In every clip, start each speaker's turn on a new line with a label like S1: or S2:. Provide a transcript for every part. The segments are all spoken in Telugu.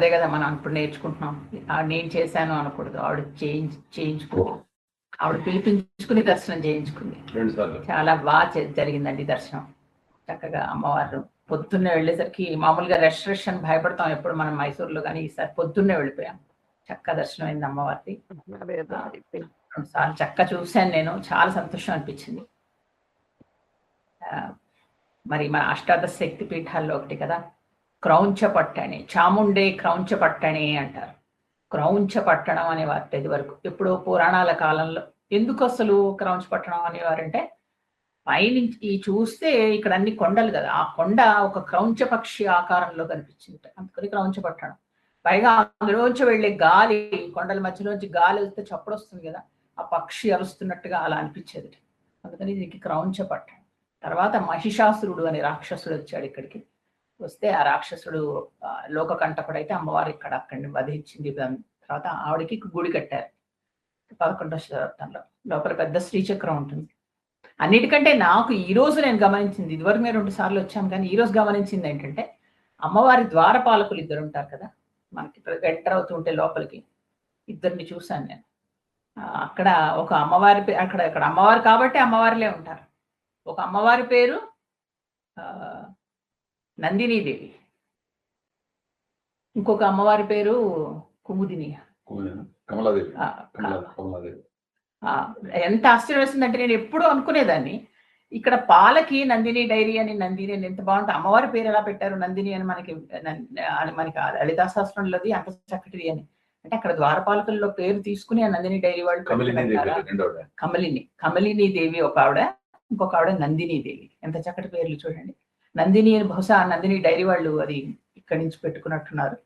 S1: అదే కదా మనం ఇప్పుడు నేర్చుకుంటున్నాం. నేను చేశాను అనకూడదు, ఆవిడ చేయించుకుంది, ఆవిడ పిలిపించుకుని దర్శనం చేయించుకుంది. చాలా బాగా జరిగిందండి దర్శనం. చక్కగా అమ్మవారు పొద్దున్నే వెళ్ళేసరికి, మామూలుగా రెస్ట్రిక్షన్ భయపడతాం ఎప్పుడు మనం మైసూర్లో, కానీ ఈసారి పొద్దున్నే వెళ్ళిపోయాం. చక్కగా దర్శనం అయింది అమ్మవారిది. 2 సార్లు చక్కగా చూశాను నేను, చాలా సంతోషం అనిపించింది. మరి మన అష్టాదశ శక్తి పీఠాల్లో ఒకటి కదా క్రౌంచ పట్టణి, చాముండే క్రౌంచ పట్టణి అంటారు. క్రౌంచ పట్టణం అనేవారు ఇది వరకు, ఎప్పుడో పురాణాల కాలంలో. ఎందుకు అసలు క్రౌంచ పట్టణం అనేవారంటే, పైనుంచి చూస్తే ఇక్కడ అన్ని కొండలు కదా, ఆ కొండ ఒక క్రౌంచ పక్షి ఆకారంలో కనిపించింది, అందుకని క్రౌంచ పట్టణం. పైగా అందులోంచి వెళ్ళే గాలి, కొండల మధ్యలోంచి గాలి వస్తే చప్పుడు వస్తుంది కదా, ఆ పక్షి అరుస్తున్నట్టుగా అలా అనిపించేది, అందుకని దీనికి క్రౌంచ పట్టణం. తర్వాత మహిషాసురుడు అనే రాక్షసుడు వచ్చాడు ఇక్కడికి. వస్తే ఆ రాక్షసుడు లోకకంటకుడైతే అమ్మవారు అక్కడిని వధించింది. తర్వాత ఆవిడకి గుడి కట్టారు 11వ శతాబ్దంలో. లోపల పెద్ద శ్రీచక్రం ఉంటుంది. అన్నిటికంటే నాకు ఈ రోజు నేను గమనించింది, ఇదివరకు మేము 2 సార్లు వచ్చాము, కానీ ఈ రోజు గమనించింది ఏంటంటే, అమ్మవారి ద్వారపాలకులు 2 ఉంటారు కదా, మనకి ఇక్కడ ఎంటర్ అవుతుంటే లోపలికి 2ని చూశాను నేను. అక్కడ ఒక అమ్మవారి అక్కడ అమ్మవారు కాబట్టి అమ్మవారిలే ఉంటారు. ఒక అమ్మవారి పేరు నందినీదేవి, ఇంకొక అమ్మవారి పేరు కుముదిని, ఎంత ఆశ్చర్యం వేసిందంటే, నేను ఎప్పుడు అనుకునేదాన్ని ఇక్కడ పాలకి నందిని డైరీ అని, నందిని అని ఎంత బాగుంటుంది, అమ్మవారి పేరు ఎలా పెట్టారు నందిని అని, మనకి లలితా శాస్త్రంలోది అంత చక్కటిది అని. అంటే అక్కడ ద్వారపాలకుల్లో పేరు తీసుకుని ఆ నందిని డైరీ వాళ్ళు కమలిని దేవి ఒక ఆవిడ, ఇంకొక ఆవిడ నందిని దేవి. ఎంత చక్కటి పేర్లు చూడండి. నందిని అని బహుశా నందిని డైరీ వాళ్ళు అది ఇక్కడి నుంచి పెట్టుకున్నట్టున్నారు,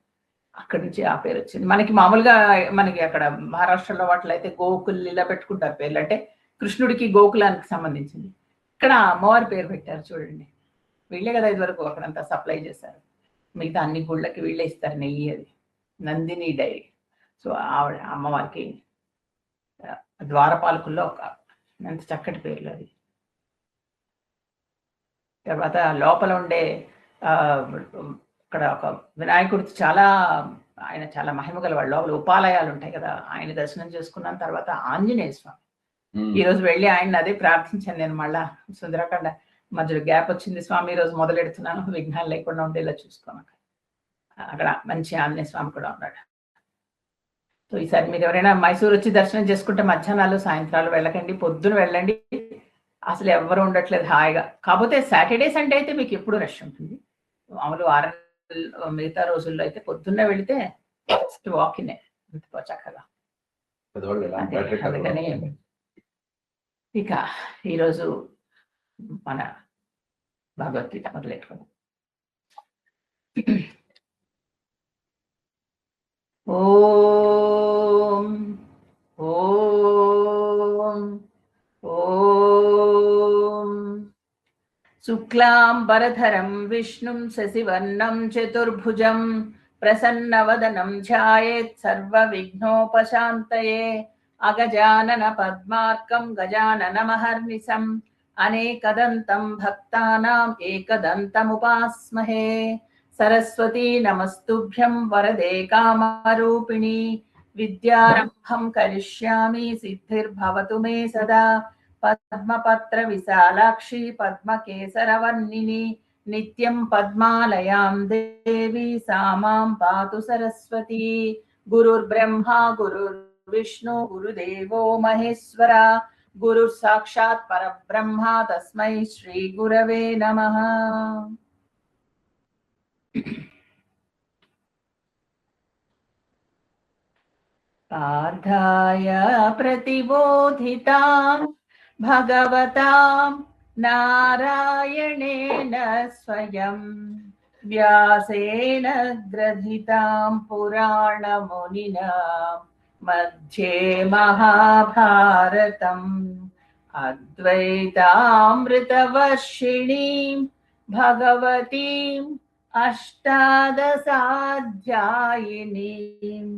S1: అక్కడి నుంచి ఆ పేరు వచ్చింది. మనకి మామూలుగా మనకి అక్కడ మహారాష్ట్రలో వాటిలో అయితే గోకుల్ ఇలా పెట్టుకుంటారు పేర్లు, అంటే కృష్ణుడికి గోకులానికి సంబంధించింది. ఇక్కడ అమ్మవారి పేరు పెట్టారు చూడండి. వీళ్ళే కదా ఇదివరకు అక్కడంతా సప్లై చేశారు, మిగతా అన్ని గుళ్ళకి వీళ్ళే ఇస్తారు నెయ్యి. అది నందిని డైరీ. సో ఆవిడ అమ్మవారికి ద్వారపాలకుల్లో ఒక ఎంత చక్కటి పేర్లు అది. తర్వాత లోపల ఉండే ఇక్కడ ఒక వినాయకుడి ఆయన చాలా మహిమ గలవాడు. లోపల ఉపాలయాలు ఉంటాయి కదా, ఆయన దర్శనం చేసుకున్న తర్వాత ఆంజనేయ స్వామి. ఈ రోజు వెళ్ళి ఆయన అదే ప్రార్థించాను నేను. మళ్ళా సుందరకాండ మధ్యలో గ్యాప్ వచ్చింది, స్వామి ఈ రోజు మొదలెడుతున్నాను, విఘ్నాలు లేకుండా ఉండేలా చూసుకోను. అక్కడ మంచి ఆంజనేయ స్వామి కూడా ఉన్నాడు. సో ఈసారి మీరు ఎవరైనా మైసూరు వచ్చి దర్శనం చేసుకుంటే మధ్యాహ్నాలు సాయంత్రాలు వెళ్ళకండి, పొద్దున వెళ్ళండి. అసలు ఎవరు ఉండట్లేదు హాయిగా. కాకపోతే సాటర్డే సండే అయితే మీకు ఎప్పుడు రష్ ఉంటుంది. మామూలు వారం మిగతా రోజుల్లో అయితే పొద్దున్నే వెళితే జస్ట్ వాకినే చక్కగా. అందుకని ఇక ఈరోజు మన భగవద్గీత మొదలెట్టుకుందాం. ఓం ఓం ఓం శుక్లాంబరధరం విష్ణుం శశివర్ణం చతుర్భుజం ప్రసన్నవదనం ధ్యాయేత్ సర్వవిఘ్నోపశాంతయే. అగజానన పద్మార్కం గజాననమహర్నిశం అనేకదంతం భక్తానాం ఏకదంతముపాస్మహే. సరస్వతీ నమస్తుభ్యం వరదే కామరూపిణి. విద్యారంభం కరిష్యామి సిద్ధిర్భవతు మే సదా. పద్మపత్ర విశాలాక్షి పద్మకేసరవర్ణిని. నిత్యం పద్మాలయాం దేవి సామాం పాతు సరస్వతి. గురుర్బ్రహ్మా గురుర్విష్ణు గురుదేవో మహేశ్వర. గురుర్ సాక్షాత్ పరబ్రహ్మ తస్మై శ్రీ గురవే నమః. పార్థాయ ప్రతిబోధితాం భగవతాం నారాయణేన స్వయం వ్యాసేన గ్రథితాం పురాణమునినా మధ్యే మహాభారతం. అద్వైతామృతవర్షిణీం భగవతీం అష్టాదశాధ్యాయినీం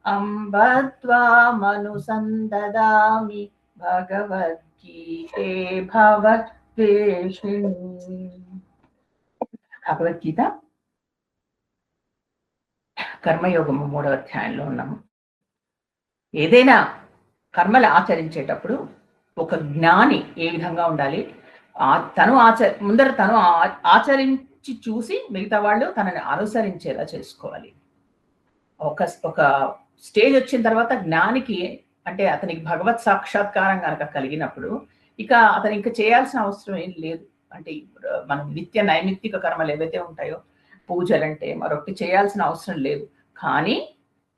S1: అంబ త్వామనుసందదామి భగవద్గీతే భవద్వేషిణీ. భగవద్గీత కర్మయోగము 3వ అధ్యాయంలో ఉన్నాము. ఏదైనా కర్మలు ఆచరించేటప్పుడు ఒక జ్ఞాని ఏ విధంగా ఉండాలి, ముందర తను ఆచరించి చూసి మిగతా వాళ్ళు తనని అనుసరించేలా చేసుకోవాలి. ఒక స్టేజ్ వచ్చిన తర్వాత జ్ఞానికి అంటే అతనికి భగవత్ సాక్షాత్కారం కనుక కలిగినప్పుడు ఇక అతను ఇంకా చేయాల్సిన అవసరం ఏం లేదు. అంటే మనం నిత్య నైమిత్తిక కర్మలు ఏవైతే ఉంటాయో పూజలంటే మరొకటి చేయాల్సిన అవసరం లేదు. కానీ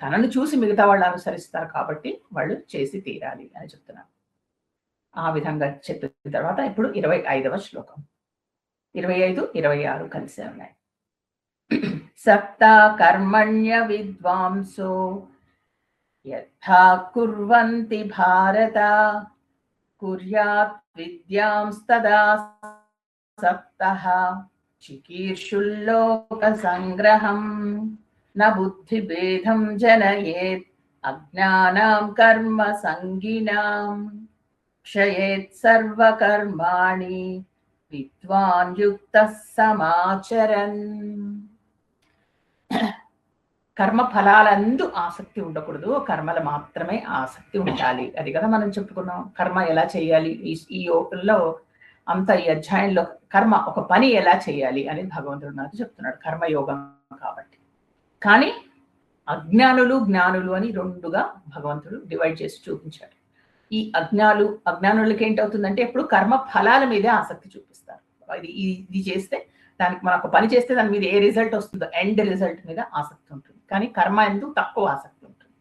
S1: తనను చూసి మిగతా వాళ్ళు అనుసరిస్తారు కాబట్టి వాళ్ళు చేసి తీరాలి అని చెప్తున్నారు. ఆ విధంగా చెప్పిన తర్వాత ఇప్పుడు 25వ శ్లోకం, 25, 26 కలిసే ఉన్నాయి. సప్తా కర్మణ్య విద్వాంసో యథా కుర్వంతి భారత కుర్యాత్ విద్యాంస్తదా సప్తః చికీర్షుల్లోక సంగ్రహం న బుద్ధిభేదం జనయేత్ అజ్ఞానాం కర్మ సంగినాం క్షయేత్ సర్వకర్మాణి విద్వాన్ యుక్తః సమాచరన్. కర్మ ఫలాలందు ఆసక్తి ఉండకూడదు, కర్మల మాత్రమే ఆసక్తి ఉండాలి. అది కదా మనం చెప్పుకున్నాం. కర్మ ఎలా చేయాలి ఈ యోగంలో అంత ఈ అధ్యాయంలో కర్మ ఒక పని ఎలా చేయాలి అని భగవంతుడు నాకు చెప్తున్నాడు, కర్మయోగం కాబట్టి. కానీ అజ్ఞానులు జ్ఞానులు అని రెండుగా భగవంతుడు డివైడ్ చేసి చూపించాడు. ఈ అజ్ఞానులకి ఏంటవుతుందంటే ఎప్పుడు కర్మ ఫలాల మీదే ఆసక్తి చూపిస్తారు. ఇది చేస్తే దానికి మనం ఒక పని చేస్తే దాని మీద ఏ రిజల్ట్ వస్తుందో ఎండ్ రిజల్ట్ మీద ఆసక్తి ఉంటుంది. కానీ కర్మ ఎందుకు తక్కువ ఆసక్తి ఉంటుంది.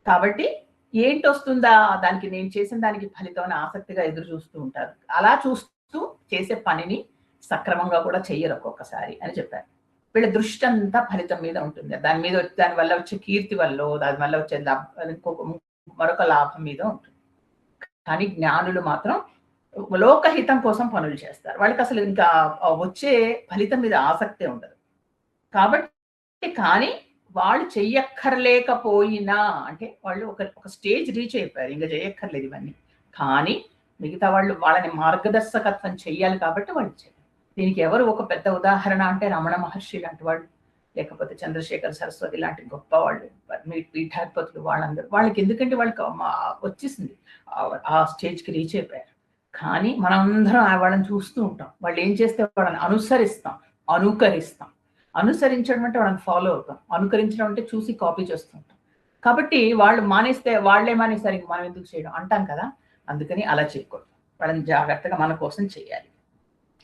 S1: కాబట్టి ఏంటి వస్తుందా దానికి, నేను చేసిన దానికి ఫలితం అని ఆసక్తిగా ఎదురు చూస్తూ ఉంటారు. అలా చూస్తూ చేసే పనిని సక్రమంగా కూడా చెయ్యరు ఒక్కొక్కసారి అని చెప్పారు. వీళ్ళ దృష్టి అంతా ఫలితం మీద ఉంటుంది. దాని వల్ల వచ్చే కీర్తి వల్ల, దాని వల్ల వచ్చే మరొక లాభం మీద ఉంటుంది. కానీ జ్ఞానులు మాత్రం లోకహితం కోసం పనులు చేస్తారు. వాళ్ళకి అసలు ఇంకా వచ్చే ఫలితం మీద ఆసక్తే ఉండదు. కాబట్టి కానీ వాళ్ళు చెయ్యక్కర్లేకపోయినా, అంటే వాళ్ళు ఒక స్టేజ్ రీచ్ అయిపోయారు, ఇంకా చేయక్కర్లేదు ఇవన్నీ. కానీ మిగతా వాళ్ళు వాళ్ళని మార్గదర్శకత్వం చెయ్యాలి కాబట్టి వాళ్ళు చేయాలి. దీనికి ఎవరు ఒక పెద్ద ఉదాహరణ అంటే రమణ మహర్షి లాంటి వాళ్ళు, లేకపోతే చంద్రశేఖర్ సరస్వతి లాంటి గొప్ప వాళ్ళు, పీఠాధిపతులు, వాళ్ళకి ఎందుకంటే వాళ్ళకి వచ్చేసింది, ఆ స్టేజ్కి రీచ్ అయిపోయారు. కానీ మనందరం వాళ్ళని చూస్తూ ఉంటాం. వాళ్ళు ఏం చేస్తే వాళ్ళని అనుకరిస్తాం. అనుసరించడం అంటే వాళ్ళని ఫాలో అవుతాం, అనుకరించడం అంటే చూసి కాపీ చేస్తూ ఉంటాం. కాబట్టి వాళ్ళు మానేస్తే వాళ్ళే మానేస్తారు, ఇంక మనం ఎందుకు చేయడం అంటాం కదా. అందుకని అలా చేయకూడదు, వాళ్ళని జాగ్రత్తగా మన కోసం చేయాలి.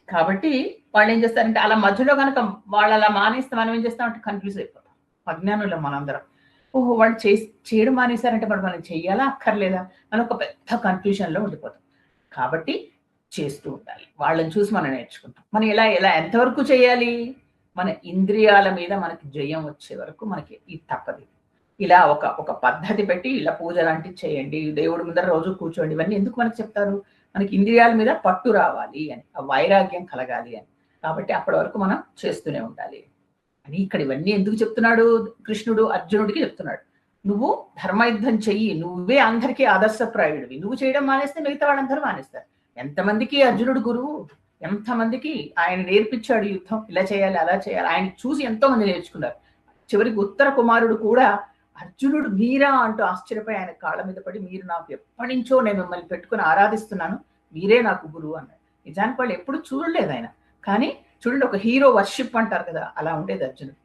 S1: కాబట్టి వాళ్ళు ఏం చేస్తారంటే అలా మధ్యలో కనుక వాళ్ళు అలా మానేస్తే మనం ఏం చేస్తామంటే కన్ఫ్యూజ్ అయిపోతాం. అజ్ఞానులం మనందరం. ఓహో వాళ్ళు చేయడం మానేశారంటే మరి మనం చెయ్యాలా అక్కర్లేదా అని ఒక పెద్ద కన్ఫ్యూజన్లో ఉండిపోతాం. కాబట్టి చేస్తూ ఉండాలి. వాళ్ళని చూసి మనం నేర్చుకుంటాం. మనం ఎలా ఎంతవరకు చేయాలి, మన ఇంద్రియాల మీద మనకి జయం వచ్చే వరకు మనకి ఇది తప్పదు. ఇలా ఒక పద్ధతి పెట్టి ఇలా పూజ లాంటివి చేయండి, దేవుడి ముందర రోజు కూర్చోండి, ఇవన్నీ ఎందుకు మనకు చెప్తారు? మనకి ఇంద్రియాల మీద పట్టు రావాలి అని, ఆ వైరాగ్యం కలగాలి అని. కాబట్టి అప్పటి వరకు మనం చేస్తూనే ఉండాలి అని ఇక్కడ ఇవన్నీ ఎందుకు చెప్తున్నాడు కృష్ణుడు? అర్జునుడికి చెప్తున్నాడు, నువ్వు ధర్మయుద్ధం చెయ్యి, నువ్వే అందరికీ ఆదర్శప్రాయుడివి. నువ్వు చేయడం మానేస్తే మిగతా వాళ్ళందరూ మానేస్తారు. ఎంతమందికి అర్జునుడు గురువు, ఎంతమందికి ఆయన నేర్పించాడు యుద్ధం, ఇలా చేయాలి అలా చేయాలి. ఆయన చూసి ఎంతో మంది నేర్చుకున్నారు. చివరికి ఉత్తర కుమారుడు కూడా అర్జునుడు మీరా అంటూ ఆశ్చర్యపోయి ఆయన కాళ్ళ మీద పడి, మీరు నాకు ఎప్పటి నుంచో నేను మిమ్మల్ని పెట్టుకుని ఆరాధిస్తున్నాను, మీరే నాకు గురువు అన్నాడు. నిజానికి వాళ్ళు ఎప్పుడు చూడలేదు ఆయన. కానీ చూడండి, ఒక హీరో వర్షిప్ అంటారు కదా, అలా ఉండేది అర్జునుడు.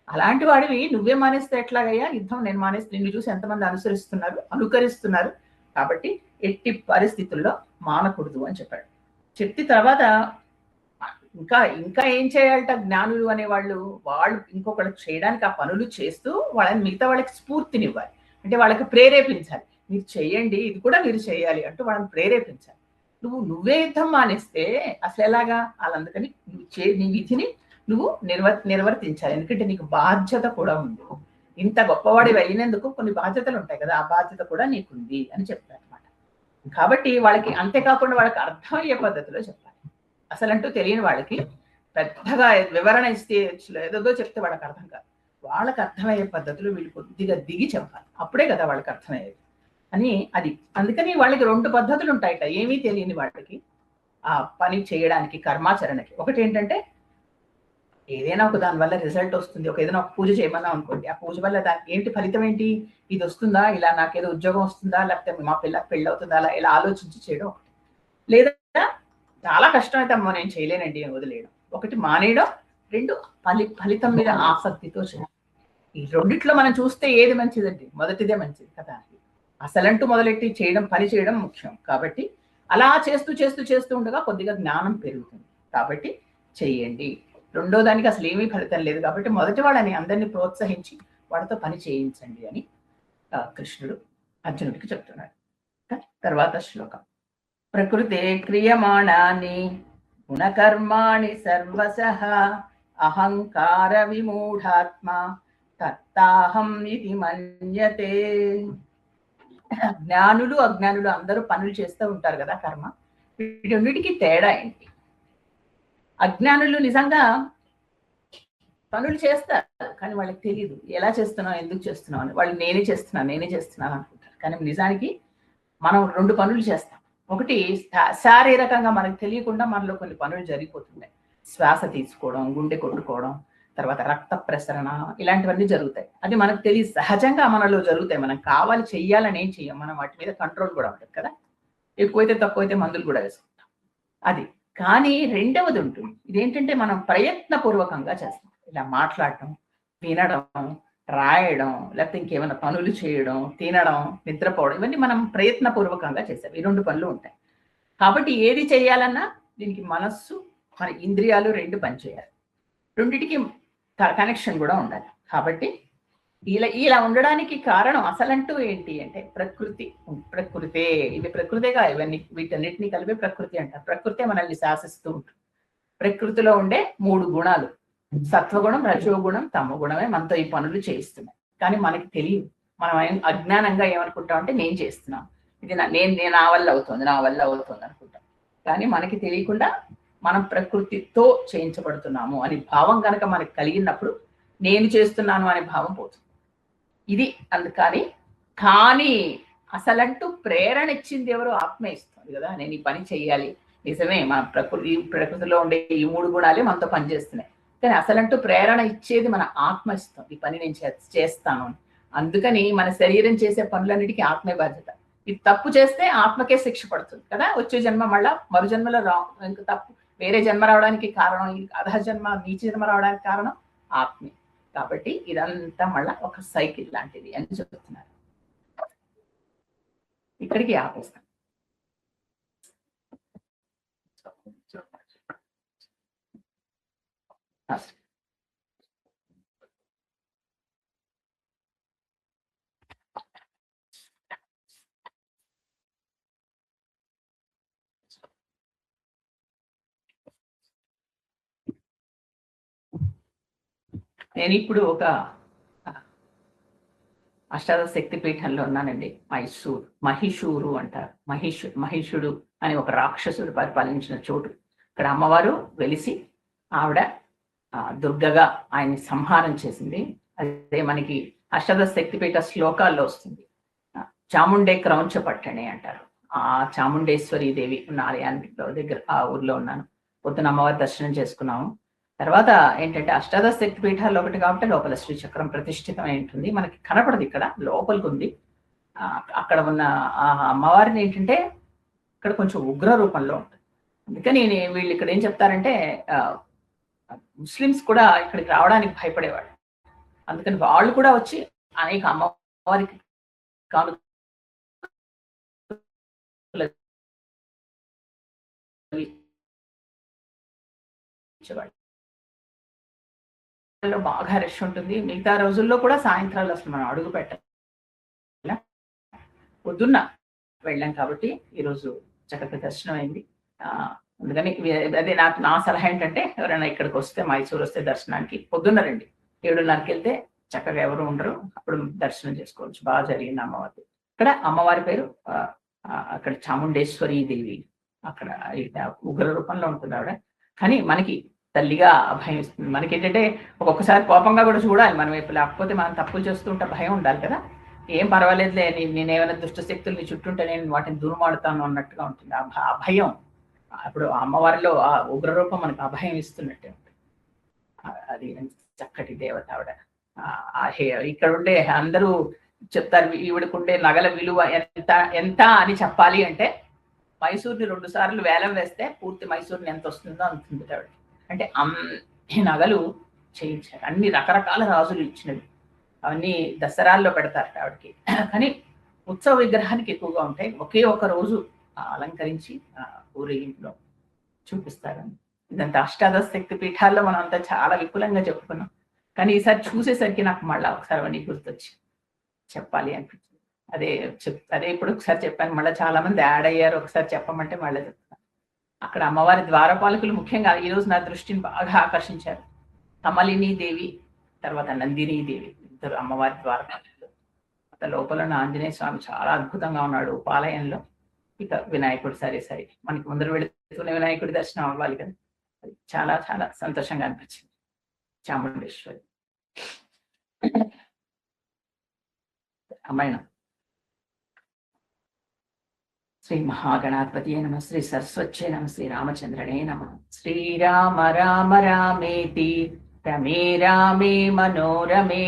S1: అలాంటి వాడివి నువ్వే మానేస్తే ఎట్లాగయ్యా యుద్ధం? నేను మానేస్తే నిన్ను చూసి ఎంతమంది అనుకరిస్తున్నారు. కాబట్టి ఎట్టి పరిస్థితుల్లో మానకూడదు అని చెప్పాడు. చెప్పి తర్వాత ఇంకా ఏం చేయాలట జ్ఞానులు అనే వాళ్ళు ఇంకొకళ్ళకి చేయడానికి ఆ పనులు చేస్తూ వాళ్ళని మిగతా వాళ్ళకి స్ఫూర్తినివ్వాలి. అంటే వాళ్ళకి ప్రేరేపించాలి, మీరు చేయండి, ఇది కూడా మీరు చేయాలి అంటూ వాళ్ళని ప్రేరేపించాలి. నువ్వే యుద్ధం మానేస్తే అసలు ఎలాగా? అందుకని నీ విధిని నువ్వు నిర్వర్తించాలి. ఎందుకంటే నీకు బాధ్యత కూడా ఉంది. ఇంత గొప్పవాడి అయినందుకు కొన్ని బాధ్యతలు ఉంటాయి కదా, ఆ బాధ్యత కూడా నీకుంది అని చెప్తారు అనమాట. కాబట్టి వాళ్ళకి అంతేకాకుండా వాళ్ళకి అర్థమయ్యే పద్ధతిలో చెప్పాలి. అసలంటూ తెలియని వాళ్ళకి పెద్దగా వివరణ ఇస్తే ఏదో చెప్తే వాళ్ళకి అర్థం కాదు. వాళ్ళకి అర్థమయ్యే పద్ధతిలో వీళ్ళు కొద్దిగా దిగి చెప్పాలి, అప్పుడే కదా వాళ్ళకి అర్థమయ్యేది అని. అది అందుకని వాళ్ళకి 2 పద్ధతులు ఉంటాయట ఏమీ తెలియని వాళ్ళకి ఆ పని చేయడానికి, కర్మాచరణకి. ఒకటి ఏంటంటే ఏదైనా ఒక దాని వల్ల రిజల్ట్ వస్తుంది. ఏదైనా ఒక పూజ చేయమన్నాం అనుకోండి, ఆ పూజ వల్ల దానికి ఏంటి ఫలితం ఏంటి, ఇది వస్తుందా, ఇలా నాకేదో ఉద్యోగం వస్తుందా, లేకపోతే మా పిల్లకి పెళ్ళి అవుతుందా, అలా ఇలా ఆలోచించి చేయడం. లేదా చాలా కష్టం అయితే అమ్మో నేను చేయలేనండి అని వదిలేయడం. ఒకటి మానేయడం, రెండు ఫలితం మీద ఆసక్తితో చేయడం. ఈ రెండిట్లో మనం చూస్తే ఏది మంచిదండి? మొదటిదే మంచిది కదా. అసలంటూ మొదలెట్టి చేయడం, పని చేయడం ముఖ్యం. కాబట్టి అలా చేస్తూ చేస్తూ చేస్తూ ఉండగా కొద్దిగా జ్ఞానం పెరుగుతుంది. కాబట్టి చెయ్యండి. రెండో దానికి అసలు ఏమీ ఫలితం లేదు కాబట్టి మొదటి వాళ్ళని అందరినీ ప్రోత్సహించి వాడితో పని చేయించండి అని కృష్ణుడు అర్జునుడికి చెప్తున్నాడు. తర్వాత శ్లోకం. ప్రకృతే క్రియమాణాని గుణకర్మాణి సర్వశః అహంకార విమూఢాత్మ కర్తాహం ఇది మన్యతే. జ్ఞానులు అజ్ఞానులు అందరూ పనులు చేస్తూ ఉంటారు కదా, కర్మ. వీటన్నిటికీ తేడా ఏంటి? అజ్ఞానులు నిజంగా పనులు చేస్తారు కానీ వాళ్ళకి తెలియదు ఎలా చేస్తున్నాం, ఎందుకు చేస్తున్నాం అని. వాళ్ళు నేనే చేస్తున్నాను అనుకుంటారు. కానీ నిజానికి మనం రెండు పనులు చేస్తాం. ఒకటి శారీరకంగా మనకు తెలియకుండా మనలో కొన్ని పనులు జరిగిపోతున్నాయి. శ్వాస తీసుకోవడం, గుండె కొట్టుకోవడం, తర్వాత రక్త ప్రసరణ, ఇలాంటివన్నీ జరుగుతాయి. అది మనకు తెలియదు, సహజంగా మనలో జరుగుతాయి. మనం కావాలి చెయ్యాలని ఏం చెయ్యం, మనం వాటి మీద కంట్రోల్ కూడా ఉంటుంది కదా. ఎక్కువైతే తక్కువైతే మందులు కూడా వేసుకుంటాం అది. కానీ రెండవది ఉంటుంది, ఇదేంటంటే మనం ప్రయత్నపూర్వకంగా చేస్తాం. ఇలా మాట్లాడటం, వినడం, రాయడం, లేకపోతే ఇంకేమైనా పనులు చేయడం, తినడం, నిద్రపోవడం, ఇవన్నీ మనం ప్రయత్నపూర్వకంగా చేసాం. ఈ రెండు పనులు ఉంటాయి. కాబట్టి ఏది చేయాలన్నా దీనికి మనస్సు, మన ఇంద్రియాలు రెండు పనిచేయాలి. రెండిటికి కనెక్షన్ కూడా ఉండాలి. కాబట్టి ఇలా ఉండడానికి కారణం అసలంటూ ఏంటి అంటే ప్రకృతే. ఇది ప్రకృతేగా, ఇవన్నీ వీటన్నిటిని కలిపి ప్రకృతి అంటారు. ప్రకృతే మనల్ని శాసిస్తూ ఉంటుంది. ప్రకృతిలో ఉండే 3 గుణాలు, సత్వగుణం, రజోగుణం, తమగుణమే మనతో ఈ పనులు చేయిస్తున్నాయి. కానీ మనకి తెలియదు. మనం అజ్ఞానంగా ఏమనుకుంటాం అంటే నేను చేస్తున్నాను, ఇది నా వల్ల అవుతుంది అనుకుంటాం. కానీ మనకి తెలియకుండా మనం ప్రకృతితో చేయించబడుతున్నాము అని భావం కనుక మనకు కలిగినప్పుడు నేను చేస్తున్నాను అనే భావం పోతుంది. ఇది అందుకని. కానీ అసలంటూ ప్రేరణ ఇచ్చింది ఎవరు? ఆత్మే ఇస్తుంది కదా. నేను ఈ పని చెయ్యాలి, నిజమే మన ప్రకృతిలో ఉండే ఈ 3 గుణాలే మనతో పనిచేస్తున్నాయి. కానీ అసలంటూ ప్రేరణ ఇచ్చేది మన ఆత్మ ఇస్తుంది. ఈ పని నేను చేస్తాను అని. అందుకని మన శరీరం చేసే పనులన్నిటికీ ఆత్మే బాధ్యత. ఇది తప్పు చేస్తే ఆత్మకే శిక్ష పడుతుంది కదా. వచ్చే జన్మ మళ్ళా మరు జన్మలో ఇంకా తప్పు వేరే జన్మ రావడానికి కారణం, ఈ అధ జన్మ నీచ జన్మ రావడానికి కారణం ఆత్మే. కాబట్టి ఇదంతా మళ్ళా ఒక సైకిల్ లాంటిది అని చెప్తున్నారు. ఇక్కడికి ఆపేస్తాం. నేను ఇప్పుడు ఒక అష్టాదశ శక్తి పీఠంలో ఉన్నానండి. మహిషూరు అంటారు. మహిషుడు అని ఒక రాక్షసుడు పరిపాలించిన చోటు. ఇక్కడ అమ్మవారు వెలిసి ఆవిడ దుర్గగా ఆయన్ని సంహారం చేసింది. అదే మనకి అష్టాదశ శక్తిపీఠ శ్లోకాల్లో వస్తుంది. చాముండే క్రౌంచ పట్టణి అంటారు. ఆ చాముండేశ్వరి దేవి ఉన్న ఆలయానికి దగ్గర ఆ ఊర్లో ఉన్నాను. పొద్దున అమ్మవారి దర్శనం చేసుకున్నాము. తర్వాత ఏంటంటే అష్టాదశ శక్తి పీఠాల్లో ఒకటి కాబట్టి లోపల శ్రీచక్రం ప్రతిష్ఠితమై ఉంటుంది. మనకి కనపడదు, ఇక్కడ లోపలికి ఉంది. అక్కడ ఉన్న ఆ అమ్మవారిని ఏంటంటే ఇక్కడ కొంచెం ఉగ్ర రూపంలో ఉంటుంది. అందుకని వీళ్ళు ఇక్కడ ఏం చెప్తారంటే ముస్లిమ్స్ కూడా ఇక్కడికి రావడానికి భయపడేవాళ్ళు. అందుకని వాళ్ళు కూడా వచ్చి అనేక అమ్మవారికి ఇచ్చేవాళ్ళు. బాగా రష్ ఉంటుంది. మిగతా రోజుల్లో కూడా సాయంత్రాలు అసలు మనం అడుగు పెట్టాలి. పొద్దున్న వెళ్ళాం కాబట్టి ఈరోజు చక్కగా దర్శనం అయింది. అందుకని అదే నా సలహా ఏంటంటే ఎవరైనా ఇక్కడికి వస్తే, మైసూరు వస్తే దర్శనానికి పొద్దున్న రండి. 7:30కి వెళ్తే చక్కగా ఎవరు ఉండరు, అప్పుడు దర్శనం చేసుకోవచ్చు. బాగా జరిగింది అమ్మవారి. ఇక్కడ అమ్మవారి పేరు అక్కడ చాముండేశ్వరి దేవి. అక్కడ ఉగ్ర రూపంలో ఉంటుంది ఆవిడ. కానీ మనకి తల్లిగా అభయం ఇస్తుంది. మనకి ఏంటంటే ఒక్కొక్కసారి కోపంగా కూడా చూడాలి మన వైపు, లేకపోతే మనం తప్పులు చేస్తూ ఉంటే భయం ఉండాలి కదా. ఏం పర్వాలేదులే, నేనేమైనా దుష్ట శక్తులు నీ చుట్టూంటే నేను వాటిని దురుమాడుతాను అన్నట్టుగా ఉంటుంది ఆ భయం. అప్పుడు అమ్మవారిలో ఆ ఉగ్రరూపం మనకు అభయం ఇస్తున్నట్టే ఉంటుంది. అది చక్కటి దేవత ఆవిడ. ఇక్కడ ఉండే అందరూ చెప్తారు ఈవిడకుండే నగల విలువ ఎంత ఎంత అని చెప్పాలి అంటే మైసూర్ని 2 సార్లు వేలం వేస్తే పూర్తి మైసూర్ని ఎంత వస్తుందో అంతుంది ఆవిడ. అంటే అన్ని నగలు చేయించారు, అన్ని రకరకాల రాజులు ఇచ్చినవి, అవన్నీ దసరాల్లో పెడతారు ఆవిడకి. కానీ ఉత్సవ విగ్రహానికి ఎక్కువగా ఉంటాయి. ఒకే ఒక రోజు అలంకరించి ఊరేగింపులో చూపిస్తారు. ఇదంతా అష్టాదశ శక్తి పీఠాల్లో మనం అంతా చాలా విపులంగా చెప్పుకున్నాం. కానీ ఈసారి చూసేసరికి నాకు మళ్ళీ ఒకసారి అవన్నీ గుర్తొచ్చి చెప్పాలి అనిపించింది. అదే ఇప్పుడు ఒకసారి చెప్పాను, మళ్ళీ చాలా మంది యాడ్ అయ్యారు, ఒకసారి చెప్పమంటే మళ్ళీ చెప్తాను. అక్కడ అమ్మవారి ద్వారపాలకులు ముఖ్యంగా ఈరోజు నా దృష్టిని బాగా ఆకర్షించారు. కమలిని దేవి, తర్వాత నందిని దేవి, ఇద్దరు అమ్మవారి ద్వారపాలకులు. లోపల ఉన్న ఆంజనేయ స్వామి చాలా అద్భుతంగా ఉన్నాడు ఉపాలయంలో. ఇక వినాయకుడు సరే మనకి ముందర వెళుతూనే వినాయకుడి దర్శనం అవ్వాలి కదా, అది చాలా చాలా సంతోషంగా అనిపించింది. చాముండేశ్వరి రామాయణం. శ్రీ మహాగణాధిపతి నమ, శ్రీ సరస్వత్యే నమ, శ్రీ రామచంద్రనే నమ. శ్రీరామ రామ రామేతి రమే రామే మనోరమే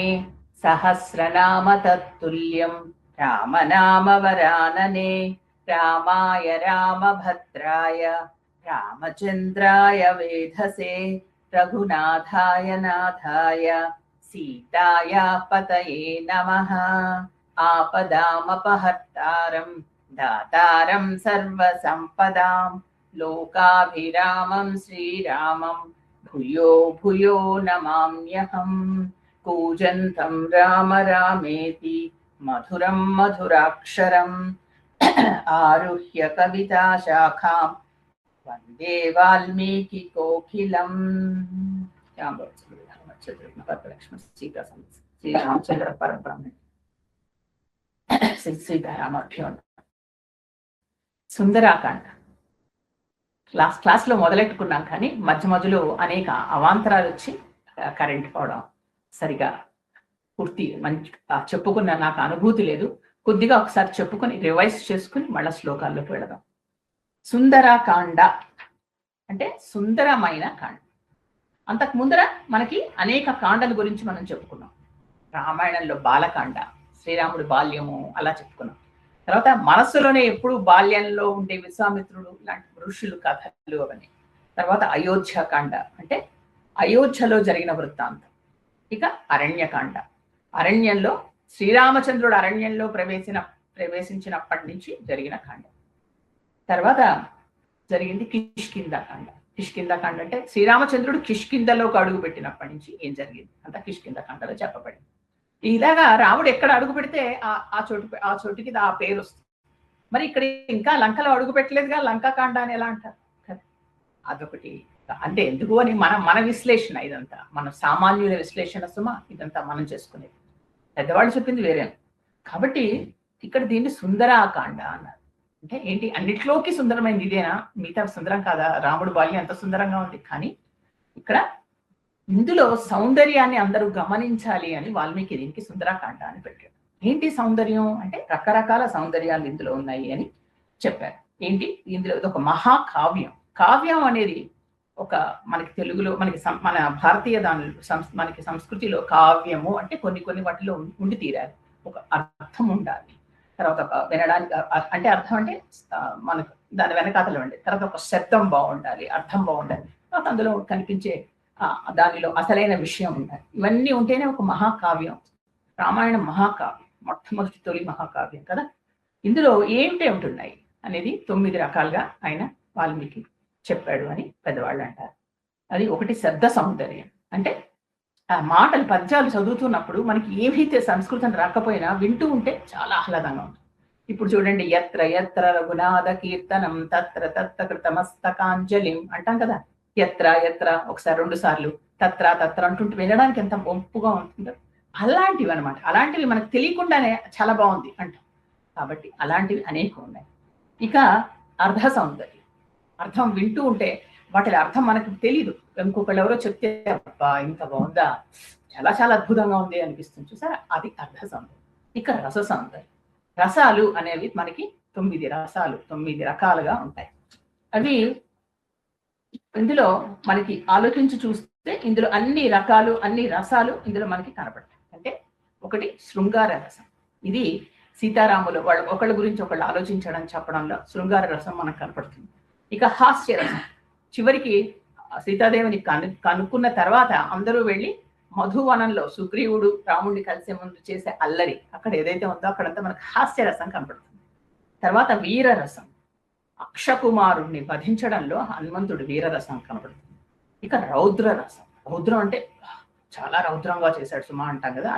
S1: సహస్రనామ తత్తుల్యం రామనామ వరాననే. రామాయ రామభద్రాయ రామచంద్రాయ వేధసే రఘునాథాయ నాథాయ సీతాయ పతయే నమః. ఆపదామపహర్తారం దాతారం సర్వసంపదాం లోకాభిరామం శ్రీరామం భూయో భూయో నమామ్యహం. కూజంతం రామ రామేతి మధురం మధురాక్షరం ఆరుహ్య కవితా శాఖాం వందే వాల్మీకి కోకిలం. సీతా శ్రీరామచంద్ర పరబ్రహ్మ సీతారామభ్యో. సుందరాకాండ క్లాస్లో మొదలెట్టుకున్నాం, కానీ మధ్యలో అనేక అవాంతరాలు వచ్చి కరెంట్ పోవడం, సరిగా పూర్తి మంచి చెప్పుకున్న నాకు అనుభూతి లేదు. కొద్దిగా ఒకసారి చెప్పుకొని రివైజ్ చేసుకుని మళ్ళా శ్లోకాల్లోకి వెళదాం. సుందరాకాండ అంటే సుందరమైన కాండ. అంతకు ముందర మనకి అనేక కాండల గురించి మనం చెప్పుకున్నాం. రామాయణంలో బాలకాండ, శ్రీరాముడి బాల్యము అలా చెప్పుకున్నాం. తర్వాత మనస్సులోనే ఎప్పుడు బాల్యంలో ఉండే విశ్వామిత్రుడు లాంటి ఋషులు కథలు అవన్నీ. తర్వాత అయోధ్యకాండ అంటే అయోధ్యలో జరిగిన వృత్తాంతం. ఇక అరణ్యకాండ, అరణ్యంలో శ్రీరామచంద్రుడు అరణ్యంలో ప్రవేశించినప్పటి నుంచి జరిగిన కాండ. తర్వాత జరిగింది కిష్కింధకాండ. కిష్కింధకాండ అంటే శ్రీరామచంద్రుడు కిష్కింధలోకి అడుగు పెట్టినప్పటి నుంచి ఏం జరిగింది అంత కిష్కింధకాండలో చెప్పబడింది. ఇలాగా రాముడు ఎక్కడ అడుగు పెడితే ఆ చోటుకి ఆ పేరు వస్తుంది. మరి ఇక్కడ ఇంకా లంకలో అడుగు పెట్టలేదుగా, లంకాకాండ అని ఎలా అంటారు? అదొకటి. అంటే ఎందుకు అని మన విశ్లేషణ, ఇదంతా మన సామాన్యుల విశ్లేషణ సుమా, ఇదంతా మనం చేసుకునేది. పెద్దవాళ్ళు చెప్పింది వేరే. కాబట్టి ఇక్కడ దీన్ని సుందరాకాండ అన్నారు. అంటే ఏంటి, అన్నిట్లోకి సుందరమైంది ఇదేనా, మిగతా సుందరం కాదా? రాముడు బాల్యం ఎంత సుందరంగా ఉంది, కానీ ఇక్కడ ఇందులో సౌందర్యాన్ని అందరూ గమనించాలి అని వాల్మీకి దీనికి సుందరాకాండ అని పెట్టాడు. ఏంటి సౌందర్యం అంటే రకరకాల సౌందర్యాలు ఇందులో ఉన్నాయి అని చెప్పారు. ఏంటి ఇందులో ఇది ఒక మహాకావ్యం. కావ్యం అనేది ఒక మనకి తెలుగులో మన భారతీయ మనకి సంస్కృతిలో కావ్యము అంటే కొన్ని వాటిలో ఉండి తీరాలి, ఒక అర్థం ఉండాలి. తర్వాత ఒక వినడానికి అంటే అర్థం అంటే మనకు దాని వెనకాతలు ఉండే, తర్వాత ఒక శబ్దం బాగుండాలి, అర్థం బాగుండాలి, తర్వాత అందులో కనిపించే దానిలో అసలైన విషయం ఉండాలి. ఇవన్నీ ఉంటేనే ఒక మహాకావ్యం. రామాయణం మహాకావ్యం, మొట్టమొదటి తొలి మహాకావ్యం కదా. ఇందులో ఏమిటి ఉంటున్నాయి అనేది 9 రకాలుగా ఆయన వాల్మీకి చెప్పాడు అని పెద్దవాళ్ళు అంటారు. అది ఒకటి శబ్ద సౌందర్యం. అంటే ఆ మాటలు పద్యాలు చదువుతున్నప్పుడు మనకి ఏవైతే సంస్కృతం రాకపోయినా వింటూ ఉంటే చాలా ఆహ్లాదంగా ఉంటుంది. ఇప్పుడు చూడండి, ఎత్ర ఎత్ర రఘునాథ కీర్తనం తత్ర తత్ర కృతమస్తకాంజలిం అంటాం కదా. ఎత్ర ఎత్ర ఒకసారి 2 సార్లు, తత్ర తత్ర అంటుంటే వినడానికి ఎంత ఒంపుగా ఉంటుందో అలాంటివి అనమాట. అలాంటివి మనకు తెలియకుండానే చాలా బాగుంది అంటాం. కాబట్టి అలాంటివి అనేక ఉన్నాయి. ఇక అర్ధ సౌందర్యం, అర్థం వింటూ ఉంటే వాటి అర్థం మనకు తెలియదు, ఇంకొకళ్ళు ఎవరో చెప్తే అబ్బా ఇంత బాగుందా, చాలా చాలా అద్భుతంగా ఉంది అనిపిస్తుంది చూసారా, అది అర్ధ సౌందర్యం. ఇక రస సౌందర్యం. రసాలు అనేవి మనకి 9 రసాలు, 9 రకాలుగా ఉంటాయి. అవి ఇందులో మనకి ఆలోచించి చూస్తే ఇందులో అన్ని రకాలు, అన్ని రసాలు ఇందులో మనకి కనపడతాయి. అంటే ఒకటి శృంగార రసం. ఇది సీతారాములు వాళ్ళు ఒకళ్ళ గురించి ఒకళ్ళు ఆలోచించడం చెప్పడంలో శృంగార రసం మనకు కనపడుతుంది. ఇక హాస్య రసం. చివరికి సీతాదేవిని కనుక్కున్న తర్వాత అందరూ వెళ్ళి మధువనంలో సుగ్రీవుడు రాముడిని కలిసే ముందు చేసే అల్లరి అక్కడ ఏదైతే ఉందో అక్కడంతా మనకు హాస్య రసం కనపడుతుంది. తర్వాత వీరరసం. అక్షకుమారుణ్ణి వధించడంలో హనుమంతుడు వీరరసం కనపడుతుంది. ఇక రౌద్ర రసం. రౌద్రం అంటే చాలా రౌద్రంగా చేశాడు సుమా అంటాం కదా,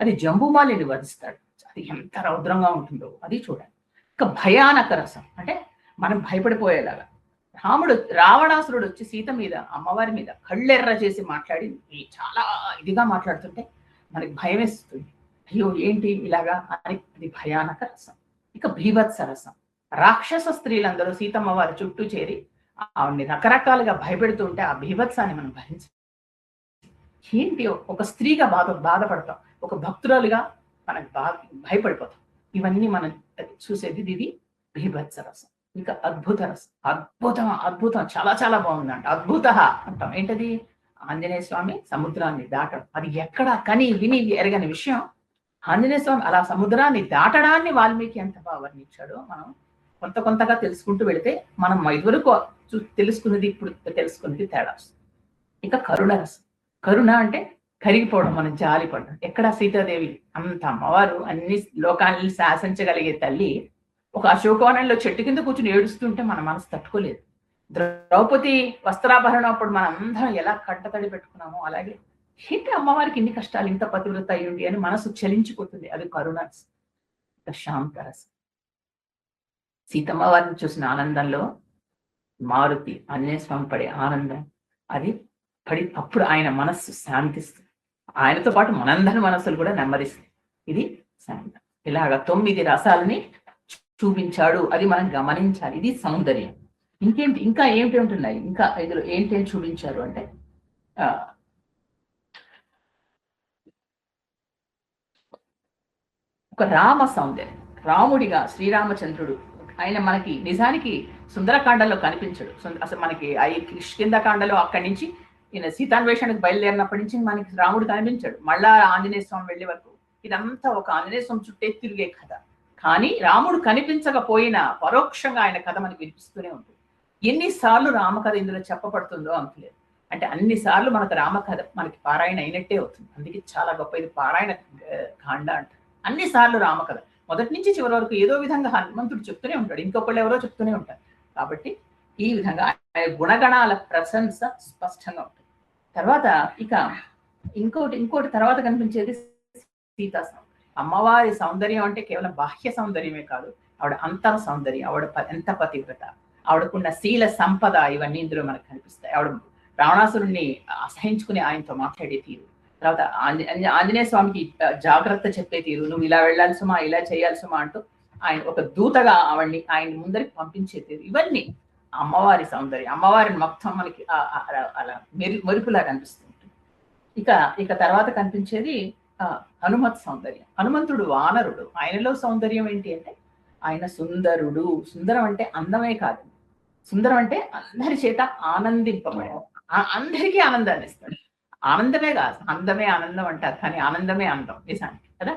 S1: అది జంబుమాలిని వధిస్తాడు. అది ఎంత రౌద్రంగా ఉంటుందో అది చూడాలి. ఇక భయానక రసం అంటే మనం భయపడిపోయేలాగా. రావణాసురుడు వచ్చి సీత మీద, అమ్మవారి మీద కళ్ళెర్ర చేసి మాట్లాడి చాలా ఇదిగా మాట్లాడుతుంటే మనకి భయం వేస్తుంది. అయ్యో ఏంటి ఇలాగా అని. అది భయానక రసం. ఇక భీభత్స రసం. రాక్షస స్త్రీలందరూ సీతమ్మ వారి చుట్టూ చేరి ఆవిడ్ని రకరకాలుగా భయపెడుతూ ఉంటే ఆ భీభత్సాన్ని మనం భరించాలి. ఏంటి ఒక స్త్రీగా బాధపడతాం, ఒక భక్తురాలుగా మనకు భయపడిపోతాం. ఇవన్నీ మనం చూసేది ఇది భీభత్స రసం. ఇంకా అద్భుత రసం. అద్భుతం చాలా చాలా బాగుందంట. అద్భుత అంటాం. ఏంటది? ఆంజనేయ స్వామి సముద్రాన్ని దాటడం. అది ఎక్కడ కని విని ఎరగని విషయం. ఆంజనేయ స్వామి అలా సముద్రాన్ని దాటడాన్ని వాల్మీకి ఎంత బాగా వర్ణించాడో మనం కొంతగా తెలుసుకుంటూ వెళితే మనం ఇదివరకు తెలుసుకున్నది ఇప్పుడు తెలుసుకున్నది తేడా వస్తుంది. ఇక కరుణ రసం. కరుణ అంటే కరిగిపోవడం, మనం జాలిపడడం. ఎక్కడ సీతాదేవి అంత అమ్మవారు అన్ని లోకాన్ని శాసించగలిగే తల్లి ఒక అశోకవనంలో చెట్టు కింద కూర్చుని ఏడుస్తుంటే మన మనసు తట్టుకోలేదు. ద్రౌపది వస్త్రాభరణం అప్పుడు మనం అందరం ఎలా కంటతడి పెట్టుకున్నామో అలాగే ఏంటి అమ్మవారికి ఇన్ని కష్టాలు, ఇంత పతివ్రత అయ్యుండి అని మనసు చలించిపోతుంది. అది కరుణరసం. ఇక శాంతరసం. సీతమ్మ వారిని చూసిన ఆనందంలో మారుతి ఆంజనేయ స్వామి పడే ఆనందం అది అప్పుడు ఆయన మనస్సు శాంతిస్తుంది. ఆయనతో పాటు మనందరి మనస్సులు కూడా నెమ్మదిస్తుంది. ఇది శాంతం. ఇలాగా 9 రసాలని చూపించాడు. అది మనం గమనించాలి. ఇది సౌందర్యం. ఇంకా ఏమిటి ఉంటున్నాయి, ఇంకా ఇందులో ఏంటి చూపించారు అంటే ఒక రామ సౌందర్యం. రాముడిగా శ్రీరామచంద్రుడు ఆయన మనకి నిజానికి సుందరకాండలో కనిపించడు. అసలు మనకి కిష్కిందకాండలో అక్కడి నుంచి ఈయన సీతాన్వేషణకు బయలుదేరినప్పటి నుంచి మనకి రాముడు కనిపించాడు. మళ్ళా ఆంజనేయ స్వామి వెళ్ళే వరకు ఇదంతా ఒక ఆంజనేయ స్వామి చుట్టే తిరిగే కథ. కానీ రాముడు కనిపించకపోయినా పరోక్షంగా ఆయన కథ మనకి వినిపిస్తూనే ఉంటుంది. ఎన్నిసార్లు రామకథ ఇందులో చెప్పబడుతుందో అంతలేదు. అంటే అన్నిసార్లు మనకు రామకథ మనకి పారాయణ అయినట్టే అవుతుంది. అందుకే చాలా గొప్ప ఇది పారాయణ కాండ అంటారు. అన్నిసార్లు రామకథ మొదటి నుంచి చివరి వరకు ఏదో విధంగా హనుమంతుడు చెప్తూనే ఉంటాడు, ఇంకొకళ్ళు ఎవరో చెప్తూనే ఉంటారు. కాబట్టి ఈ విధంగా ఆయన గుణగణాల ప్రశంస స్పష్టంగా ఉంటుంది. తర్వాత ఇక ఇంకోటి తర్వాత కనిపించేది సీతా సౌందర్యం. అమ్మవారి సౌందర్యం అంటే కేవలం బాహ్య సౌందర్యమే కాదు, ఆవిడ అంతర సౌందర్యం, ఆవిడ ఎంత పతివ్రత, ఆవిడకున్న శీల సంపద, ఇవన్నీ ఇందులో మనకు కనిపిస్తాయి. ఆవిడ రావణాసురుణ్ణి అసహించుకుని ఆయనతో మాట్లాడే తీరు, తర్వాత ఆంజనేయ స్వామికి జాగ్రత్త చెప్పే తీరు, నువ్వు ఇలా వెళ్ళాలి సుమా, ఇలా చేయాలి సుమా అంటూ ఆయన ఒక దూతగా ఆయన ముందరికి పంపించే తీరు, ఇవన్నీ అమ్మవారి సౌందర్యం. అమ్మవారిని మొత్తం మనకి అలా మెరుపులా కనిపిస్తుంది. ఇక తర్వాత కనిపించేది హనుమత్ సౌందర్యం. హనుమంతుడు వానరుడు, ఆయనలో సౌందర్యం ఏంటి అంటే ఆయన సుందరుడు. సుందరం అంటే అందమే కాదు, సుందరం అంటే అందరి చేత ఆనందింపబడే, అందరికీ ఆనందాన్ని ఇస్తాడు. ఆనందమే కాదు, అందమే ఆనందం అంటారు, కానీ ఆనందమే అందం నిజానికి కదా.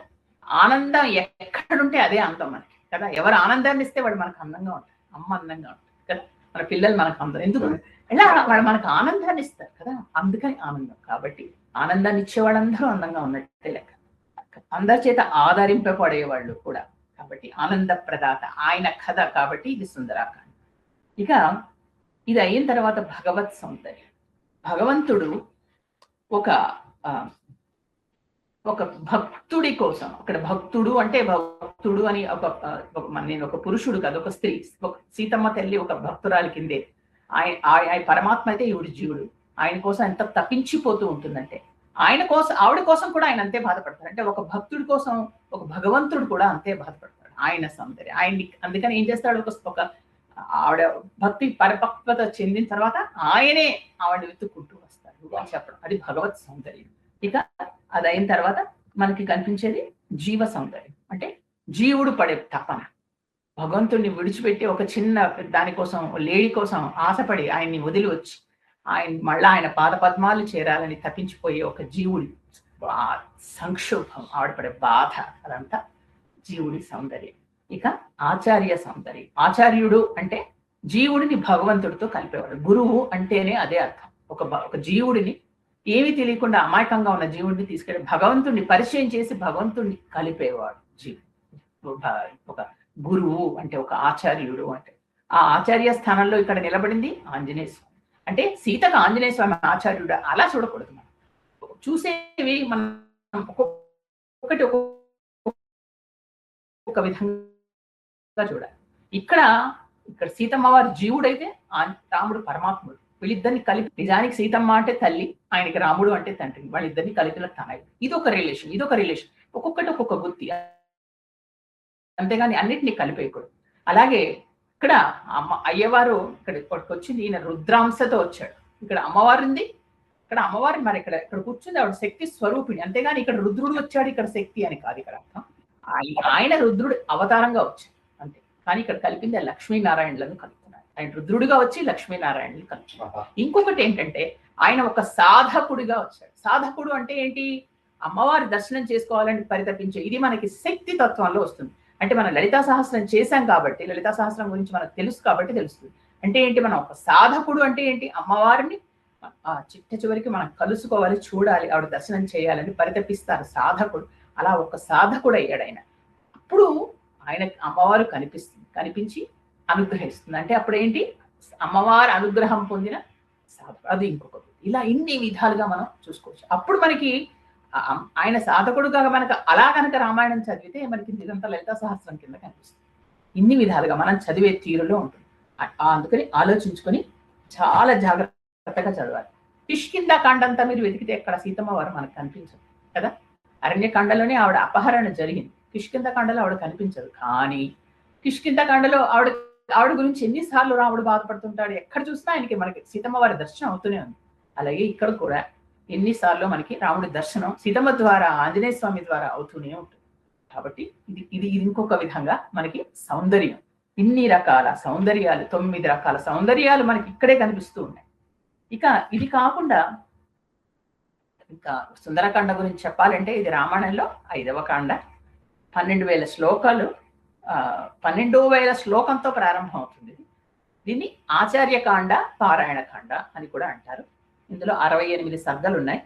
S1: ఆనందం ఎక్కడుంటే అదే అందం మనకి కదా. ఎవరు ఆనందాన్ని ఇస్తే వాడు మనకు అందంగా ఉంటారు, అమ్మ అందంగా ఉంటుంది కదా, మన పిల్లలు మనకు అందం. ఎందుకు ఎలా వాడు మనకు ఆనందాన్ని ఇస్తారు కదా, అందుకని ఆనందం. కాబట్టి ఆనందాన్ని ఇచ్చేవాళ్ళందరూ అందంగా ఉన్నట్టే లెక్క, అందరి చేత ఆదరింపబడేవాళ్ళు కూడా. కాబట్టి ఆనంద ప్రదాత ఆయన కథ. కాబట్టి ఇది సుందరాకాండ. ఇక ఇది అయిన తర్వాత భగవత్ సౌందర్యం. భగవంతుడు ఒక భక్తుడి కోసం, అక్కడ భక్తుడు అంటే భక్తుడు అని నేను ఒక పురుషుడు కాదు, ఒక స్త్రీ, సీతమ్మ తల్లి ఒక భక్తురాలి కిందే. ఆయన పరమాత్మ అయితే ఈవిడ జీవుడు. ఆయన కోసం ఎంత తప్పించిపోతూ ఉంటుందంటే ఆవిడ కోసం కూడా ఆయన అంతే బాధపడతాడు. అంటే ఒక భక్తుడి కోసం ఒక భగవంతుడు కూడా అంతే బాధపడతాడు. ఆయన సౌందర్యం ఆయన్ని. అందుకని ఏం చేస్తాడు, ఒక ఆవిడ భక్తి పరిపక్వత చెందిన తర్వాత ఆయనే ఆవిడ వెతుక్కుంటూ వస్తాడు అని చెప్పడం, అది భగవత్ సౌందర్యం. ఇక అది అయిన తర్వాత మనకి కనిపించేది జీవ సౌందర్యం. అంటే జీవుడు పడే తపన, భగవంతుడిని విడిచిపెట్టి ఒక చిన్న దానికోసం, లేడీ కోసం ఆశపడి ఆయన్ని వదిలి వచ్చి మళ్ళా ఆయన పాద పద్మాలు చేరాలని తప్పించిపోయే ఒక జీవుడి సంక్షోభం, ఆవిడపడే బాధ, అదంతా జీవుడి సౌందర్యం. ఇక ఆచార్య సౌందర్యం. ఆచార్యుడు అంటే జీవుడిని భగవంతుడితో కలిపేవాడు. గురువు అంటేనే అదే అర్థం. ఒక జీవుడిని ఏమి తెలియకుండా అమాయకంగా ఉన్న జీవుడిని తీసుకెళ్ళి భగవంతుడిని పరిచయం చేసి భగవంతుడిని కలిపేవాడు జీవుడు. ఒక గురువు అంటే, ఒక ఆచార్యుడు అంటే. ఆ ఆచార్య స్థానంలో ఇక్కడ నిలబడింది ఆంజనేయ స్వామి. అంటే సీతకు ఆంజనేయ స్వామి ఆచార్యుడు అలా చూడకూడదు. మనం చూసేవి మనం ఒక్కొక్కటి ఒక్కొక్క విధంగా చూడాలి. ఇక్కడ సీతమ్మ వారి జీవుడైతే రాముడు పరమాత్ముడు. వీళ్ళిద్దరిని కలిపి, నిజానికి సీతమ్మ అంటే తల్లి, ఆయనకి రాముడు అంటే తండ్రి, వాళ్ళిద్దరిని కలిపిన తనయుడు. ఇదొక రిలేషన్. ఒక్కొక్కటి ఒక్కొక్క గుర్తి, అంతేగాని అన్నిటినీ కలిపేయకూడదు. అలాగే ఇక్కడ అయ్యవారు ఇక్కడికి వచ్చింది, ఈయన రుద్రాంశతో వచ్చాడు. ఇక్కడ అమ్మవారు ఉంది, ఇక్కడ అమ్మవారి మరి ఇక్కడ కూర్చుంది, ఆవిడ శక్తి స్వరూపిణి. అంతేగాని ఇక్కడ రుద్రుడు వచ్చాడు ఇక్కడ శక్తి అని కాదు ఇక్కడ అర్థం. ఆయన రుద్రుడు అవతారంగా వచ్చాడు అంతే. కానీ ఇక్కడ కలిపింది లక్ష్మీనారాయణలను కలుపుతున్నారు. ఆయన రుద్రుడిగా వచ్చి లక్ష్మీనారాయణలు కలుపుతున్నారు. ఇంకొకటి ఏంటంటే ఆయన ఒక సాధకుడిగా వచ్చాడు. సాధకుడు అంటే ఏంటి? అమ్మవారి దర్శనం చేసుకోవాలని పరితపించే, ఇది మనకి శక్తి తత్వంలో వస్తుంది. అంటే మనం లలితా సహస్రం చేశాం కాబట్టి, లలితా సహస్రం గురించి మనకు తెలుసు కాబట్టి తెలుస్తుంది. అంటే ఏంటి? మనం ఒక సాధకుడు అంటే ఏంటి? అమ్మవారిని చిట్ట చివరికి మనం కలుసుకోవాలి, చూడాలి, ఆవిడ దర్శనం చేయాలని పరితపిస్తారు సాధకుడు. అలా ఒక సాధకుడు అయ్యాడు ఆయన. అప్పుడు ఆయన అమ్మవారు కనిపించి అనుగ్రహిస్తుంది. అంటే అప్పుడు ఏంటి? అమ్మవారి అనుగ్రహం పొందిన సాధకుడు. అది ఇంకొకటి. ఇలా ఇన్ని విధాలుగా మనం చూసుకోవచ్చు. అప్పుడు మనకి ఆయన సాధకుడుగా మనకు అలా కనుక రామాయణం చదివితే మనకి ఇదంతా లలితా సహస్రం కింద కనిపిస్తుంది. ఇన్ని విధాలుగా మనం చదివే తీరులో ఉంటుంది. అందుకని ఆలోచించుకొని చాలా జాగ్రత్తగా చదవాలి. కిష్కింధాకాండంతా మీరు వెతికితే ఎక్కడ సీతమ్మ వారు మనకు కనిపించదు కదా. అరణ్యకాండలోనే ఆవిడ అపహరణ జరిగింది, కిష్కింధాకాండలో ఆవిడ కనిపించదు. కానీ కిష్కింధాకాండలో ఆవిడ గురించి ఎన్నిసార్లు రాముడు బాధపడుతుంటాడు, ఎక్కడ చూసినా ఆయనకి మనకి సీతమ్మ వారి దర్శనం అవుతూనే ఉంది. అలాగే ఇక్కడ కూడా ఎన్నిసార్లు మనకి రాముడి దర్శనం సీతమ్మ ద్వారా, ఆంజనేయ స్వామి ద్వారా అవుతూనే ఉంటుంది. కాబట్టి ఇది ఇంకొక విధంగా మనకి సౌందర్యం. ఇన్ని రకాల సౌందర్యాలు, 9 రకాల సౌందర్యాలు మనకి ఇక్కడే కనిపిస్తూ ఉన్నాయి. ఇక ఇది కాకుండా ఇంకా సుందరకాండ గురించి చెప్పాలంటే ఇది రామాయణంలో 5వ కాండ. 12,000 శ్లోకాలు, 12,000 శ్లోకంతో ప్రారంభం అవుతుంది. దీన్ని ఆచార్యకాండ, పారాయణకాండ అని కూడా అంటారు. ఇందులో 68 సర్గలు ఉన్నాయి,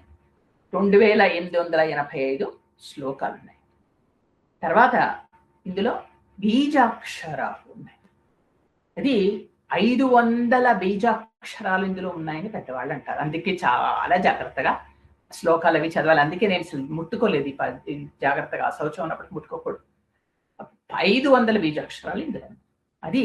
S1: 2,885 శ్లోకాలు ఉన్నాయి. తర్వాత ఇందులో బీజాక్షరాలు ఉన్నాయి. ఇది 500 బీజాక్షరాలు ఇందులో ఉన్నాయని పెద్దవాళ్ళు అంటారు. అందుకే చాలా జాగ్రత్తగా శ్లోకాలు అవి చదవాలి. అందుకే నేను అసలు ముట్టుకోలేదు, జాగ్రత్తగా అశౌచం ఉన్నప్పుడు ముట్టుకోకూడదు. 500 బీజాక్షరాలు ఇందులో. అది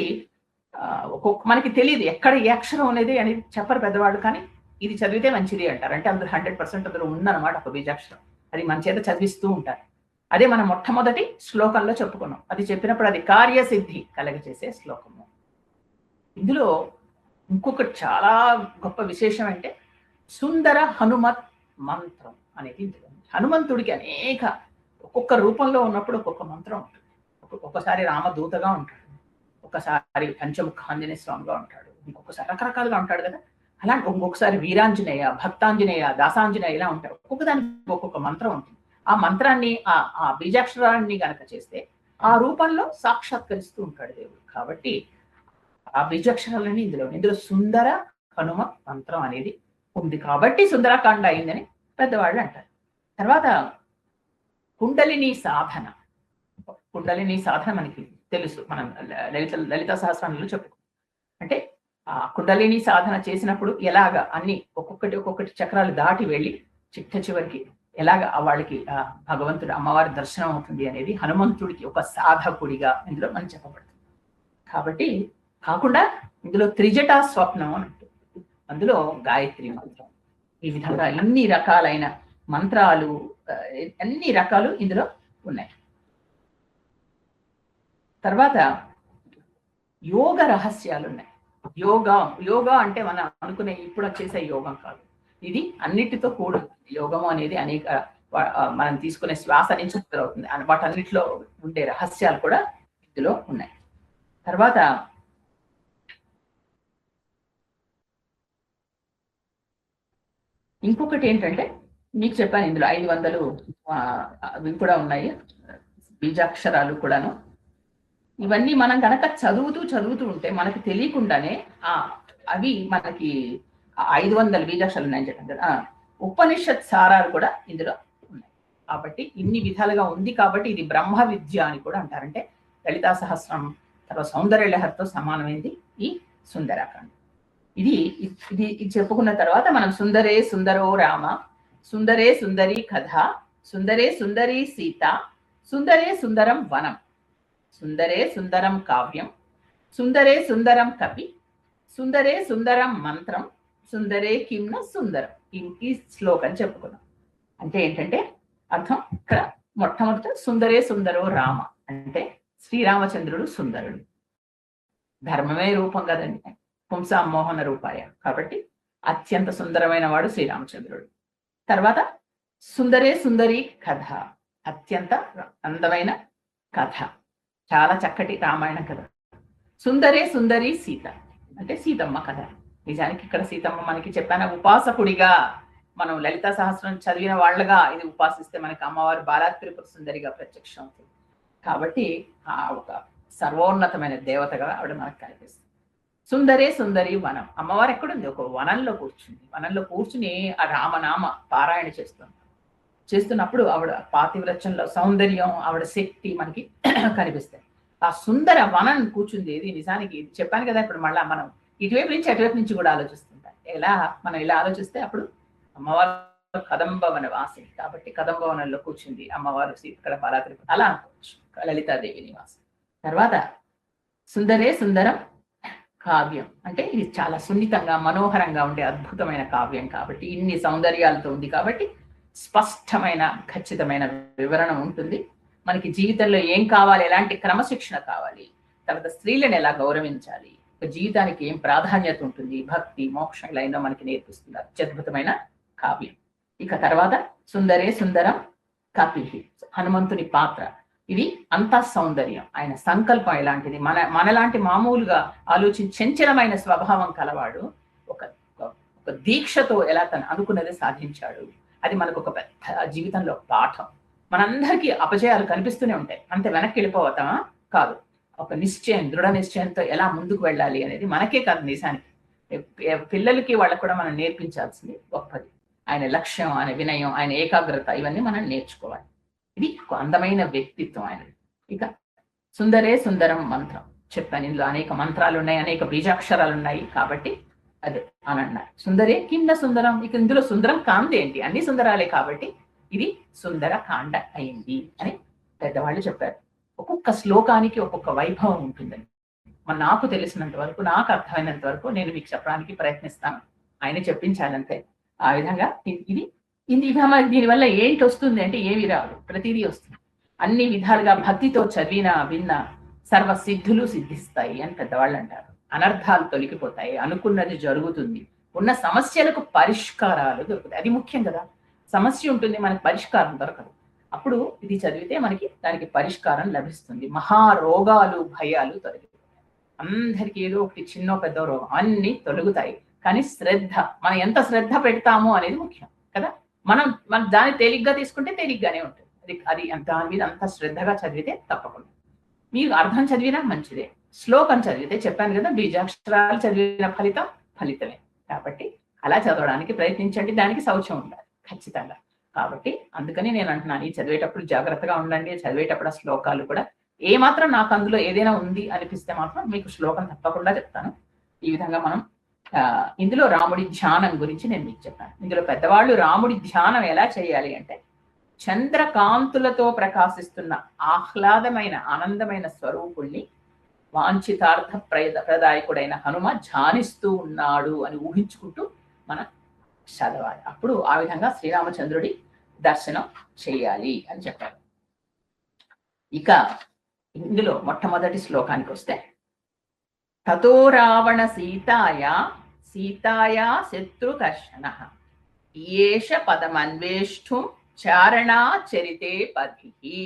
S1: మనకి తెలియదు ఎక్కడ ఏ అక్షరం అనేది అని చెప్పరు పెద్దవాళ్ళు, కానీ ఇది చదివితే మంచిది అంటారు. అంటే అందులో 100% అందులో ఉందన్నమాట ఒక బీజాక్షరం. అది మన చేత చదివిస్తూ ఉంటారు. అదే మనం మొట్టమొదటి శ్లోకంలో చెప్పుకున్నాం. అది చెప్పినప్పుడు అది కార్యసిద్ధి కలగజేసే శ్లోకము. ఇందులో ఇంకొకటి చాలా గొప్ప విశేషం అంటే సుందర హనుమత్ మంత్రం అనేది. హనుమంతుడికి అనేక ఒక్కొక్క రూపంలో ఉన్నప్పుడు ఒక్కొక్క మంత్రం ఉంటుంది. ఒక్కొక్కసారి రామదూతగా ఉంటాడు, ఒకసారి పంచముఖ ఆంజనేయ స్వామిగా ఉంటాడు, ఇంకొకసారి రకరకాలుగా ఉంటాడు కదా. అలాంటి ఇంకొకసారి వీరాంజనేయ, భక్తాంజనేయ, దాసాంజనేయ ఇలా ఉంటారు. ఒక్కొక్క దానికి ఒక్కొక్క మంత్రం ఉంటుంది. ఆ మంత్రాన్ని ఆ బీజాక్షరాన్ని గనక చేస్తే ఆ రూపంలో సాక్షాత్కరిస్తూ ఉంటాడు దేవుడు. కాబట్టి ఆ బీజాక్షరాలన్నీ ఇందులో సుందర హనుమ మంత్రం అనేది ఉంది కాబట్టి సుందరకాండ అయిందని పెద్దవాళ్ళు అంటారు. తర్వాత కుండలిని సాధన. కుండలిని సాధన మనకి తెలుసు, మనం లలిత సహస్రంలో చెప్పుకో. అంటే ఆ కుండలిని సాధన చేసినప్పుడు ఎలాగ అన్ని ఒక్కొక్కటి చక్రాలు దాటి వెళ్ళి చిట్ట చివరికి ఎలాగ వాళ్ళకి భగవంతుడు అమ్మవారి దర్శనం అవుతుంది అనేది హనుమంతుడికి ఒక సాధకుడిగా ఇందులో మనం చెప్పబడుతుంది. కాబట్టి కాకుండా ఇందులో త్రిజటా స్వప్నం అని ఉంటుంది, అందులో గాయత్రి మంత్రం. ఈ విధంగా ఇన్ని రకాలైన మంత్రాలు, అన్ని రకాలు ఇందులో ఉన్నాయి. తర్వాత యోగ రహస్యాలు ఉన్నాయి. యోగా అంటే మనం అనుకునే ఇప్పుడు చేసే యోగం కాదు, ఇది అన్నిటితో కూడి యోగము అనేది అనేక మనం తీసుకునే శ్వాస నుంచి అవుతుంది. వాటన్నిటిలో ఉండే రహస్యాలు కూడా ఇందులో ఉన్నాయి. తర్వాత ఇంకొకటి ఏంటంటే మీకు చెప్పాను ఇందులో 500 అవి కూడా ఉన్నాయి, బీజాక్షరాలు కూడాను. ఇవన్నీ మనం కనుక చదువుతూ ఉంటే మనకి తెలియకుండానే అవి మనకి 500 బీజాక్షరాలు ఉన్నాయని చెప్పాను కదా, ఉపనిషత్ సారాలు కూడా ఇందులో ఉన్నాయి. కాబట్టి ఇన్ని విధాలుగా ఉంది కాబట్టి ఇది బ్రహ్మ విద్య అని కూడా అంటారంటే లలితా సహస్రం తర్వాత సౌందర్య లహరితో సమానమైంది ఈ సుందరాకాండ. ఇది ఇది ఇది చెప్పుకున్న తర్వాత మనం సుందరే సుందరో రామ, సుందరే సుందరి కథ, సుందరే సుందరి సీత, సుందరే సుందరం వనం, సుందరే సుందరం కావ్యం, సుందరే సుందరం కపి, సుందరే సుందరం మంత్రం, సుందరే కిమ్న సుందరం. ఈ శ్లోకం చెప్పుకున్నాం. అంటే ఏంటంటే అర్థం ఇక్కడ మొట్టమొదట సుందరే సుందరో రామ అంటే శ్రీరామచంద్రుడు సుందరుడు, ధర్మమే రూపం కదండి, పుంసామోహన రూపాయ, కాబట్టి అత్యంత సుందరమైన వాడు శ్రీరామచంద్రుడు. తర్వాత సుందరే సుందరి కథ, అత్యంత అందమైన కథ, చాలా చక్కటి రామాయణ కథ. సుందరే సుందరి సీత అంటే సీతమ్మ కథ. నిజానికి ఇక్కడ సీతమ్మ మనకి చెప్పాను ఉపాసకుడిగా మనం లలితా సహస్రం చదివిన వాళ్ళగా ఇది ఉపాసిస్తే మనకి అమ్మవారు బాలా త్రిపుర సుందరిగా ప్రత్యక్షం అవుతుంది. కాబట్టి ఒక సర్వోన్నతమైన దేవతగా ఆవిడ మనకు కనిపిస్తుంది. సుందరే సుందరి వనం, అమ్మవారు ఎక్కడుంది? ఒక వనంలో కూర్చుంది. వనంలో కూర్చుని ఆ రామనామ పారాయణ చేస్తున్నప్పుడు ఆవిడ పాతివ్రత్యంలో సౌందర్యం, ఆవిడ శక్తి మనకి కనిపిస్తాయి. ఆ సుందర వనం కూర్చుంది. ఇది నిజానికి చెప్పాను కదా, ఇప్పుడు మళ్ళా మనం ఇటువైపు నుంచి అటువైపు నుంచి కూడా ఆలోచిస్తుంటాం. మనం ఇలా ఆలోచిస్తే అప్పుడు అమ్మవారు కదంబవన వాసి కాబట్టి కదంబవనంలో కూర్చుంది అమ్మవారు ఇక్కడ బాలాత్రి అలా అనుకోవచ్చు, లలితాదేవి నివాసం. తర్వాత సుందరే సుందరం కావ్యం అంటే ఇది చాలా సున్నితంగా మనోహరంగా ఉండే అద్భుతమైన కావ్యం కాబట్టి ఇన్ని సౌందర్యాలతో ఉంది కాబట్టి స్పష్టమైన ఖచ్చితమైన వివరణ ఉంటుంది. మనకి జీవితంలో ఏం కావాలి, ఎలాంటి క్రమశిక్షణ కావాలి, తర్వాత స్త్రీలను ఎలా గౌరవించాలి, జీవితానికి ఏం ప్రాధాన్యత ఉంటుంది, భక్తి మోక్షం ఇలా ఎన్నో మనకి నేర్పిస్తుంది. అత్యద్భుతమైన కావ్యం. ఇక తర్వాత సుందరే సుందరం కపి, హనుమంతుని పాత్ర. ఇది అంతా సౌందర్యం, ఆయన సంకల్పం ఎలాంటిది, మనలాంటి మామూలుగా చంచలమైన స్వభావం కలవాడు ఒక దీక్షతో ఎలా తను అనుకున్నది సాధించాడు. అది మనకు ఒక పెద్ద జీవితంలో పాఠం. మనందరికీ అపజయాలు కనిపిస్తూనే ఉంటాయి, అంతే వెనక్కి వెళ్ళిపోతామా కాదు. ఒక నిశ్చయం, దృఢ నిశ్చయంతో ఎలా ముందుకు వెళ్ళాలి అనేది మనకే కాదు, నిజానికి పిల్లలకి వాళ్ళకు కూడా మనం నేర్పించాల్సింది గొప్పది. ఆయన లక్ష్యం, ఆయన వినయం, ఆయన ఏకాగ్రత ఇవన్నీ మనం నేర్చుకోవాలి. ఇది ఒక అందమైన వ్యక్తిత్వం ఆయన. ఇక సుందరే సుందరం మంత్రం చెప్పాను, ఇందులో అనేక మంత్రాలు ఉన్నాయి, అనేక బీజాక్షరాలు ఉన్నాయి కాబట్టి అదే అని అన్నారు. సుందరే కింద సుందరం, ఇక ఇందులో సుందరం కాంతి ఏంటి, అన్ని సుందరాలే కాబట్టి ఇది సుందర కాండ అయింది అని పెద్దవాళ్ళు చెప్పారు. ఒక్కొక్క శ్లోకానికి ఒక్కొక్క వైభవం ఉంటుందని నాకు తెలిసినంత వరకు, నాకు అర్థమైనంత వరకు నేను మీకు చెప్పడానికి ప్రయత్నిస్తాను. ఆయన చెప్పించాలంటే ఆ విధంగా ఇది దీనివల్ల ఏంటి వస్తుంది అంటే ఏమి రాదు, ప్రతిదీ వస్తుంది. అన్ని విధాలుగా భక్తితో చదివినా విన్నా సర్వ సిద్ధులు సిద్ధిస్తాయి అని పెద్దవాళ్ళు అంటారు. అనర్థాలు తొలగిపోతాయి, అనుకున్నది జరుగుతుంది, ఉన్న సమస్యలకు పరిష్కారాలు దొరుకుతాయి. అది ముఖ్యం కదా, సమస్య ఉంటుంది మనకి పరిష్కారం దొరకదు. అప్పుడు ఇది చదివితే మనకి దానికి పరిష్కారం లభిస్తుంది. మహారోగాలు భయాలు తొలగిపోతాయి. అందరికీ ఏదో ఒకటి చిన్న పెద్ద రోగం అన్ని తొలగుతాయి. కానీ శ్రద్ధ, మనం ఎంత శ్రద్ధ పెడతామో అనేది ముఖ్యం కదా. మనం దాన్ని తేలిగ్గా తీసుకుంటే తేలిగ్గానే ఉంటుంది. అది దాని మీద అంత శ్రద్ధగా చదివితే తప్పకుండా మీరు అర్థం చదివినా మంచిదే, శ్లోకం చదివితే చెప్పాను కదా బీజాక్షరాలు చదివిన ఫలితమే. కాబట్టి అలా చదవడానికి ప్రయత్నించండి, దానికి శౌచం ఉండాలి ఖచ్చితంగా. కాబట్టి అందుకని నేను అంటున్నాను, ఈ చదివేటప్పుడు జాగ్రత్తగా ఉండండి. చదివేటప్పుడు ఆ శ్లోకాలు కూడా ఏమాత్రం నాకు అందులో ఏదైనా ఉంది అనిపిస్తే మాత్రం మీకు శ్లోకం తప్పకుండా చెప్తాను. ఈ విధంగా మనం ఇందులో రాముడి ధ్యానం గురించి నేను మీకు చెప్పాను. ఇందులో పెద్దవాళ్ళు రాముడి ధ్యానం ఎలా చేయాలి అంటే చంద్రకాంతులతో ప్రకాశిస్తున్న ఆహ్లాదమైన ఆనందమైన స్వరూపుణ్ణి వాంఛితార్థ ప్రదాయకుడైన హనుమ ధ్యానిస్తూ ఉన్నాడు అని ఊహించుకుంటూ మనం చదవాలి. అప్పుడు ఆ విధంగా శ్రీరామచంద్రుడి దర్శనం చేయాలి అని చెప్పారు. ఇక ఇందులో మొట్టమొదటి శ్లోకానికి వస్తే తతో రావణ సీతాయా శత్రుకర్షణ ఏష పదమన్వేష్టుం చారణా చరితే పది.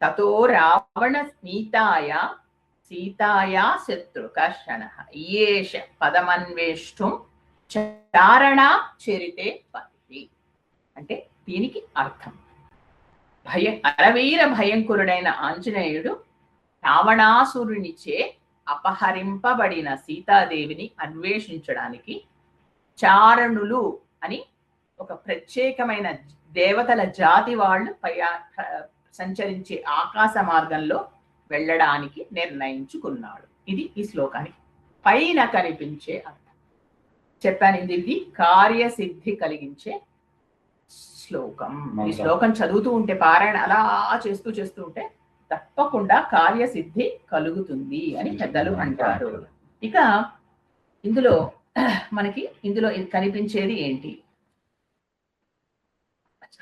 S1: తతో రావణ సీతాయా శత్రుకర్షణ ఏష పదమన్వేష్టుం చారణ చేరితే పతి అంటే దీనికి అర్థం అరవీర భయంకరుడైన ఆంజనేయుడు రావణాసురునిచే అపహరింపబడిన సీతాదేవిని అన్వేషించడానికి చారణులు అని ఒక ప్రత్యేకమైన దేవతల జాతి వాళ్ళు సంచరించే ఆకాశ మార్గంలో వెళ్ళడానికి నిర్ణయించుకున్నాడు. ఇది ఈ శ్లోకానికి పైన కనిపించే అర్థం. చెప్పాను, ఇది కార్యసిద్ధి కలిగించే శ్లోకం. ఈ శ్లోకం చదువుతూ ఉంటే, పారాయణ అలా చేస్తూ ఉంటే తప్పకుండా కార్యసిద్ధి కలుగుతుంది అని పెద్దలు అంటారు. ఇక ఇందులో కనిపించేది ఏంటి?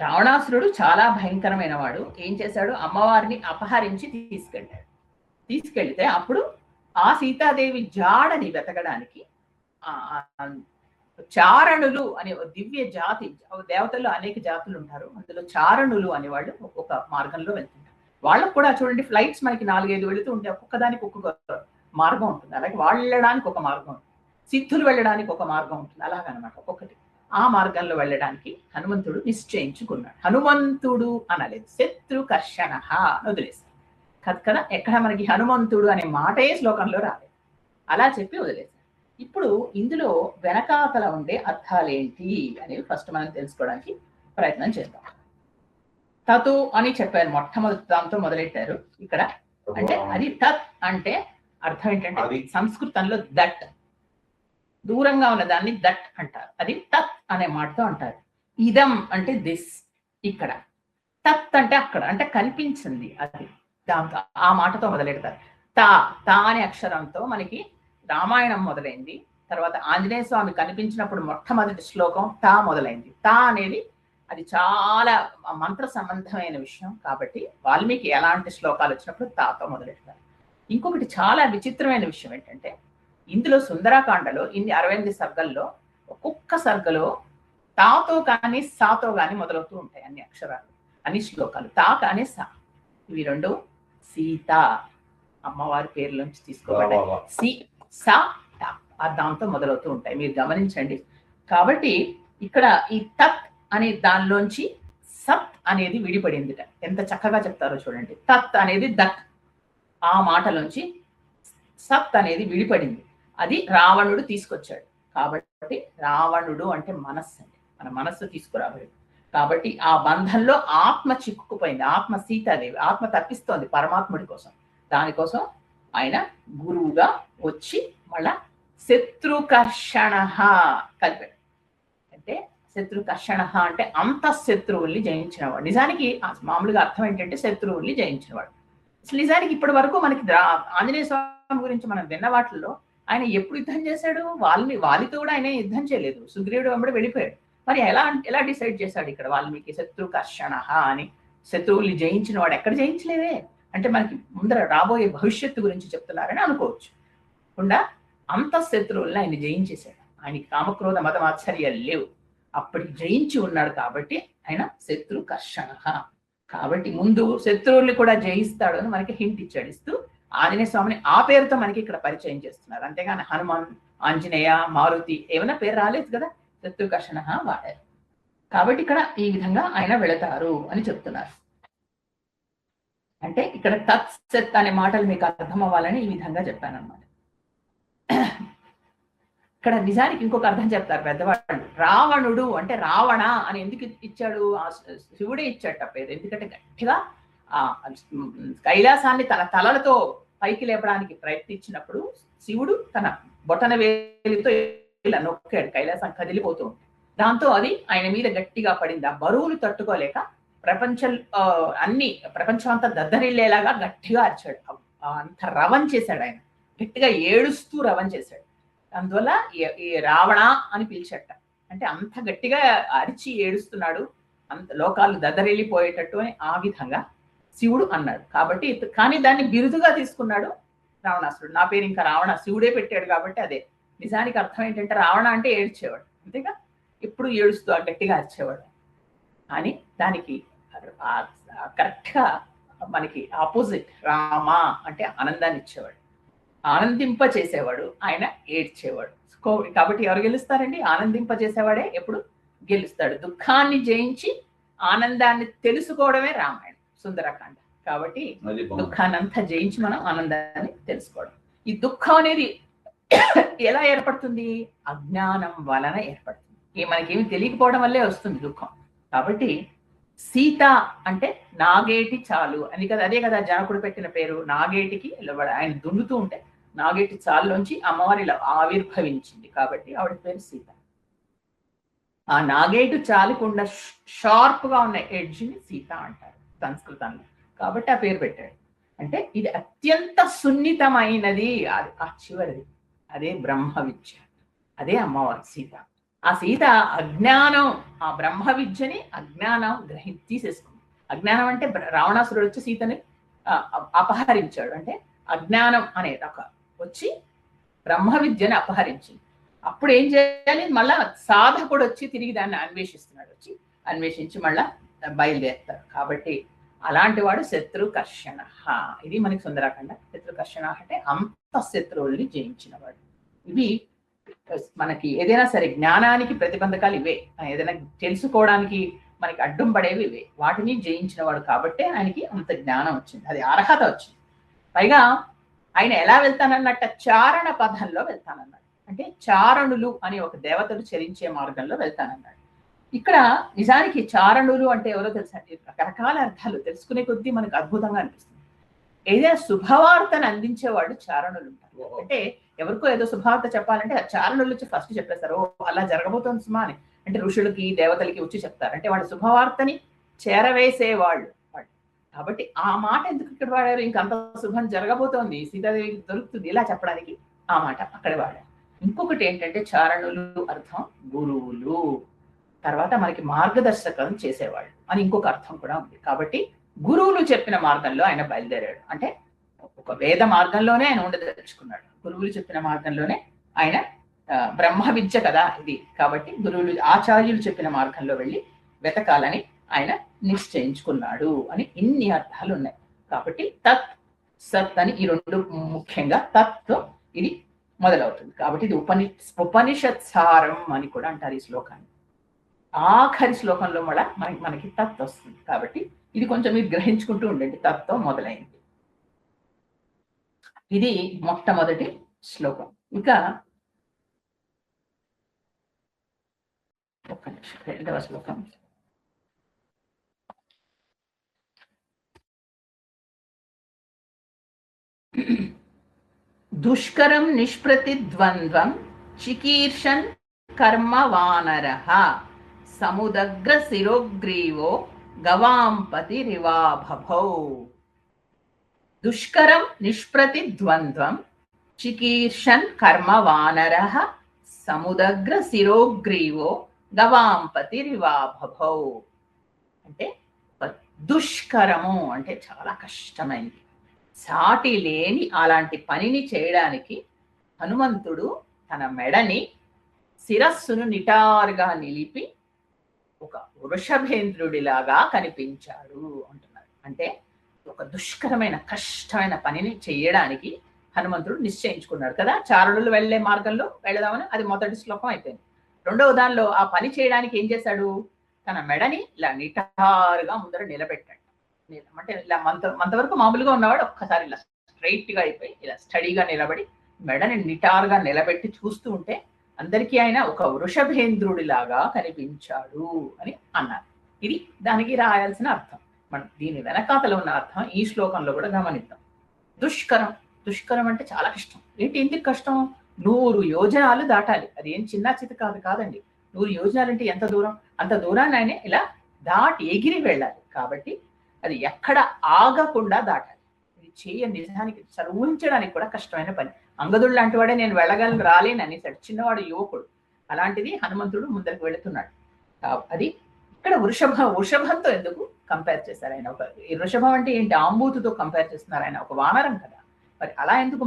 S1: రావణాసురుడు చాలా భయంకరమైన వాడు. ఏం చేశాడు? అమ్మవారిని అపహరించి తీసుకెళ్తే అప్పుడు ఆ సీతాదేవి జాడని వెతకడానికి చారణులు అనే దివ్య జాతి, దేవతల్లో అనేక జాతులు ఉంటారు, అందులో చారణులు అనేవాళ్ళు ఒక మార్గంలో వెళ్తుంటారు. వాళ్ళకు కూడా చూడండి, ఫ్లైట్స్ మనకి 4-5 వెళుతూ ఉంటే ఒక్కొక్కదానికి ఒక్కొక్క మార్గం ఉంటుంది. అలాగే వాళ్ళు వెళ్ళడానికి ఒక మార్గం ఉంటుంది, సిద్ధులు వెళ్ళడానికి ఒక మార్గం ఉంటుంది, అలాగనమాట ఒక్కొక్కటి. ఆ మార్గంలో వెళ్ళడానికి హనుమంతుడు నిశ్చయించుకున్నాడు. హనుమంతుడు అనలేదు, శత్రుకర్షణ వదిలేశాడు కదా. ఎక్కడ మనకి హనుమంతుడు అనే మాటే శ్లోకంలో రాలేదు, అలా చెప్పి వదిలేశాడు. ఇప్పుడు ఇందులో వెనకాతల ఉండే అర్థాలేంటి అనేవి ఫస్ట్ మనం తెలుసుకోవడానికి ప్రయత్నం చేద్దాం. తతు అని చెప్పారు, మొట్టమొదటి దాంతో మొదలెట్టారు ఇక్కడ. అంటే అది తత్ అంటే అర్థం ఏంటంటే సంస్కృతంలో దట్, దూరంగా ఉన్న దాన్ని దట్ అంటారు, అది తత్ అనే మాటతో అంటారు. ఇదం అంటే దిస్, ఇక్కడ తత్ అంటే అక్కడ, అంటే కనిపించింది, అది దాంతో ఆ మాటతో మొదలెడతారు. తా అనే అక్షరంతో మనకి రామాయణం మొదలైంది. తర్వాత ఆంజనేయ స్వామి కనిపించినప్పుడు మొట్టమొదటి శ్లోకం తా మొదలైంది. తా అనేది అది చాలా మంత్ర సంబంధమైన విషయం కాబట్టి వాల్మీకి ఎలాంటి శ్లోకాలు వచ్చినప్పుడు తాతో మొదలెడతారు. ఇంకొకటి చాలా విచిత్రమైన విషయం ఏంటంటే, ఇందులో సుందరాకాండలో ఇన్ని 68 సర్గల్లో ఒక్కొక్క సర్గలో తాతో కానీ సాతో కానీ మొదలవుతూ ఉంటాయి అన్ని అక్షరాలు, అన్ని శ్లోకాలు. తా కానీ సా, ఇవి రెండు సీత అమ్మవారి పేర్లోంచి తీసుకోబడ్డాయి. సా టా దాంతో మొదలవుతూ ఉంటాయి, మీరు గమనించండి. కాబట్టి ఇక్కడ ఈ తత్ అనే దానిలోంచి సత్ అనేది విడిపడిందిట. ఎంత చక్కగా చెప్తారో చూడండి. తత్ అనేది దట్, ఆ మాటలోంచి సత్ అనేది విడిపడింది. అది రావణుడు తీసుకొచ్చాడు. కాబట్టి రావణుడు అంటే మనస్సు అండి, మన మనస్సు తీసుకురాబడి. కాబట్టి ఆ బంధంలో ఆత్మ చిక్కుకుపోయింది. ఆత్మ సీతాదేవి, ఆత్మ తప్పిస్తోంది పరమాత్ముడి కోసం. దానికోసం ఆయన గురువుగా వచ్చి మళ్ళా శత్రుకర్షణ కలిపాడు. అంటే శత్రుకర్షణ అంటే అంతఃశత్రువుల్ని జయించినవాడు. నిజానికి మామూలుగా అర్థం ఏంటంటే శత్రువుల్ని జయించినవాడు. అసలు నిజానికి ఇప్పటి వరకు మనకి ఆంజనేయ స్వామి గురించి మనం విన్న వాటిల్లో ఆయన ఎప్పుడు యుద్ధం చేశాడు? వాలితో కూడా ఆయన యుద్ధం చేయలేదు, సుగ్రీవుడు వెంబడి వెళ్ళిపోయాడు. మరి ఎలా డిసైడ్ చేశాడు ఇక్కడ వాల్మీకి శత్రుకర్షణ అని? శత్రువుల్ని జయించిన వాడు ఎక్కడ జయించలేదే అంటే మనకి ముందర రాబోయే భవిష్యత్తు గురించి చెప్తున్నారని అనుకోవచ్చు. కాకుండా అంతఃశత్రువుల్ని ఆయన జయించేశాడు. ఆయనకి కామక్రోధ మతమాత్సర్యాలు లేవు, అప్పటికి జయించి ఉన్నాడు. కాబట్టి ఆయన శత్రుకర్షణ. కాబట్టి ముందు శత్రువుల్ని కూడా జయిస్తాడు అని మనకి హింట్ ఇచ్చాడు. ఇస్తూ ఆంజనేయ స్వామిని ఆ పేరుతో మనకి ఇక్కడ పరిచయం చేస్తున్నారు. అంతేగాని హనుమాన్, ఆంజనేయ, మారుతి ఏమైనా పేరు రాలేదు కదా, శత్రుకర్షణ వాడారు. కాబట్టి ఇక్కడ ఈ విధంగా ఆయన వెళతారు అని చెప్తున్నారు. అంటే ఇక్కడ తత్ సత్ అనే మాటలు మీకు అర్థం అవ్వాలని ఈ విధంగా చెప్పాను అనమాట. ఇక్కడ నిజానికి ఇంకొక అర్థం చెప్తారు పెద్దవాళ్ళు. రావణుడు అంటే రావణ అని ఎందుకు ఇచ్చాడు? శివుడే ఇచ్చాట పేరు. ఎందుకంటే గట్టిగా ఆ కైలాసాన్ని తన తలలతో పైకి లేపడానికి ప్రయత్నించినప్పుడు శివుడు తన బొటన వేలితో ఇలా నొక్కాడు, కైలాసం కదిలిపోతూ ఉంది. దాంతో అది ఆయన మీద గట్టిగా పడింది. ఆ బరువులు తట్టుకోలేక ప్రపంచం అంతా దద్దరిల్లేలాగా గట్టిగా అరిచాడు. అంత రవం చేశాడు ఆయన, గట్టిగా ఏడుస్తూ రవం చేశాడు. అందువల్ల ఈ రావణ అని పిలిచట. అంటే అంత గట్టిగా అరిచి ఏడుస్తున్నాడు, అంత లోకాలు దద్దరిల్లిపోయేటట్టు అని ఆ విధంగా శివుడు అన్నాడు. కాబట్టి కానీ దాన్ని బిరుదుగా తీసుకున్నాడు రావణాసురుడు. నా పేరు ఇంకా రావణ, శివుడే పెట్టాడు కాబట్టి అదే. నిజానికి అర్థం ఏంటంటే రావణ అంటే ఏడ్చేవాడు, అంతేగా, ఎప్పుడు ఏడుస్తూ గట్టిగా అరిచేవాడు అని. దానికి కరెక్ట్ గా మనకి ఆపోజిట్ రామ అంటే ఆనందాన్ని ఇచ్చేవాడు, ఆనందింప చేసేవాడు, ఆయన ఏడ్చేవాడు. కాబట్టి ఎవరు గెలుస్తారండి? ఆనందింపజేసేవాడే ఎప్పుడు గెలుస్తాడు. దుఃఖాన్ని జయించి ఆనందాన్ని తెలుసుకోవడమే రామాయణం, సుందరకాండ. కాబట్టి దుఃఖాన్ని అంతా జయించి మనం ఆనందాన్ని తెలుసుకోవడం. ఈ దుఃఖం అనేది ఎలా ఏర్పడుతుంది? అజ్ఞానం వలన ఏర్పడుతుంది. మనకేమి తెలియకపోవడం వల్లే వస్తుంది దుఃఖం. కాబట్టి సీత అంటే నాగేటి చాలు అని కదా, అదే కదా జనకుడు పెట్టిన పేరు. నాగేటికి ఆయన దున్నుతూ ఉంటే నాగేటి చాలులోంచి అమ్మవారి ఆవిర్భవించింది, కాబట్టి ఆవిడ పేరు సీత. ఆ నాగేటు చాలుకుండా షార్ప్ గా ఉన్న ఎడ్జ్ ని సీత అంటారు సంస్కృతంలో, కాబట్టి ఆ పేరు పెట్టాడు. అంటే ఇది అత్యంత సున్నితమైనది, ఆ చివరిది అదే బ్రహ్మ విద్య, అదే అమ్మవారి సీత. ఆ సీత అజ్ఞానం, ఆ బ్రహ్మ విద్యని అజ్ఞానం తీసేసుకుంది. అజ్ఞానం అంటే రావణాసురుడు వచ్చి సీతని అపహరించాడు, అంటే అజ్ఞానం అనేది ఒక వచ్చి బ్రహ్మ విద్యని అపహరించింది. అప్పుడు ఏం చేయాలి? మళ్ళా సాధకుడు వచ్చి తిరిగి దాన్ని అన్వేషిస్తున్నాడు, వచ్చి అన్వేషించి మళ్ళా బయలుదేరుతాడు. కాబట్టి అలాంటి వాడు శత్రుకర్షణ. ఇది మనకి సుందరకాండ. శత్రుకర్షణ అంటే అంత శత్రువుల్ని జయించిన వాడు. ఇవి మనకి ఏదైనా సరే జ్ఞానానికి ప్రతిబంధకాలు ఇవే, ఏదైనా తెలుసుకోవడానికి మనకి అడ్డం పడేవి ఇవే. వాటిని జయించిన వాడు కాబట్టే ఆయనకి అంత జ్ఞానం వచ్చింది, అది అర్హత వచ్చింది. పైగా ఆయన ఎలా వెళ్తానన్నట్ట? చారణ పదంలో వెళ్తానన్నాడు. అంటే చారణులు అని ఒక దేవతలు చరించే మార్గంలో వెళ్తానన్నాడు. ఇక్కడ నిజానికి చారణులు అంటే ఎవరో తెలుసా? రకరకాల అర్థాలు తెలుసుకునే కొద్దీ మనకు అద్భుతంగా అనిపిస్తుంది. ఏదైనా శుభవార్తను అందించేవాళ్ళు చారణులు ఉంటారు. అంటే ఎవరికో ఏదో శుభవార్త చెప్పాలంటే ఆ చారణులు వచ్చి ఫస్ట్ చెప్పేస్తారు, అలా జరగబోతోంది సుమా అని. అంటే ఋషులకి దేవతలకి వచ్చి చెప్తారు, అంటే వాడు శుభవార్తని చేరవేసేవాళ్ళు. కాబట్టి ఆ మాట ఎందుకు ఇక్కడ వాడారు? ఇంకంత శుభం జరగబోతోంది, సీతాదేవికి దొరుకుతుంది, ఇలా చెప్పడానికి ఆ మాట అక్కడ వాడారు. ఇంకొకటి ఏంటంటే చారణులు అర్థం గురువులు, తర్వాత మనకి మార్గదర్శకం చేసేవాళ్ళు అని ఇంకొక అర్థం కూడా ఉంది. కాబట్టి గురువులు చెప్పిన మార్గంలో ఆయన బయలుదేరాడు. అంటే ఒక వేద మార్గంలోనే ఆయన ఉండదలుచుకున్నాడు. గురువులు చెప్పిన మార్గంలోనే ఆయన, బ్రహ్మ విద్య కదా ఇది, కాబట్టి గురువులు ఆచార్యులు చెప్పిన మార్గంలో వెళ్ళి వెతకాలని ఆయన నిశ్చయించుకున్నాడు అని ఇన్ని అర్థాలు ఉన్నాయి. కాబట్టి తత్ సత్ అని ఈ రెండు ముఖ్యంగా తత్వం ఇది మొదలవుతుంది. కాబట్టి ఇది ఉపనిషత్సారం అని కూడా అంటారు ఈ శ్లోకాన్ని. ఆఖరి శ్లోకంలో కూడా మనకి తత్ వస్తుంది. కాబట్టి ఇది కొంచెం మీరు గ్రహించుకుంటూ ఉండండి. తత్వం మొదలైంది. ఇది మొట్టమొదటి శ్లోకం. ఇంకా ఒక్క నిమిషం, రెండవ శ్లోకం. దుష్కరం నిష్ప్రతిద్వంద్వం చికీర్షన్ కర్మ వానరః సముదగ్ర శిరోగ్రీవో గవాంపతి రివాభభౌ. దుష్కరం నిష్ప్రతిద్వంద్వం చికీర్షన్ కర్మ వానరః సముదగ్ర శిరోగ్రీవో గవాంపతి రివాభభౌ. అంటే దుష్కరము అంటే చాలా కష్టమైంది, సాటి లేని అలాంటి పనిని చేయడానికి హనుమంతుడు తన మెడని, శిరస్సును నిటారుగా నిలిపి ఒక వృషభేంద్రుడిలాగా కనిపించాడు అంటున్నారు. అంటే ఒక దుష్కరమైన కష్టమైన పనిని చేయడానికి హనుమంతుడు నిశ్చయించుకున్నాడు కదా. చారుణులు వెళ్లే మార్గంలో వెళదామని అది మొదటి శ్లోకం అయిపోయింది. రెండవ దానిలో ఆ పని చేయడానికి ఏం చేశాడు? తన మెడని ఇలా నిటారుగా ముందర నిలబెట్టాడు. అంటే ఇలా మంతవరకు మామూలుగా ఉన్నవాడు ఒక్కసారి ఇలా స్ట్రైట్ గా అయిపోయి ఇలా స్టడీగా నిలబడి మెడని నిటారుగా నిలబెట్టి చూస్తూ ఉంటే అందరికీ ఆయన ఒక వృషభేంద్రుడిలాగా కనిపించాడు అని అన్నారు. ఇది దానికి రాయాల్సిన అర్థం. మనం దీని వెనకాతలో ఉన్న అర్థం ఈ శ్లోకంలో కూడా గమనిద్దాం. దుష్కరం, దుష్కరం అంటే చాలా కష్టం. ఏంటి ఎందుకు కష్టం? 100 యోజనాలు దాటాలి. అది ఏం చిన్న చిత కాదండి. 100 యోజనాలు అంటే ఎంత దూరం? అంత దూరాన్ని ఆయన ఇలా దాటి ఎగిరి వెళ్ళాలి. కాబట్టి అది ఎక్కడ ఆగకుండా దాటాలి. ఇది నిజానికి ఊహించడానికి కూడా కష్టమైన పని. అంగదుడు లాంటి వాడే నేను వెళ్ళగలను రాలేని అనేసాడు, చిన్నవాడు యువకుడు. అలాంటిది హనుమంతుడు ముందరికి వెళుతున్నాడు. అది ఇక్కడ వృషభంతో ఎందుకు కంపేర్ చేశారు ఆయన? ఒక వృషభం అంటే ఏంటి? ఆంబూతుతో కంపేర్ చేస్తున్నారు. ఆయన ఒక వానరం కదా, మరి అలా ఎందుకు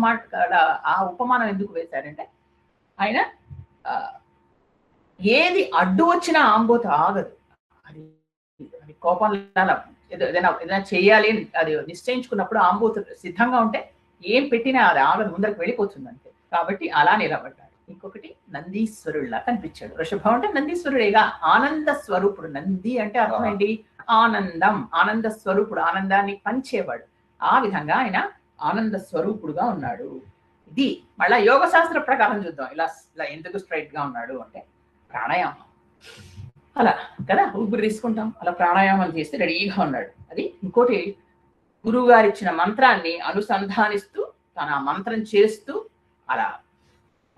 S1: ఆ ఉపమానం ఎందుకు వేశారంటే ఆయన ఏది అడ్డు వచ్చినా ఆంబూత ఆగదు. అది కోపంలో ఏదైనా చేయాలి అది నిశ్చయించుకున్నప్పుడు ఆంబూత సిద్ధంగా ఉంటే ఏం పెట్టినా అది ఆగదు, ముందరికి వెళ్ళిపోతుంది అంతే. కాబట్టి అలా నిలబడ్డాడు. ఇంకొకటి నందీశ్వరుడిలా కనిపించాడు. వృషభం అంటే నందీశ్వరుడేగా, ఆనంద స్వరూపుడు. నంది అంటే అర్థం ఏంటి? ఆనందం, ఆనంద స్వరూపుడు, ఆనందాన్ని పంచేవాడు. ఆ విధంగా ఆయన ఆనంద స్వరూపుడుగా ఉన్నాడు. ఇది మళ్ళా యోగ శాస్త్ర ప్రకారం చూద్దాం. ఇలా ఇలా ఎందుకు స్ట్రైట్ గా ఉన్నాడు అంటే ప్రాణాయామం. అలా కదా, ఊపిరి తీసుకుంటాం, అలా ప్రాణాయామం చేస్తే రెడీగా ఉన్నాడు. అది ఇంకోటి, గురువు గారు ఇచ్చిన మంత్రాన్ని అనుసంధానిస్తూ తన మంత్రం చేస్తూ అలా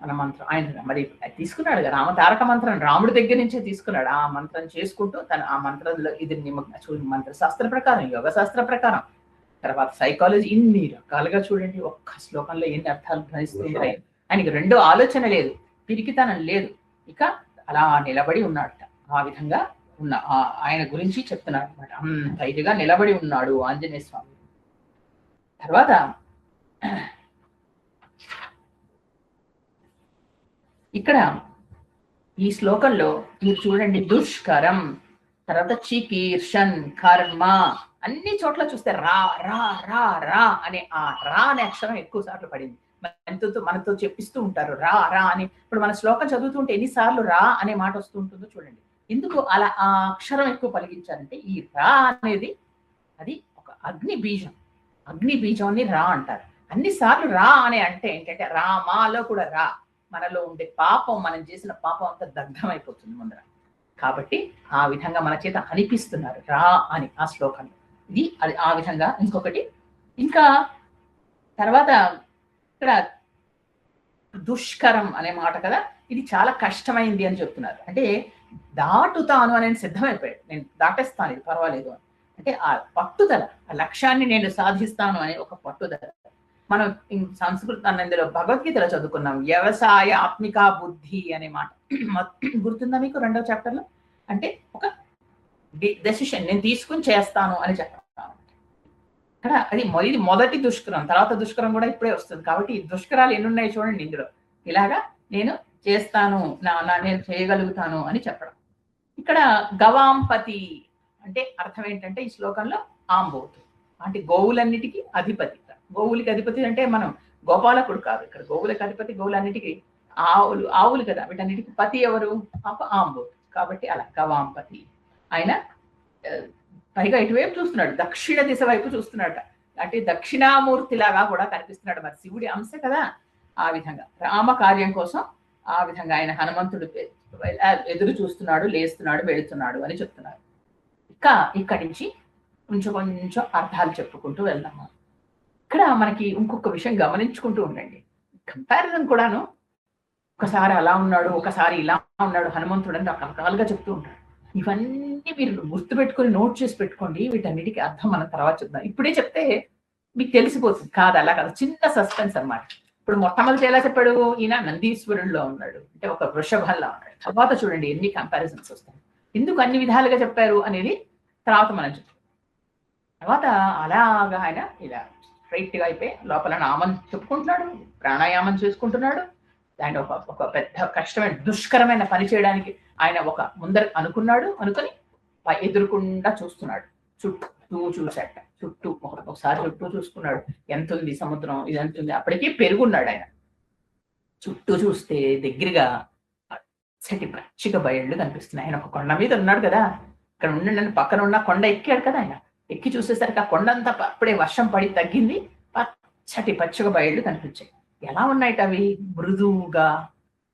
S1: మన మంత్రం ఆయన మరి తీసుకున్నాడు కదా, రామ తారక మంత్రం రాముడి దగ్గర నుంచే తీసుకున్నాడు. ఆ మంత్రం చేసుకుంటూ తను ఆ మంత్రంలో ఇది మంత్ర శాస్త్ర ప్రకారం, యోగ శాస్త్ర ప్రకారం, తర్వాత సైకాలజీ, ఇన్ని రకాలుగా చూడండి. ఒక్క శ్లోకంలో ఎన్ని అర్థాలు గ్రహిస్తున్నాయి. ఆయనకి రెండో ఆలోచన లేదు, పిరికితనం లేదు, ఇక అలా నిలబడి ఉన్నాడట. ఆ విధంగా ఉన్న ఆయన గురించి చెప్తున్నాడు అనమాట. అంత ఇదిగా నిలబడి ఉన్నాడు ఆంజనేయ స్వామి. తర్వాత ఇక్కడ ఈ శ్లోకంలో మీరు చూడండి, దుష్కరం, తర్వాత చికీర్షన్, కర్మ, అన్ని చోట్ల చూస్తే రా రా రా రా అనే ఆ రా అనే అక్షరం ఎక్కువ సార్లు పడింది. మనతో చెప్పిస్తూ ఉంటారు రా రా అని. ఇప్పుడు మన శ్లోకం చదువుతుంటే ఎన్నిసార్లు రా అనే మాట వస్తూ ఉంటుందో చూడండి. ఎందుకు అలా ఆ అక్షరం ఎక్కువ పలికించారంటే, ఈ రా అనేది అది ఒక అగ్ని బీజం. అగ్ని బీజాన్ని రా అంటారు. అన్నిసార్లు రా అని అంటే ఏంటంటే, రామాలో కూడా రా, మనలో ఉండే పాపం, మనం చేసిన పాపం అంతా దగ్ధమైపోతుంది ముందర. కాబట్టి ఆ విధంగా మన చేత అనిపిస్తున్నారు రా అని ఆ శ్లోకంలో. ఇది అది ఆ విధంగా. ఇంకొకటి ఇంకా తర్వాత ఇక్కడ దుష్కరం అనే మాట కదా, ఇది చాలా కష్టమైంది అని చెప్తున్నారు. అంటే దాటుతాను అని సిద్ధమైపోయాడు, నేను దాటేస్తాను, ఇది పర్వాలేదు అని. అంటే ఆ పట్టుదల, ఆ లక్ష్యాన్ని నేను సాధిస్తాను అనే ఒక పట్టుదల. మనం సంస్కృత ఇందులో భగవద్గీతలో చదువుకున్నాం, వ్యవసాయ ఆత్మిక బుద్ధి అనే మాట గుర్తుందా మీకు? 2వ చాప్టర్లో. అంటే ఒక డెసిషన్ నేను తీసుకుని చేస్తాను అని చెప్పాను. ఇక్కడ అది ఇది మొదటి దుష్కరం. తర్వాత దుష్కరం కూడా ఇప్పుడే వస్తుంది. కాబట్టి ఈ దుష్కరాలు ఎన్ని ఉన్నాయి చూడండి ఇందులో. ఇలాగా నేను చేస్తాను, నేను చేయగలుగుతాను అని చెప్పడం. ఇక్కడ గవాంపతి అంటే అర్థం ఏంటంటే, ఈ శ్లోకంలో ఆంబోతు అంటే గోవులన్నిటికీ అధిపతి. గోవులకి అధిపతి అంటే మనం గోపాలకుడు కాదు, ఇక్కడ గోవులకు అధిపతి. గోవులన్నిటికీ ఆవులు కదా, వీటన్నిటికీ పతి ఎవరు? ఆంబోతు. కాబట్టి అలా గవాంపతి. ఆయన పైగా ఇటువైపు చూస్తున్నాడు, దక్షిణ దిశ వైపు చూస్తున్నాడు. అంటే దక్షిణామూర్తి లాగా కూడా కనిపిస్తున్నాడు. మరి శివుడి అంశ కదా. ఆ విధంగా రామ కార్యం కోసం ఆ విధంగా ఆయన హనుమంతుడు ఎదురు చూస్తున్నాడు, లేస్తున్నాడు, వెళుతున్నాడు అని చెప్తున్నారు. ఇక్కడి నుంచి కొంచెం అర్థాలు చెప్పుకుంటూ వెళ్దాము. ఇక్కడ మనకి ఇంకొక విషయం గమనించుకుంటూ ఉండండి. కంపారిజన్ కూడాను, ఒకసారి అలా ఉన్నాడు, ఒకసారి ఇలా ఉన్నాడు హనుమంతుడు అని రకరకాలుగా చెప్తూ ఉంటాడు. ఇవన్నీ మీరు గుర్తుపెట్టుకొని నోట్ చేసి పెట్టుకోండి. వీటన్నిటికీ అర్థం మనం తర్వాత చెప్తాం. ఇప్పుడే చెప్తే మీకు తెలిసిపోతుంది. కాదు, అలా కాదు, చిన్న సస్పెన్స్ అన్నమాట. ఇప్పుడు మొట్టమొదటి ఎలా చెప్పాడు? ఈయన నందీశ్వరుల్లో ఉన్నాడు, అంటే ఒక వృషభంలా ఉన్నాడు. తర్వాత చూడండి ఎన్ని కంపారిజన్స్ వస్తాయి. ఎందుకు అన్ని విధాలుగా చెప్పారు అనేది తర్వాత మనం చెప్తాం. తర్వాత అలాగా ఆయన ఇలా స్ట్రైట్ గా అయిపోయి లోపల నామం చెప్పుకుంటున్నాడు, ప్రాణాయామం చేసుకుంటున్నాడు. ఆయన ఒక పెద్ద కష్టమైన దుష్కరమైన పని చేయడానికి ఆయన ఒక ముందర అనుకున్నాడు. అనుకుని ఎదురుకుండా చూస్తున్నాడు, చుట్టూ చూశాట, చుట్టూ ఒకసారి చుట్టూ చూసుకున్నాడు. ఎంత ఉంది సముద్రం, ఇది ఎంత ఉంది. అప్పటికీ పెరుగున్నాడు ఆయన. చుట్టూ చూస్తే దగ్గరగా పచ్చిక బయళ్ళు కనిపిస్తున్నాయి. ఆయన ఒక కొండ మీద ఉన్నాడు కదా, ఇక్కడ ఉండండి పక్కన ఉన్న కొండ ఎక్కాడు కదా ఆయన. ఎక్కి చూసేసరికి ఆ కొండ అంతా అప్పుడే వర్షం పడి తగ్గింది. పచ్చిక బయళ్ళు కనిపించాయి. ఎలా ఉన్నాయట అవి? మృదువుగా,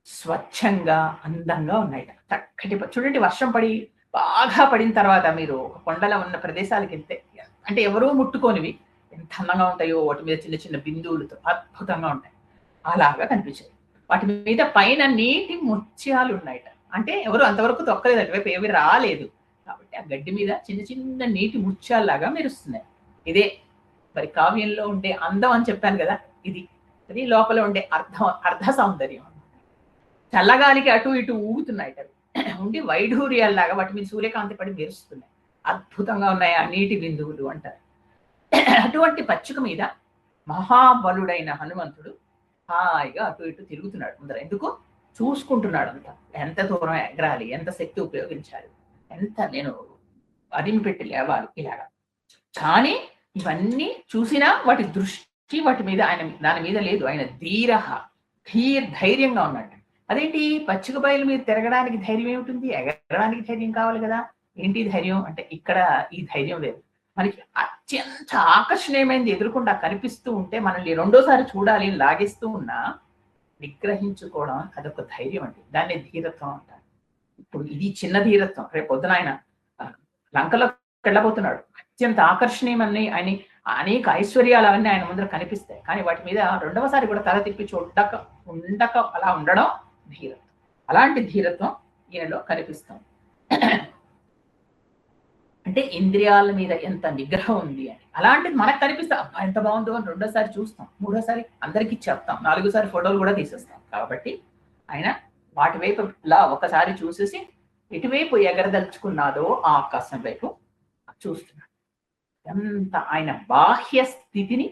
S1: స్వచ్ఛంగా, అందంగా ఉన్నాయట. చక్కటి చూడండి, వర్షం పడి బాగా పడిన తర్వాత మీరు ఒక కొండలో ఉన్న ప్రదేశాలకు వెళ్తే, అంటే ఎవరో ముట్టుకోనివి ఎంత అందంగా ఉంటాయో, వాటి మీద చిన్న చిన్న బిందువులతో అద్భుతంగా ఉంటాయి. అలాగా కనిపించాయి. వాటి మీద పైన నీటి ముత్యాలు ఉన్నాయట. అంటే ఎవరు అంతవరకు తొక్కలేదు, అటువైపు ఏవి రాలేదు కాబట్టి ఆ గడ్డి మీద చిన్న చిన్న నీటి ముత్యాల్లాగా మెరుస్తున్నాయి. ఇదే మరి కావ్యంలో ఉండే అందం అని చెప్పాను కదా, ఇది అది లోపల ఉండే అర్ధ సౌందర్యం. చల్లగాలికి అటు ఇటు ఊగుతున్నాయి అవి ఉండి వైఢూర్యాల్లాగా వాటి మీద సూర్యకాంతి పడి మెరుస్తున్నాయి. అద్భుతంగా ఉన్నాయి ఆ నీటి బిందువులు అంటారు. అటువంటి పచ్చిక మీద మహాబలుడైన హనుమంతుడు హాయిగా అటు ఇటు తిరుగుతున్నాడు ముందర. ఎందుకు? చూసుకుంటున్నాడు అంతా, ఎంత దూరం ఎగరాలి, ఎంత శక్తి ఉపయోగించాలి, ఎంత నేను అదిమి పెట్టి లేవాలి, ఇలాగా. కానీ ఇవన్నీ చూసినా వాటి దృష్టి వాటి మీద, ఆయన దాని మీద లేదు. ఆయన ధైర్యంగా ఉన్నాడు. అదేంటి పచ్చిక బయలు మీద తిరగడానికి ధైర్యం ఏమిటి, ఎగరడానికి ధైర్యం కావాలి కదా, ఏంటి ధైర్యం అంటే ఇక్కడ ఈ ధైర్యం లేదు. మనకి అత్యంత ఆకర్షణీయమైనది ఎదురుకుండా కనిపిస్తూ ఉంటే మనల్ని రెండోసారి చూడాలి లాగేస్తూ ఉన్నా నిగ్రహించుకోవడం అదొక ధైర్యం అండి. దాన్ని ధీరత్వం అంటారు. ఇప్పుడు ఇది చిన్న ధీరత్వం. రేపు పొద్దున ఆయన లంకలోకి వెళ్ళబోతున్నాడు. అత్యంత ఆకర్షణీయమని ఆయన అనేక ఐశ్వర్యాలు అవన్నీ ఆయన ముందర కనిపిస్తాయి. కానీ వాటి మీద రెండవసారి కూడా తల తిప్పి ఉండక అలా ఉండడం ధీరత్వం. అలాంటి ధీరత్వం ఈయనలో కనిపిస్తుంది. అంటే ఇంద్రియాల మీద ఎంత నిగ్రహం ఉంది అని. అలాంటిది మనకు కనిపిస్తా అబ్బా ఎంత బాగుందో అని రెండోసారి చూస్తాం, మూడోసారి అందరికీ చెప్తాం, నాలుగోసారి ఫోటోలు కూడా తీసేస్తాం. కాబట్టి ఆయన వాటి వైపు ఇలా ఒకసారి చూసేసి ఎటువైపు ఎగరదలుచుకున్నాదో ఆ ఆకాశం వైపు చూస్తున్నాడు. ఎంత ఆయన బాహ్య స్థితిని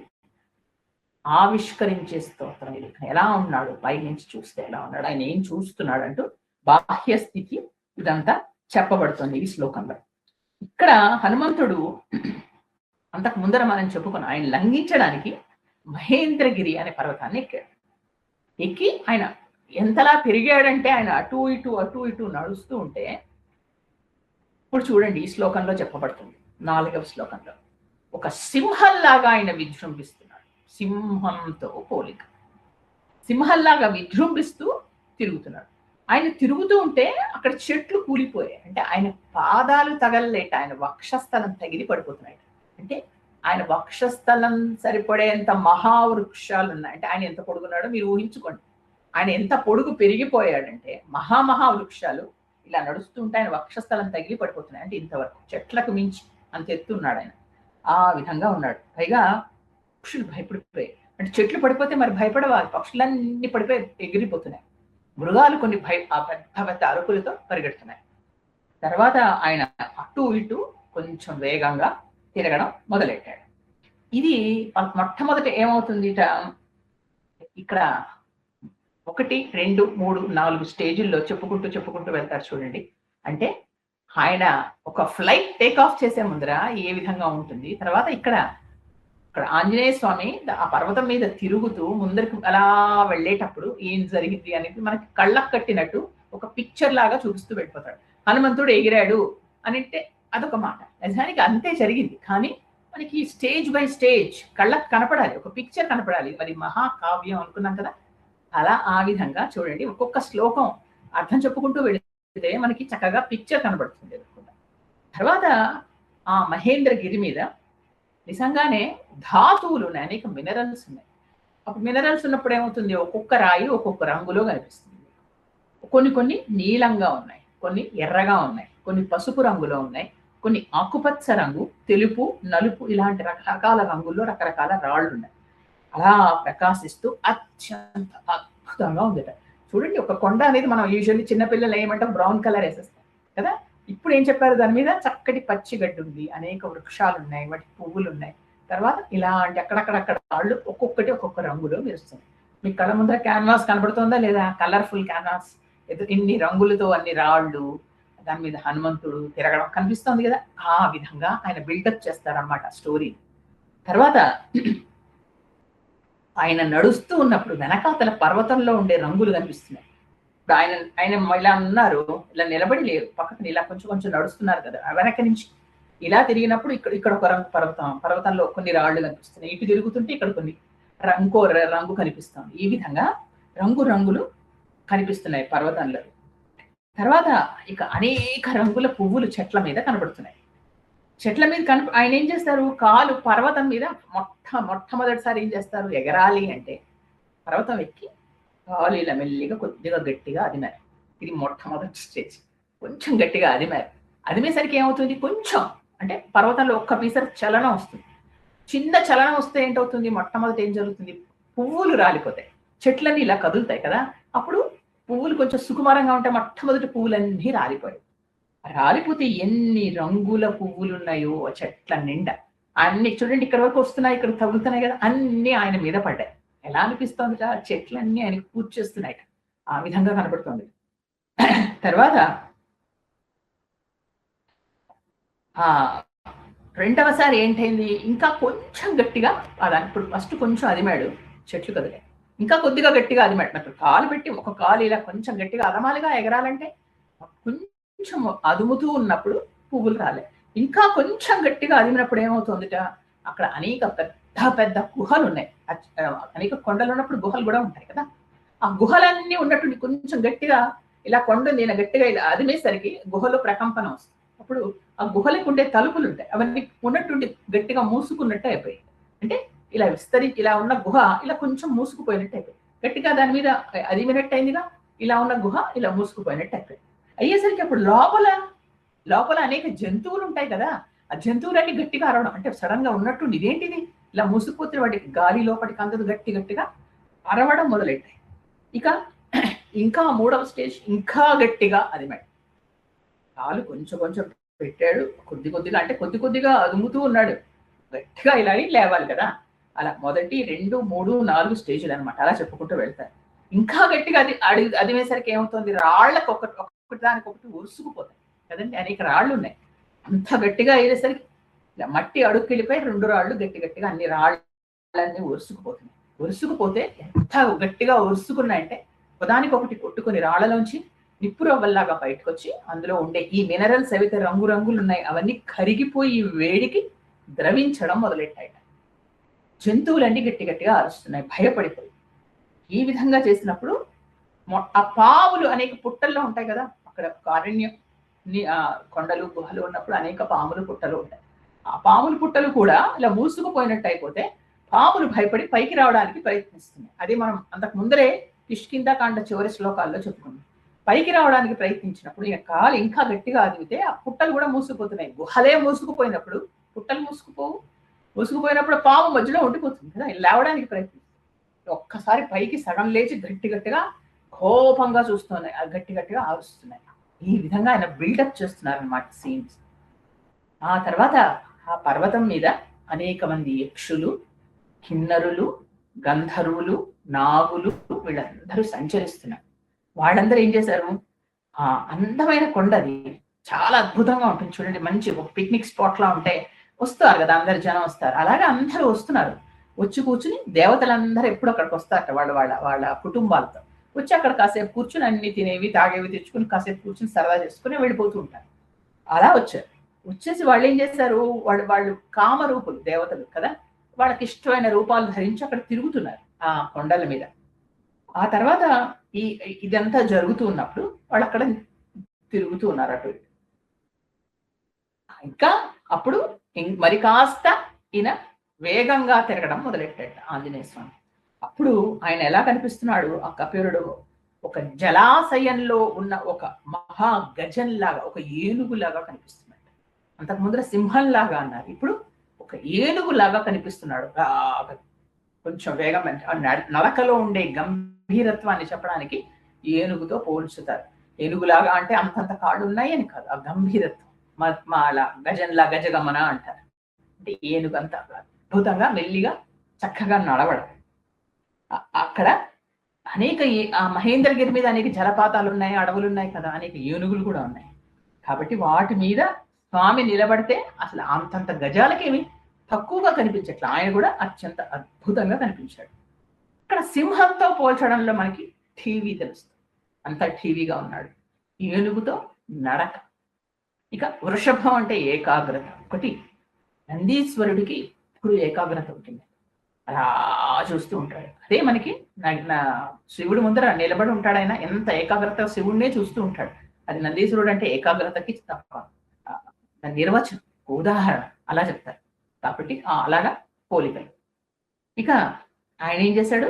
S1: ఆవిష్కరించే స్తోత్రం ఇది. ఎలా ఉన్నాడు పై నుంచి చూస్తే ఎలా ఉన్నాడు, ఆయన ఏం చూస్తున్నాడు అంటూ బాహ్య స్థితి ఇదంతా చెప్పబడుతుంది ఈ శ్లోకంలో. ఇక్కడ హనుమంతుడు అంతకు ముందర మనం చెప్పుకున్నాం, ఆయన లంఘించడానికి మహేంద్రగిరి అనే పర్వతాన్ని ఎక్కాడు. ఎక్కి ఆయన ఎంతలా పెరిగాడంటే ఆయన అటు ఇటు నడుస్తూ ఉంటే, ఇప్పుడు చూడండి ఈ శ్లోకంలో చెప్పబడుతుంది 4వ శ్లోకంలో, ఒక సింహంలాగా ఆయన విజృంభిస్తున్నాడు. సింహంతో పోలిక, సింహంలాగా విజృంభిస్తూ తిరుగుతున్నాడు. ఆయన తిరుగుతూ ఉంటే అక్కడ చెట్లు కూలిపోయాయి. అంటే ఆయన పాదాలు తగలలేట, ఆయన వక్షస్థలం తగిలి పడిపోతున్నాయి. అంటే ఆయన వక్షస్థలం సరిపడేంత మహావృక్షాలు ఉన్నాయి. అంటే ఆయన ఎంత పొడుగున్నాడో మీరు ఊహించుకోండి. ఆయన ఎంత పొడుగు పెరిగిపోయాడంటే వృక్షాలు ఇలా నడుస్తుంటే ఆయన వక్షస్థలం తగిలి పడిపోతున్నాయి. అంటే ఇంతవరకు చెట్లకు మించి అంత ఎత్తున్నాడు ఆయన. ఆ విధంగా ఉన్నాడు. పైగా పక్షులు భయపడిపోయాయి. అంటే చెట్లు పడిపోతే మరి భయపడవాలి, పక్షులన్నీ పడిపోయి ఎగిరిపోతున్నాయి. మృగాలు కొన్ని పెద్ద అరుపులతో పరిగెడుతున్నాయి. తర్వాత ఆయన అటు ఇటు కొంచెం వేగంగా తిరగడం మొదలెట్టాడు. ఇది మొట్టమొదట ఏమవుతుంది, ఇక్కడ 1, 2, 3, 4 స్టేజుల్లో చెప్పుకుంటూ వెళ్తారు చూడండి. అంటే ఆయన ఒక ఫ్లైట్ టేక్ ఆఫ్ చేసే ముందర ఏ విధంగా ఉంటుంది, తర్వాత ఇక్కడ ఆంజనేయ స్వామి ఆ పర్వతం మీద తిరుగుతూ ముందరికి అలా వెళ్ళేటప్పుడు ఏం జరిగింది అనేది మనకి కళ్ళకు కట్టినట్టు ఒక పిక్చర్ లాగా చూపిస్తూ వెళ్ళిపోతాడు. హనుమంతుడు ఎగిరాడు అని అంటే అదొక మాట, నిజానికి అంతే జరిగింది. కానీ మనకి స్టేజ్ బై స్టేజ్ కళ్ళకు కనపడాలి, ఒక పిక్చర్ కనపడాలి. అది మహాకావ్యం అనుకున్నాం కదా, అలా ఆ విధంగా చూడండి ఒక్కొక్క శ్లోకం అర్థం చెప్పుకుంటూ వెళితే మనకి చక్కగా పిక్చర్ కనబడుతుంది. తర్వాత ఆ మహేంద్రగిరి మీద నిజంగానే ధాతువులు ఉన్నాయి, అనేక మినరల్స్ ఉన్నాయి. అప్పుడు మినరల్స్ ఉన్నప్పుడు ఏమవుతుంది, ఒక్కొక్క రాయి ఒక్కొక్క రంగులో కనిపిస్తుంది. కొన్ని నీలంగా ఉన్నాయి, కొన్ని ఎర్రగా ఉన్నాయి, కొన్ని పసుపు రంగులో ఉన్నాయి, కొన్ని ఆకుపచ్చ రంగు, తెలుపు, నలుపు ఇలాంటి రకరకాల రంగుల్లో రకరకాల రాళ్ళు ఉన్నాయి. అలా ప్రకాశిస్తూ అత్యంత అద్భుతంగా ఉందట. చూడండి, ఒక కొండ అనేది మనం యూజువల్లీ చిన్నపిల్లలు ఏమంటాం బ్రౌన్ కలర్ వేసేస్తాం కదా, ఇప్పుడు ఏం చెప్పారు, దాని మీద చక్కటి పచ్చిగడ్డి ఉంది, అనేక వృక్షాలు ఉన్నాయి, వాటి పువ్వులు ఉన్నాయి. తర్వాత ఇలాంటి అక్కడక్కడ రాళ్ళు ఒక్కొక్కటి ఒక్కొక్క రంగులో మెరుస్తుంది. మీ కళ్ళ ముందర క్యాన్వాస్ కనబడుతుందా లేదా, కలర్ఫుల్ క్యాన్వాస్, ఇన్ని రంగులతో అన్ని రాళ్ళు, దాని మీద హనుమంతుడు తిరగడం కనిపిస్తుంది కదా. ఆ విధంగా ఆయన బిల్డప్ చేస్తారన్నమాట స్టోరీ. తర్వాత ఆయన నడుస్తూ ఉన్నప్పుడు వెనకాతల పర్వతంలో ఉండే రంగులు కనిపిస్తున్నాయి. ఇప్పుడు ఆయన ఇలా ఉన్నారు, ఇలా నిలబడి లేరు, పక్కన ఇలా కొంచెం నడుస్తున్నారు కదా, వెనక నుంచి ఇలా తిరిగినప్పుడు ఇక్కడ ఒక రంగు పర్వతంలో కొన్ని రాళ్ళు కనిపిస్తున్నాయి, ఇటు తిరుగుతుంటే ఇక్కడ ఇంకో రంగు కనిపిస్తుంది. ఈ విధంగా రంగులు కనిపిస్తున్నాయి పర్వతంలో. తర్వాత ఇక అనేక రంగుల పువ్వులు చెట్ల మీద కనబడుతున్నాయి. చెట్ల మీద ఆయన ఏం చేస్తారు, కాలు పర్వతం మీద మొట్టమొదటిసారి ఏం చేస్తారు, ఎగరాలి అంటే పర్వతం ఎక్కి కాలు ఇలా మెల్లిగా కొద్దిగా గట్టిగా అదిమారు. ఇది మొట్టమొదటి స్టేజ్. కొంచెం గట్టిగా అదిమేసరికి ఏమవుతుంది, కొంచెం అంటే పర్వతంలో ఒక్క పీసర్ చలనం వస్తుంది. చిన్న చలనం వస్తే ఏంటవుతుంది, మొట్టమొదటి ఏం జరుగుతుంది, పువ్వులు రాలిపోతాయి, చెట్లన్నీ ఇలా కదులుతాయి కదా. అప్పుడు పువ్వులు కొంచెం సుకుమారంగా ఉంటే మొట్టమొదటి పువ్వులన్నీ రాలిపోతే ఎన్ని రంగుల పువ్వులు ఉన్నాయో చెట్ల నిండా అన్ని చూడండి, ఇక్కడ వరకు వస్తున్నాయి, ఇక్కడ తగులుతున్నాయి కదా, అన్ని ఆయన మీద పడ్డాయి. ఎలా అనిపిస్తుంది, చెట్లన్నీ ఆయనకి పూజ చేస్తున్నాయి, ఆ విధంగా కనపడుతుంది. తర్వాత రెండవసారి ఏంటైంది, ఇంకా కొంచెం గట్టిగా ఇప్పుడు ఫస్ట్ కొంచెం అదిమాడు, చెట్లు కదిలే, ఇంకా కొద్దిగా గట్టిగా అదిమేటప్పుడు కాలు పెట్టి ఒక కాలు ఇలా కొంచెం గట్టిగా అదమాలిగా ఎగరాలంటే కొంచెం అదుముతూ ఉన్నప్పుడు పువ్వులు రాలే. ఇంకా కొంచెం గట్టిగా అదిమినప్పుడు ఏమవుతుందిట, అక్కడ అనేక పెద్ద పెద్ద గుహలు ఉన్నాయి. అనేక కొండలు ఉన్నప్పుడు గుహలు కూడా ఉంటాయి కదా. ఆ గుహలన్నీ ఉన్నట్టుండి కొంచెం గట్టిగా ఇలా కొండ నేను గట్టిగా ఇలా అదిమేసరికి గుహలో ప్రకంపనం వస్తుంది. అప్పుడు ఆ గుహలకు ఉండే తలుపులు ఉంటాయి, అవన్నీ ఉన్నట్టుండి గట్టిగా మూసుకున్నట్టు అయిపోయాయి. అంటే ఇలా విస్తరించి ఇలా ఉన్న గుహ ఇలా కొంచెం మూసుకుపోయినట్టు అయిపోయింది. గట్టిగా దాని మీద అదిమినట్టు అయిందిగా, ఇలా ఉన్న గుహ ఇలా మూసుకుపోయినట్టు అయిపోయింది. అయ్యేసరికి అప్పుడు లోపల లోపల అనేక జంతువులు ఉంటాయి కదా, ఆ జంతువులన్నీ గట్టిగా అరవడం, అంటే సడన్ గా ఉన్నట్టుండి ఇదేంటిది ఇలా మూసుకుపోతే వాటికి గాలి లోపలికి అందదు, గట్టి గట్టిగా అరవడం మొదలెట్టాయి. ఇక ఇంకా మూడవ స్టేజ్ ఇంకా గట్టిగా అదిమాడు. కాలు కొంచెం కొంచెం పెట్టాడు, కొద్ది కొద్దిగా, అంటే కొద్ది కొద్దిగా అదుముతూ ఉన్నాడు. గట్టిగా ఇలా లేవాలి కదా. అలా 1, 2, 3, 4 స్టేజ్లు అనమాట. అలా చెప్పుకుంటూ వెళ్తారు. ఇంకా గట్టిగా అదిమేసరికి ఏమవుతుంది, రాళ్లకు ఒకటి దానికొకటి ఉరుసుకుపోతాయి కదండి. అనేక రాళ్ళు ఉన్నాయి. అంత గట్టిగా అయ్యేసరికి మట్టి అడుక్కెళ్ళిపోయి 2 రాళ్ళు గట్టి గట్టిగా అన్ని రాళ్ళన్నీ ఉరుసుకుపోతున్నాయి. ఉరుసుకుపోతే ఎంత గట్టిగా ఉరుసుకున్నాయంటే ఒకదానికొకటి కొట్టుకుని రాళ్లలోంచి నిప్పు రవ్వల్లాగా బయటకు వచ్చి అందులో ఉండే ఈ మినరల్స్ ఏవైతే రంగురంగులు ఉన్నాయి అవన్నీ కరిగిపోయి వేడికి ద్రవించడం మొదలెట్టాయి. జంతువులన్నీ గట్టి గట్టిగా అరుస్తున్నాయి భయపడిపోయి. ఈ విధంగా చేసినప్పుడు ఆ పాములు అనేక పుట్టల్లో ఉంటాయి కదా, అక్కడ అరణ్యం కొండలు గుహలు ఉన్నప్పుడు అనేక పాములు పుట్టలు ఉంటాయి. ఆ పాముల పుట్టలు కూడా ఇలా మూసుకుపోయినట్టు అయిపోతే పాములు భయపడి పైకి రావడానికి ప్రయత్నిస్తున్నాయి. అది మనం అంతకు ముందరే కిష్కింధాకాండ చివరి శ్లోకాల్లో చెప్పుకున్నాం. పైకి రావడానికి ప్రయత్నించినప్పుడు ఈయన కాలు ఇంకా గట్టిగా అదిమితే ఆ పుట్టలు కూడా మూసుకుపోతున్నాయి. గుహలే మూసుకుపోయినప్పుడు పుట్టలు మూసుకుపోయినప్పుడు పాము మధ్యలో ఉండిపోతుంది కదా, లేవడానికి ప్రయత్నిస్తుంది. ఒక్కసారి పైకి సగం లేచి గట్టి గట్టిగా కోపంగా చూస్తున్నాయి, గట్టి గట్టిగా ఆరుస్తున్నాయి. ఈ విధంగా ఆయన బిల్డప్ చేస్తున్నారు అన్నమాట సీన్స్. ఆ తర్వాత ఆ పర్వతం మీద అనేక మంది యక్షులు, కిన్నరులు, గంధర్వులు, నాగులు వీళ్ళందరూ సంచరిస్తున్నారు. వాళ్ళందరూ ఏం చేశారు, ఆ అందమైన కొండది చాలా అద్భుతంగా ఉంటుంది చూడండి. మంచి ఒక పిక్నిక్ స్పాట్ లా ఉంటే వస్తారు కదా, అందరు జనం వస్తారు. అలాగే అందరూ వస్తున్నారు. వచ్చి కూర్చుని దేవతలందరూ ఎప్పుడు అక్కడికి వస్తారట వాళ్ళ వాళ్ళ వాళ్ళ కుటుంబాలతో వచ్చి అక్కడ కాసేపు కూర్చుని అన్ని తినేవి తాగేవి తెచ్చుకుని కాసేపు కూర్చుని సరదా చేసుకుని వెళ్ళిపోతూ ఉంటారు. అలా వచ్చారు. వచ్చేసి వాళ్ళు ఏం చేశారు, వాళ్ళు కామరూపులు దేవతలు కదా, వాళ్ళకి ఇష్టమైన రూపాలు ధరించి అక్కడ తిరుగుతున్నారు ఆ కొండల మీద. ఆ తర్వాత ఇదంతా జరుగుతూ ఉన్నప్పుడు వాళ్ళు అక్కడ తిరుగుతూ ఉన్నారు అటు. ఇంకా అప్పుడు మరి కాస్త ఈయన వేగంగా తిరగడం మొదలెట్టాడు ఆంజనేయ స్వామి. అప్పుడు ఆయన ఎలా కనిపిస్తున్నాడు, ఆ కపిరుడు ఒక జలాశయంలో ఉన్న ఒక మహా గజంలాగా, ఒక ఏనుగులాగా కనిపిస్తున్నాడు. అంతకు ముందర సింహంలాగా అన్నారు, ఇప్పుడు ఒక ఏనుగులాగా కనిపిస్తున్నాడు. కొంచెం వేగం, నడకలో ఉండే గంభీరత్వాన్ని చెప్పడానికి ఏనుగుతో పోల్చుతారు. ఏనుగులాగా అంటే అంతంత కాళ్ళు ఉన్నాయి అని కాదు, ఆ గంభీరత్వం. అలా గజంలా గజగమన అంటారు. అంటే ఏనుగు అంత అద్భుతంగా మెల్లిగా చక్కగా నడవడం. అక్కడ అనేక ఆ మహేంద్రగిరి మీద అనేక జలపాతాలు ఉన్నాయి, అడవులు ఉన్నాయి కదా, అనేక ఏనుగులు కూడా ఉన్నాయి. కాబట్టి వాటి మీద స్వామి నిలబడితే అసలు అంతంత గజాలకేమి తక్కువగా కనిపించట్లా, ఆయన కూడా అత్యంత అద్భుతంగా కనిపించాడు. ఇక్కడ సింహంతో పోల్చడంలో మనకి టీవీ తెలుస్తుంది, అంత టీవీగా ఉన్నాడు. ఏనుగుతో నడక. ఇక వృషభం అంటే ఏకాగ్రత. ఒకటి నందీశ్వరుడికి ఇప్పుడు ఏకాగ్రత ఉంటుంది, అలా చూస్తూ ఉంటాడు. అదే మనకి శివుడు ముందర నిలబడి ఉంటాడు, ఆయన ఎంత ఏకాగ్రత శివుడినే చూస్తూ ఉంటాడు. అది నందీశ్వరుడు అంటే ఏకాగ్రతకి తప్ప నిర్వచనం, ఉదాహరణ అలా చెప్తారు. కాబట్టి అలాగా పోలికలు. ఇక ఆయన ఏం చేశాడు,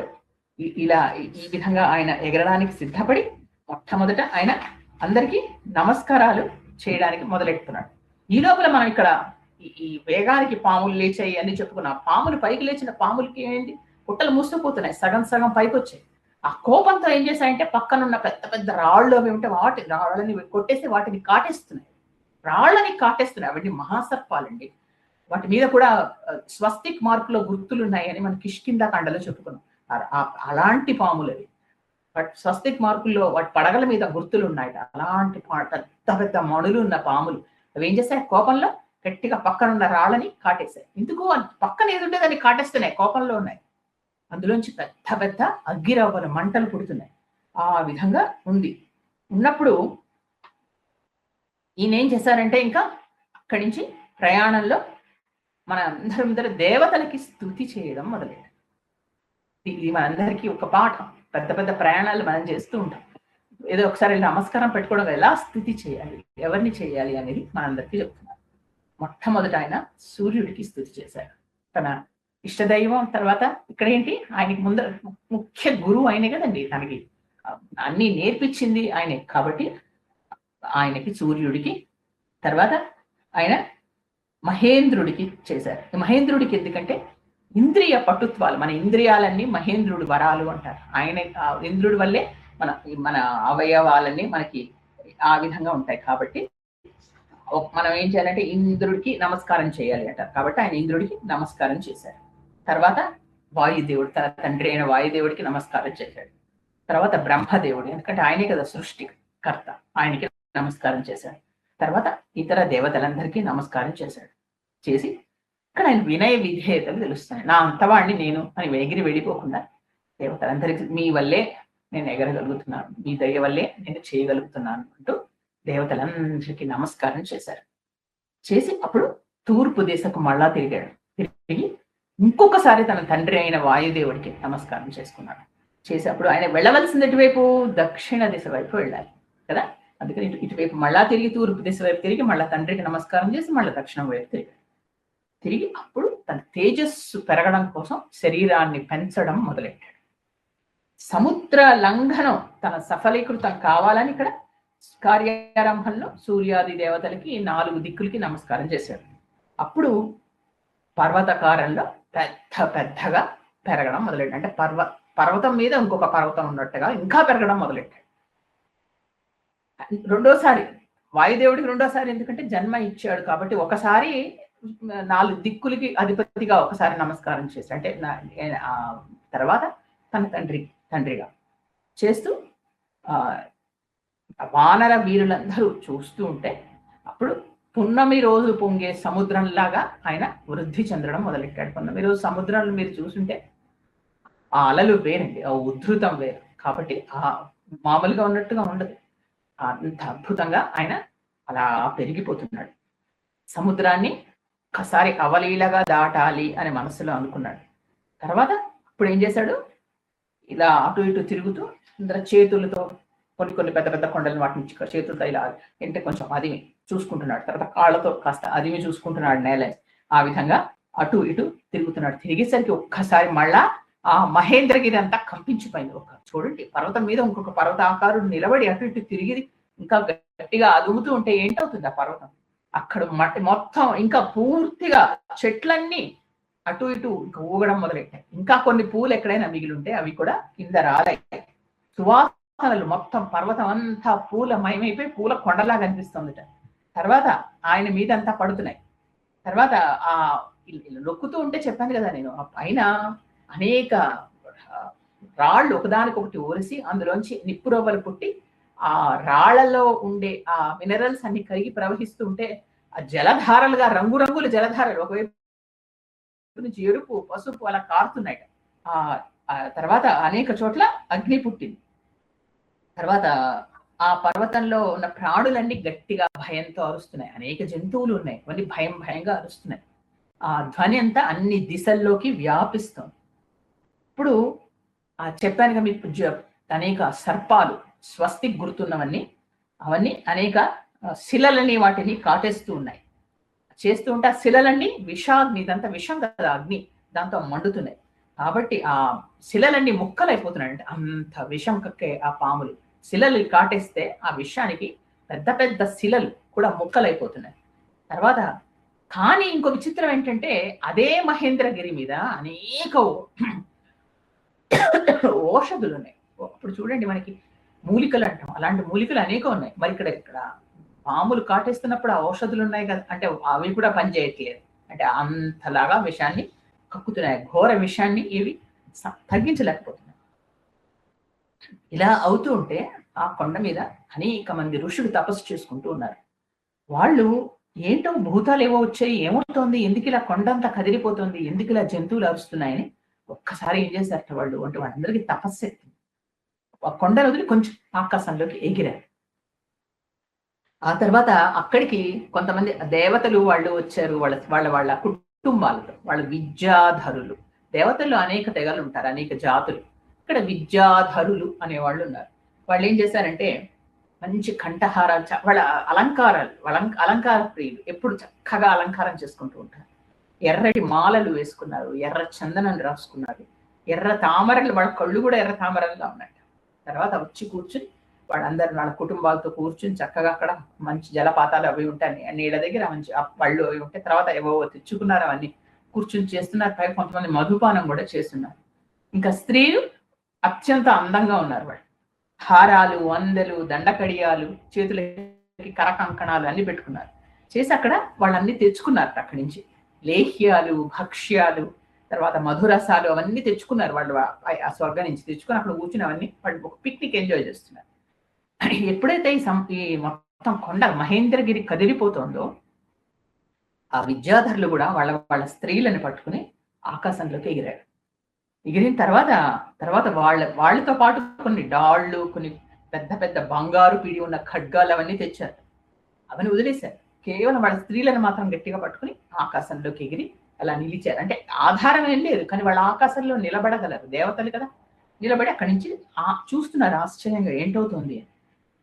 S1: ఇలా ఈ విధంగా ఆయన ఎగరడానికి సిద్ధపడి మొట్టమొదట ఆయన అందరికీ నమస్కారాలు చేయడానికి మొదలెడుతున్నాడు. ఈ లోపల మనం ఇక్కడ ఈ వేగానికి పాములు లేచాయి అని చెప్పుకున్నాం. పాములు పైకి లేచిన పాములకి ఏంటి, పుట్టలు మూసుకుపోతున్నాయి, సగం సగం పైకి వచ్చాయి. ఆ కోపంతో ఏం చేశాయంటే పక్కనున్న పెద్ద పెద్ద రాళ్ళు అవి ఉంటే రాళ్ళని కొట్టేసి వాటిని కాటేస్తున్నాయి. రాళ్ళని కాటేస్తున్నాయి. అవన్నీ మహాసర్పాలండి. వాటి మీద కూడా స్వస్తిక్ మార్కులో గుర్తులు ఉన్నాయని మనం కిష్కింధాకాండలో చెప్పుకున్నాం. అలాంటి పాములు అవి. బట్ స్వస్తిక్ మార్కుల్లో వాటి పడగల మీద గుర్తులు ఉన్నాయి. అలాంటి పెద్ద పెద్ద మణులు ఉన్న పాములు అవి ఏం చేస్తాయి, కోపంలో గట్టిగా పక్కనున్న రాళ్ళని కాటేశాయి. ఎందుకు పక్కన ఏది ఉంటే దాన్ని కాటేస్తున్నాయి, కోపంలో ఉన్నాయి. అందులోంచి పెద్ద పెద్ద అగ్గిరవ్వల మంటలు పుడుతున్నాయి. ఆ విధంగా ఉంది. ఉన్నప్పుడు ఈయన ఏం చేశారంటే ఇంకా అక్కడి నుంచి ప్రయాణంలో మన అందరం దేవతలకి స్తుతి చేయడం మొదలెట్టారు. ఇది మనందరికీ ఒక పాఠం. పెద్ద పెద్ద ప్రయాణాలు మనం చేస్తూ ఉంటాం. ఏదో ఒకసారి నమస్కారం పెట్టుకోవడం, ఎలా స్థితి చేయాలి, ఎవరిని చేయాలి అనేది మనందరికీ చెప్తున్నారు. మొట్టమొదట ఆయన సూర్యుడికి స్తుతి చేశారు. తన ఇష్టదైవం. తర్వాత ఇక్కడ ఏంటి, ఆయనకి ముందర ముఖ్య గురువు ఆయనే కదండి. తనకి అన్ని నేర్పించింది ఆయనే కాబట్టి ఆయనకి, సూర్యుడికి. తర్వాత ఆయన మహేంద్రుడికి చేశారు. మహేంద్రుడికి ఎందుకంటే ఇంద్రియ పటుత్వాలు, మన ఇంద్రియాలన్నీ మహేంద్రుడి వరాలు అంటారు. ఆయన ఇంద్రుడి వల్లే మన అవయవాలన్నీ మనకి ఆ విధంగా ఉంటాయి. కాబట్టి మనం ఏం చేయాలంటే ఇంద్రుడికి నమస్కారం చేయాలి అంటారు. కాబట్టి ఆయన ఇంద్రుడికి నమస్కారం చేశారు. తర్వాత వాయుదేవుడు, తన తండ్రి అయిన వాయుదేవుడికి నమస్కారం చేశాడు. తర్వాత బ్రహ్మదేవుడు, ఎందుకంటే ఆయనే కదా సృష్టికర్త, ఆయనకి నమస్కారం చేశాడు. తర్వాత ఇతర దేవతలందరికీ నమస్కారం చేశాడు. చేసి ఇక్కడ ఆయన వినయ విధేయతలు తెలుస్తాయి. నా అంతవాణ్ణి నేను అని ఎగిరి వెళ్ళిపోకుండా దేవతలందరికీ మీ వల్లే నేను ఎగరగలుగుతున్నాను, మీ దయ వల్లే నేను చేయగలుగుతున్నాను అంటూ దేవతలందరికీ నమస్కారం చేశారు. చేసి అప్పుడు తూర్పు దిశకు మళ్ళా తిరిగాడు. తిరిగి ఇంకొకసారి తన తండ్రి అయిన వాయుదేవుడికి నమస్కారం చేసుకున్నాడు. చేసి అప్పుడు ఆయన వెళ్ళవలసింది ఎటువైపు, దక్షిణ దిశ వైపు వెళ్ళాలి కదా. అందుకని ఇటువైపు మళ్ళా తిరిగి తూర్పు దిశ వైపు తిరిగి మళ్ళా తండ్రికి నమస్కారం చేసి మళ్ళీ దక్షిణం వైపు తిరిగాడు. తిరిగి అప్పుడు తన తేజస్సు పెరగడం కోసం శరీరాన్ని పెంచడం మొదలెట్టాడు. సముద్ర లంఘనం తన సఫలీకృతం కావాలని ఇక్కడ కార్యారంభంలో సూర్యాది దేవతలకి 4 దిక్కులకి నమస్కారం చేశాడు. అప్పుడు పర్వతకారంలో పెద్దగా పెరగడం మొదలెట్టాడు. అంటే పర్వతం మీద ఇంకొక పర్వతం ఉన్నట్టుగా ఇంకా పెరగడం మొదలెట్టాడు. రెండోసారి వాయుదేవుడికి రెండోసారి ఎందుకంటే జన్మ ఇచ్చాడు కాబట్టి ఒకసారి 4 దిక్కులకి అధిపతిగా ఒకసారి నమస్కారం చేశాడు. అంటే తర్వాత తన తండ్రిగా చేస్తూ వానర వీరులందరూ చూస్తూ ఉంటే అప్పుడు పున్నమి రోజు పొంగే సముద్రంలాగా ఆయన వృద్ధి చెందడం మొదలెట్టాడు. పున్నమి రోజు సముద్రంలో మీరు చూస్తుంటే ఆ అలలు వేరండి, ఆ ఉద్ధృతం వేరు. కాబట్టి ఆ మామూలుగా ఉన్నట్టుగా ఉండదు. అంత అద్భుతంగా ఆయన అలా పెరిగిపోతున్నాడు. సముద్రాన్ని ఒకసారి అవలీలగా దాటాలి అని మనసులో అనుకున్నాడు. తర్వాత ఇప్పుడు ఏం చేశాడు, ఇలా అటు ఇటు తిరుగుతూ అందరూ చేతులతో కొన్ని పెద్ద పెద్ద కొండలు వాటి నుంచి చేతులతో ఇలా అంటే కొంచెం అదిమి చూసుకుంటున్నాడు. తర్వాత కాళ్ళతో కాస్త అదిమి చూసుకుంటున్నాడు నేల. ఆ విధంగా అటు ఇటు తిరుగుతున్నాడు. తిరిగేసరికి ఒక్కసారి మళ్ళా ఆ మహేంద్రగిరి అంతా కంపించిపోయింది. చూడండి, పర్వతం మీద ఇంకొక పర్వతాకారుడు నిలబడి అటు ఇటు తిరిగి ఇంకా గట్టిగా అదుముతూ ఉంటే ఏంటవుతుంది ఆ పర్వతం. అక్కడ మట్టి మొత్తం ఇంకా పూర్తిగా చెట్లన్నీ అటు ఇటు ఇంకా ఊగడం మొదలెట్టాయి. ఇంకా కొన్ని పూలు ఎక్కడైనా మిగిలి ఉంటే అవి కూడా కింద రాలాయి. సువాసనలు మొత్తం పర్వతం అంతా పూల మయమైపోయి పూల కొండలా కనిపిస్తుందిట. తర్వాత ఆయన మీద అంతా పడుతున్నాయి. తర్వాత ఆ నొక్కుతూ ఉంటే చెప్పాను కదా నేను, ఆ పైన అనేక రాళ్ళు ఒకదానికొకటి ఓరిసి అందులోంచి నిప్పురవ్వలు పుట్టి ఆ రాళ్లలో ఉండే ఆ మినరల్స్ అన్ని కరిగి ప్రవహిస్తూ ఉంటే ఆ జలధారలుగా రంగురంగుల జలధారలు ఒకవైపు నుంచి ఎరుపు పసుపు అలా కారుతున్నాయి. ఆ తర్వాత అనేక చోట్ల అగ్ని పుట్టింది. తర్వాత ఆ పర్వతంలో ఉన్న ప్రాణులన్నీ గట్టిగా భయంతో అరుస్తున్నాయి. అనేక జంతువులు ఉన్నాయి, అవన్నీ భయంగా అరుస్తున్నాయి. ఆ ధ్వని అంతా అన్ని దిశల్లోకి వ్యాపిస్తుంది. ఇప్పుడు చెప్పానుగా మీకు అనేక సర్పాలు స్వస్తి గుర్తున్నవన్నీ అవన్నీ అనేక శిలలని వాటిని కాటేస్తూ ఉన్నాయి. చేస్తూ ఉంటే ఆ శిలలన్నీ విషాగ్ని, ఇదంతా విషం కదా అగ్ని, దాంతో మండుతున్నాయి. కాబట్టి ఆ శిలలన్నీ ముక్కలైపోతున్నాయి. అంటే అంత విషం కక్కే ఆ పాములు శిలలు కాటేస్తే ఆ విషానికి పెద్ద పెద్ద శిలలు కూడా ముక్కలైపోతున్నాయి. తర్వాత కానీ ఇంకో విచిత్రం ఏంటంటే అదే మహేంద్రగిరి మీద అనేక ఔషధులు ఉన్నాయి. ఇప్పుడు చూడండి, మనకి మూలికలు అంటాం, అలాంటి మూలికలు అనేకం ఉన్నాయి. మరి ఇక్కడ పాములు కాటేస్తున్నప్పుడు ఆ ఔషధులు ఉన్నాయి కదా, అంటే అవి కూడా పనిచేయట్లేదు. అంటే అంతలాగా విషాన్ని కక్కుతున్నాయి. ఘోర విషయాన్ని ఇవి తగ్గించలేకపోతున్నాయి. ఇలా అవుతూ ఉంటే ఆ కొండ మీద అనేక మంది ఋషులు తపస్సు చేసుకుంటూ ఉన్నారు. వాళ్ళు ఏంటో భూతాలు ఏవో వచ్చాయి, ఏమవుతోంది, ఎందుకు ఇలా కొండంతా కదిలిపోతుంది, ఎందుకు ఇలా జంతువులు అరుస్తున్నాయని ఒక్కసారి ఏం చేశారట వాళ్ళు అంటే వాళ్ళందరికీ తపశ్శక్తి. ఆ కొండను వదిలి కొంచెం ఆకాశంలోకి ఎగిరారు. ఆ తర్వాత అక్కడికి కొంతమంది దేవతలు వాళ్ళు వచ్చారు. వాళ్ళ వాళ్ళ వాళ్ళ కుటుంబాలతో. వాళ్ళ విద్యాధరులు. దేవతల్లో అనేక తెగలు ఉంటారు. అనేక జాతులు. ఇక్కడ విద్యాధరులు అనేవాళ్ళు ఉన్నారు. వాళ్ళు ఏం చేశారంటే మంచి కంఠహారాలు వాళ్ళ అలంకారాలు అలంకార ప్రియులు. ఎప్పుడు చక్కగా అలంకారం చేసుకుంటూ ఉంటారు. ఎర్రటి మాలలు వేసుకున్నారు. ఎర్ర చందనం రాసుకున్నారు. ఎర్ర తామరలు వాళ్ళ కళ్ళు కూడా ఎర్ర తామరలుగా ఉన్నాయి. తర్వాత వచ్చి కూర్చుని వాళ్ళందరూ వాళ్ళ కుటుంబాలతో కూర్చుని చక్కగా అక్కడ మంచి జలపాతాలు అవి ఉంటాయి. నీళ్ళ దగ్గర మంచి పళ్ళు అవి ఉంటాయి. తర్వాత ఏవో తెచ్చుకున్నారు అవన్నీ కూర్చుని చేస్తున్నారు. పైగా కొంతమంది మధుపానం కూడా చేస్తున్నారు. ఇంకా స్త్రీలు అత్యంత అందంగా ఉన్నారు. వాళ్ళు హారాలు, అందలు, దండకడియాలు, చేతులకి కరకంకణాలు అన్ని పెట్టుకున్నారు. చేసి అక్కడ వాళ్ళన్ని తెచ్చుకున్నారు. అక్కడి నుంచి లేహ్యాలు, భక్ష్యాలు, తర్వాత మధురసాలు అవన్నీ తెచ్చుకున్నారు. వాళ్ళు ఆ స్వర్గం నుంచి తెచ్చుకుని అక్కడ కూర్చుని అవన్నీ వాళ్ళు ఒక పిక్నిక్ ఎంజాయ్ చేస్తున్నారు. ఎప్పుడైతే ఈ మొత్తం కొండ మహేంద్రగిరి కదిలిపోతుందో ఆ విద్యాధరులు కూడా వాళ్ళ వాళ్ళ స్త్రీలను పట్టుకుని ఆకాశంలోకి ఎగిరారు. ఎగిరిన తర్వాత వాళ్ళతో పాటు కొన్ని డాళ్ళు, కొన్ని పెద్ద పెద్ద బంగారు పిడి ఉన్న ఖడ్గాలు అవన్నీ తెచ్చారు. అవన్నీ వదిలేశారు. కేవలం వాళ్ళ స్త్రీలను మాత్రం గట్టిగా పట్టుకుని ఆకాశంలోకి ఎగిరి అలా నిలిచారు. అంటే ఆధారం ఏం లేదు, కానీ వాళ్ళ ఆకాశంలో నిలబడగలరు. దేవతలు కదా, నిలబడి అక్కడి నుంచి చూస్తున్నారు ఆశ్చర్యంగా ఏంటవుతుంది అని.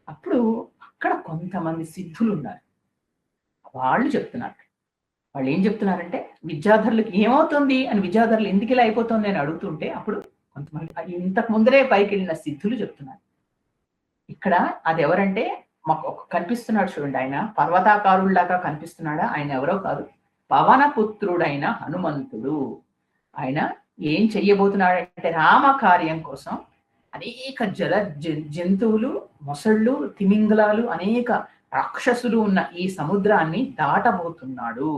S1: అప్పుడు అక్కడ కొంతమంది సిద్ధులు ఉన్నారు. వాళ్ళు చెప్తున్నారు. వాళ్ళు ఏం చెప్తున్నారంటే విద్యాధరులకు ఏమవుతుంది అని, విద్యాధరులు ఎందుకు ఇలా అయిపోతుంది అని అడుగుతుంటే అప్పుడు కొంతమంది ఇంతకు ముందరే పైకి వెళ్ళిన సిద్ధులు చెప్తున్నారు. ఇక్కడ అది ఎవరంటే మాకు కనిపిస్తున్నాడు చూడండి, ఆయన పర్వతాకారుల్లాగా కనిపిస్తున్నాడా? ఆయన ఎవరో కాదు, పవనపుత్రుడైన హనుమంతుడు. ఆయన ఏం చెయ్యబోతున్నాడంటే రామ కార్యం కోసం అనేక జంతువులు, మొసళ్ళు, తిమింగలాలు, అనేక రాక్షసులు ఉన్న ఈ సముద్రాన్ని దాటబోతున్నాడు.